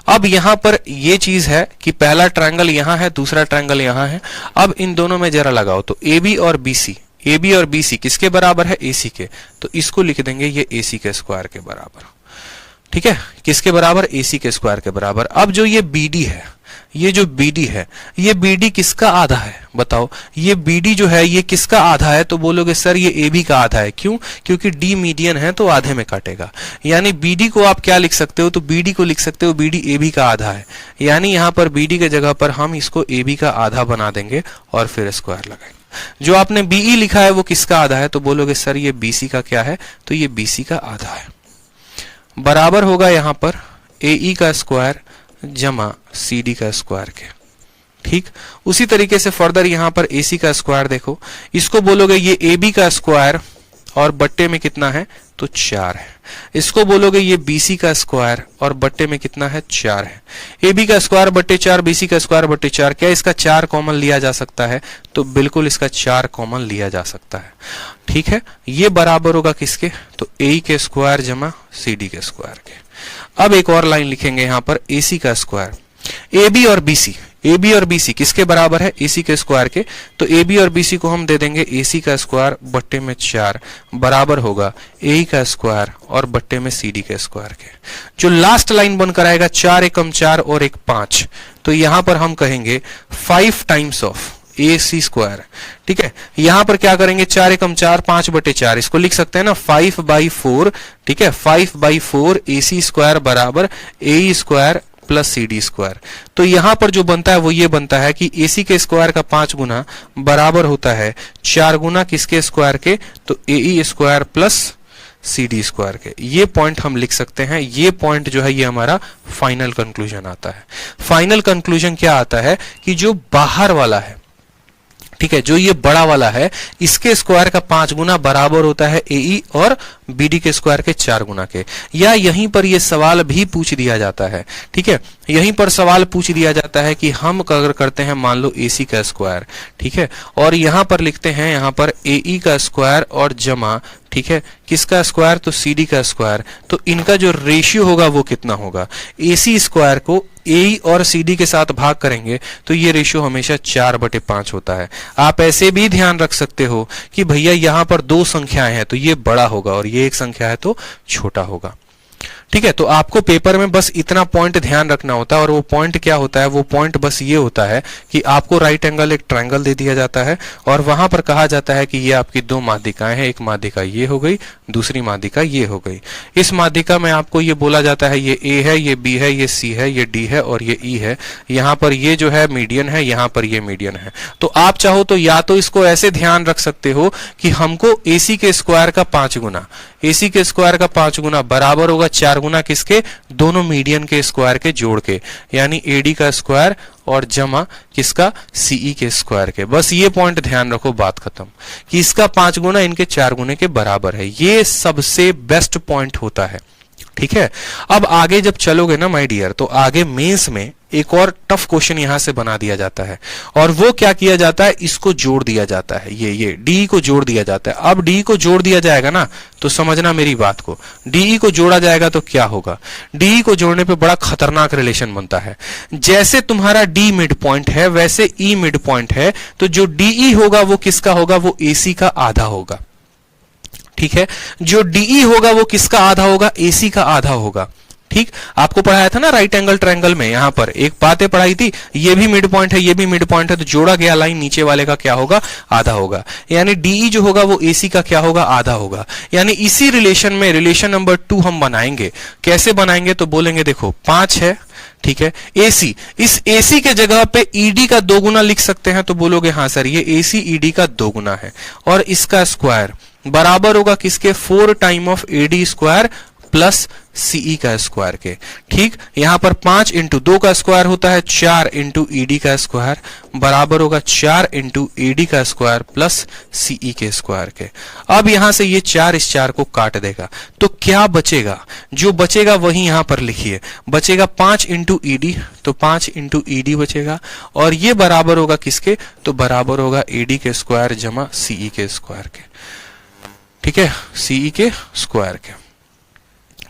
अब यहां पर ये चीज है कि पहला ट्रायंगल यहां है, दूसरा ट्रायंगल यहां है। अब इन दोनों में जरा लगाओ तो AB और BC, AB और BC किसके बराबर है? AC के। तो इसको लिख देंगे ये AC के स्क्वायर के बराबर। ठीक है, किसके बराबर? AC के स्क्वायर के बराबर। अब जो ये BD है, ये जो BD है, ये BD किसका आधा है? बताओ, ये BD जो है ये किसका आधा है? तो बोलोगे सर ये AB का आधा है। क्यों? क्योंकि D मीडियन है तो आधे में काटेगा। यानी BD को आप क्या लिख सकते हो? तो BD को लिख सकते हो BD AB का आधा है। यानी यहां पर BD के जगह पर हम इसको AB का आधा बना देंगे और फिर स्क्वायर लगाएंगे। जो आपने BE लिखा है वो किसका आधा है? तो बोलोगे सर ये BC का क्या है? तो ये BC का आधा है। बराबर होगा यहां पर AE का स्क्वायर जमा CD का स्क्वायर के। ठीक, उसी तरीके से फर्दर यहां पर AC का स्क्वायर देखो, इसको बोलोगे ये AB का स्क्वायर और बट्टे में कितना है? तो 4 है। इसको बोलोगे ये BC का स्क्वायर और बट्टे में कितना है? 4 है। AB का स्क्वायर बट्टे 4, BC का स्क्वायर बट्टे 4। क्या इसका 4 कॉमन लिया जा सकता है? तो बिल्कुल इसका 4 कॉमन लिया जा सकता है। ठीक है, ये बराबर होगा किसके? तो AE के स्क्वायर जमा CD के स्क्वायर के। अब एक और लाइन लिखेंगे यहां पर AC का स्क्वायर, AB और BC, AB और BC किसके बराबर है? AC के स्क्वायर के। तो AB और BC को हम दे देंगे AC का स्क्वायर बट्टे में 4 बराबर होगा AE का स्क्वायर और बट्टे में CD के स्क्वायर के। जो लास्ट लाइन बनकर आएगा 4 एकम 4 और 1 5, तो यहां पर हम कहेंगे 5 टाइम्स ऑफ AC स्क्वायर। ठीक है, यहां पर क्या करेंगे? 4 एकम 4, 5 बटे 4, इसको लिख सकते हैं ना 5/4। ठीक है, 5/4 AC स्क्वायर बराबर AE square plus CD square. तो यहां पर जो बनता है वो ये बनता है कि AC के स्क्वायर का 5 गुना बराबर होता है 4 गुना किसके स्क्वायर के? तो AE square plus CD square के। ये पॉइंट हम लिख सकते हैं। ये पॉइंट जो है ये हमारा फाइनल कंक्लूजन आता है। फाइनल कंक्लूजन क्या आता है कि जो बाहर वाला है, ठीक है, जो ये बड़ा वाला है, इसके स्क्वायर का 5 गुना बराबर होता है AE और BD के स्क्वायर के 4 गुना के। या यहीं पर ये सवाल भी पूछ दिया जाता है, ठीक है, यहीं पर सवाल पूछ दिया जाता है कि हम अगर करते हैं मान लो AC का स्क्वायर, ठीक है, और यहां पर लिखते हैं यहां पर AE का स्क्वायर और जमा, ठीक है, किसका स्क्वायर, तो CD का स्क्वायर, तो इनका जो रेशियो होगा वो कितना होगा, AC स्क्वायर को AE और CD के साथ भाग करेंगे तो ये रेशियो हमेशा 4/5 होता है। आप ऐसे भी ध्यान रख सकते हो कि भैया यहां पर 2 संख्याएं हैं तो ये बड़ा होगा और ये एक संख्या है तो छोटा होगा, ठीक है। तो आपको पेपर में बस इतना पॉइंट ध्यान रखना होता है, और वो पॉइंट क्या होता है, वो पॉइंट बस ये होता है कि आपको राइट एंगल एक ट्रायंगल दे दिया जाता है और वहां पर कहा जाता है कि ये आपकी 2 माध्यिकाएं हैं, एक माध्यिका ये हो गई, दूसरी माध्यिका ये हो गई। इस माध्यिका में आपको ये बोला जाता है ये A है, ये B है, ये C है, ये D है और ये E है। यहाँ पर ये जो है मीडियन है, यहाँ पर ये मीडियन है। तो आप चाहो तो या तो इसको ऐसे ध्यान रख सकते हो कि हमको AC के स्क्वायर का 5 गुना, AC के स्क्वायर का 5 गुना बराबर होगा 4 गुना किसके, दोनों मीडियन के स्क्वायर के जोड़ के, यानी AD का स्क्वायर और जमा किसका, CE के स्क्वायर के। बस ये पॉइंट ध्यान रखो, बात खत्म, कि इसका 5 गुना इनके 4 गुने के बराबर है। ये सबसे बेस्ट पॉइंट होता है, ठीक है। अब आगे जब चलोगे ना माय डियर, तो आगे मेंस में एक और टफ क्वेश्चन यहां से बना दिया जाता है, और वो क्या किया जाता है, इसको जोड़ दिया जाता है, ये DE को जोड़ दिया जाता है। अब DE को जोड़ दिया जाएगा ना, तो समझना मेरी बात को, DE को जोड़ा जाएगा तो क्या होगा, DE को जोड़ने पे बड़ा खतरनाक रिलेशन बनता है। जैसे तुम्हारा D मिड पॉइंट है वैसे E मिड पॉइंट है, तो जो DE होगा वो किसका होगा, वो AC का आधा होगा, ठीक है। जो DE होगा वो किसका आधा होगा, AC का आधा होगा, ठीक। आपको पढ़ाया था ना राइट एंगल ट्रायंगल में, यहां पर एक बातें पढ़ाई थी, ये भी मिड पॉइंट है, ये भी मिड पॉइंट है, तो जोड़ा गया लाइन नीचे वाले का क्या होगा, आधा होगा, यानी DE जो होगा वो AC का क्या होगा, आधा होगा। यानी इसी रिलेशन में रिलेशन नंबर 2 हम बनाएंगे। कैसे बनाएंगे, तो बोलेंगे देखो 5 है, ठीक है, AC, इस AC के जगह पे ED का 2 गुना लिख सकते हैं, तो बोलोगे हाँ सर ये AC ED का 2 गुना है, और इसका स्क्वायर बराबर होगा किसके, 4 time of AD square plus CE का स्क्वायर के, ठीक। यहां पर 5 इंटू 2 का स्क्वायर होता है 4 इंटू ED का स्क्वायर बराबर होगा 4 इंटू AD का स्क्वायर प्लस CE के स्क्वायर के। अब यहां से ये 4 इस 4 को काट देगा, तो क्या बचेगा, जो बचेगा वही यहां पर लिखिए, बचेगा 5 इंटू ED, तो 5 इंटू ED बचेगा, और ये बराबर होगा किसके, तो बराबर होगा AD के स्क्वायर जमा CE के स्क्वायर के, ठीक है, CE के स्क्वायर के।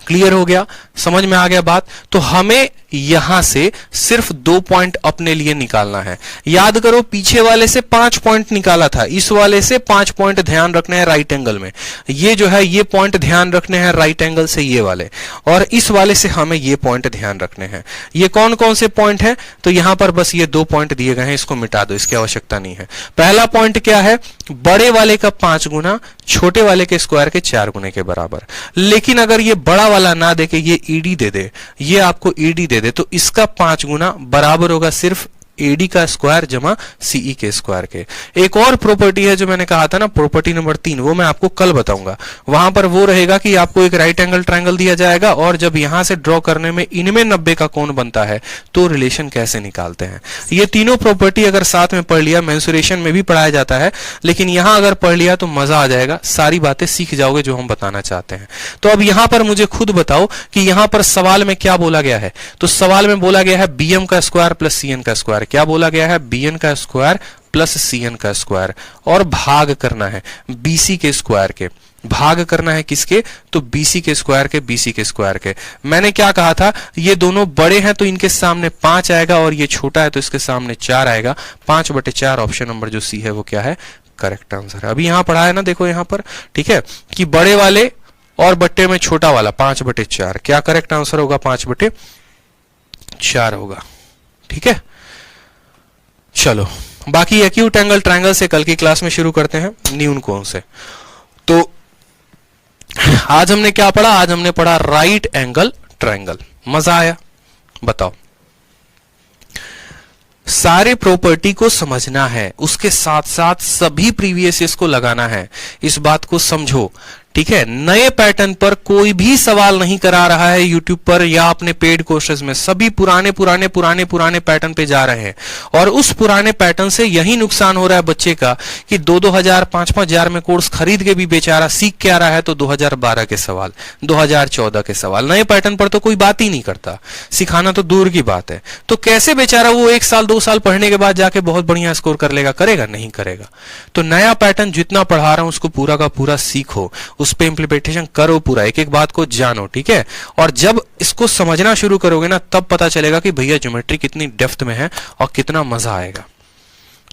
क्लियर हो गया, समझ में आ गया बात। तो हमें यहां से सिर्फ 2 पॉइंट अपने लिए निकालना है। याद करो पीछे वाले से 5 पॉइंट निकाला था, इस वाले से 5 पॉइंट ध्यान रखने हैं राइट एंगल में, ये जो है ये पॉइंट ध्यान रखने हैं राइट एंगल से ये वाले, और इस वाले से हमें ये पॉइंट ध्यान रखने हैं। ये कौन कौन से पॉइंट है, तो यहां पर बस ये 2 पॉइंट दिए गए हैं, इसको मिटा दो, इसकी आवश्यकता नहीं है। पहला पॉइंट क्या है, बड़े वाले का 5 गुना छोटे वाले के स्क्वायर के 4 गुने के बराबर। लेकिन अगर ये बड़ा वाला ना दे के ये ED दे दे, ये आपको ED दे दे, तो इसका 5 गुना बराबर होगा सिर्फ AD का स्क्वायर जमा CE के स्क्वायर के। एक और प्रॉपर्टी है जो मैंने कहा था ना, प्रॉपर्टी नंबर 3, वो मैं आपको कल बताऊंगा। वहां पर वो रहेगा कि आपको एक राइट एंगल ट्रायंगल दिया जाएगा, और जब यहां से ड्रॉ करने में इनमें 90 का कोण बनता है तो रिलेशन कैसे निकालते हैं। ये तीनों प्रॉपर्टी अगर साथ में पढ़ लिया, मेंसुरेशन में भी पढ़ाया जाता है, लेकिन यहां अगर पढ़ लिया तो मजा आ जाएगा, सारी बातें सीख जाओगे जो हम बताना चाहते हैं। तो अब यहां पर मुझे खुद बताओ कि यहां पर सवाल में क्या बोला गया है। तो सवाल में बोला गया है BM का स्क्वायर प्लस CN का स्क्वायर। क्या बोला गया है, BN का स्क्वायर प्लस CN का स्क्वायर, और भाग करना है BC के स्क्वायर के। भाग करना है किसके, तो BC के स्क्वायर के, BC के स्क्वायर के। मैंने क्या कहा था, ये दोनों बड़े हैं तो इनके सामने 5 आएगा, और ये छोटा है तो इसके सामने 4 आएगा। 5/4 ऑप्शन नंबर जो C है वो क्या है, करेक्ट आंसर है। अभी यहां पढ़ा है ना, देखो यहां पर, ठीक है, कि बड़े वाले और बट्टे में छोटा वाला 5/4, क्या करेक्ट आंसर होगा, 5/4 होगा, ठीक है। चलो बाकी एक्यूट एंगल ट्रायंगल से कल की क्लास में शुरू करते हैं, न्यून कोण से। तो आज हमने क्या पढ़ा, आज हमने पढ़ा राइट एंगल ट्रायंगल। मजा आया, बताओ। सारे प्रॉपर्टी को समझना है, उसके साथ साथ सभी प्रीवियस ईयर्स को लगाना है, इस बात को समझो, ठीक है, नए पैटर्न पर कोई भी सवाल नहीं करा रहा है यूट्यूब पर या अपने पेड कोर्सेज में, सभी पुराने पुराने पुराने पुराने पैटर्न पे जा रहे हैं। और उस पुराने पैटर्न से यही नुकसान हो रहा है बच्चे का कि 2-2 5-5 हजार में कोर्स खरीद के भी बेचारा सीख के आ रहा है तो 2012 के सवाल, 2014 के सवाल, नए पैटर्न पर तो कोई बात ही नहीं करता, सिखाना तो दूर की बात है। तो कैसे बेचारा वो 1 साल 2 साल पढ़ने के बाद जाके बहुत बढ़िया स्कोर कर लेगा? करेगा नहीं करेगा। तो नया पैटर्न जितना पढ़ा रहा हूं उसको पूरा का पूरा सीखो, उस पे इंप्लीमेंटेशन करो, पूरा एक एक बात को जानो, ठीक है। और जब इसको समझना शुरू करोगे ना तब पता चलेगा कि भैया ज्योमेट्री कितनी डेप्थ में है और कितना मजा आएगा।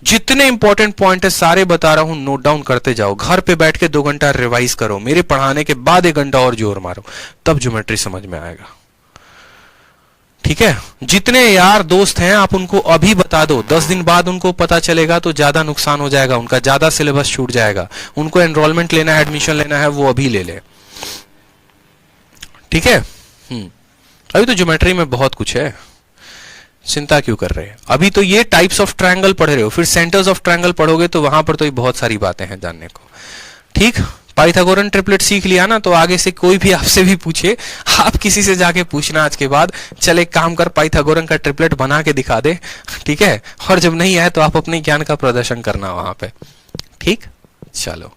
जितने इंपॉर्टेंट पॉइंट है सारे बता रहा हूं, नोट डाउन करते जाओ, घर पे बैठ के 2 घंटा रिवाइज करो, मेरे पढ़ाने के बाद 1 घंटा और जोर मारो, तब ज्योमेट्री समझ में आएगा, ठीक है। जितने यार दोस्त हैं आप उनको अभी बता दो, 10 दिन बाद उनको पता चलेगा तो ज्यादा नुकसान हो जाएगा, उनका ज्यादा सिलेबस छूट जाएगा। उनको एनरोलमेंट लेना है, एडमिशन लेना है, वो अभी ले ले, ठीक है। अभी तो ज्योमेट्री में बहुत कुछ है, चिंता क्यों कर रहे हैं? अभी तो ये टाइप्स ऑफ ट्रायंगल पढ़ रहे हो, फिर सेंटर्स ऑफ ट्रायंगल पढ़ोगे तो वहां पर तो ये बहुत सारी बातें हैं जानने को, ठीक। पाइथागोरन ट्रिपलेट सीख लिया ना तो आगे से कोई भी आपसे भी पूछे, आप किसी से जाके पूछना आज के बाद, चल एक काम कर पाइथागोरन का ट्रिपलेट बना के दिखा दे, ठीक है। और जब नहीं आए तो आप अपने ज्ञान का प्रदर्शन करना वहां पे, ठीक। चलो,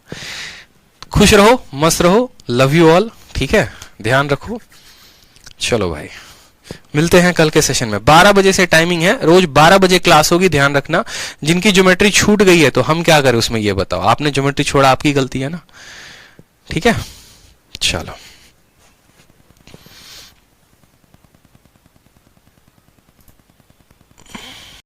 खुश रहो, मस्त रहो, लव यू ऑल, ठीक है, ध्यान रखो। चलो भाई, मिलते हैं कल के सेशन में। 12 बजे से टाइमिंग है, रोज 12 बजे क्लास होगी, ध्यान रखना। जिनकी ज्योमेट्री छूट गई है तो हम क्या करें उसमें, ये बताओ। आपने ज्योमेट्री छोड़ा, आपकी गलती है ना, ठीक है। चलो।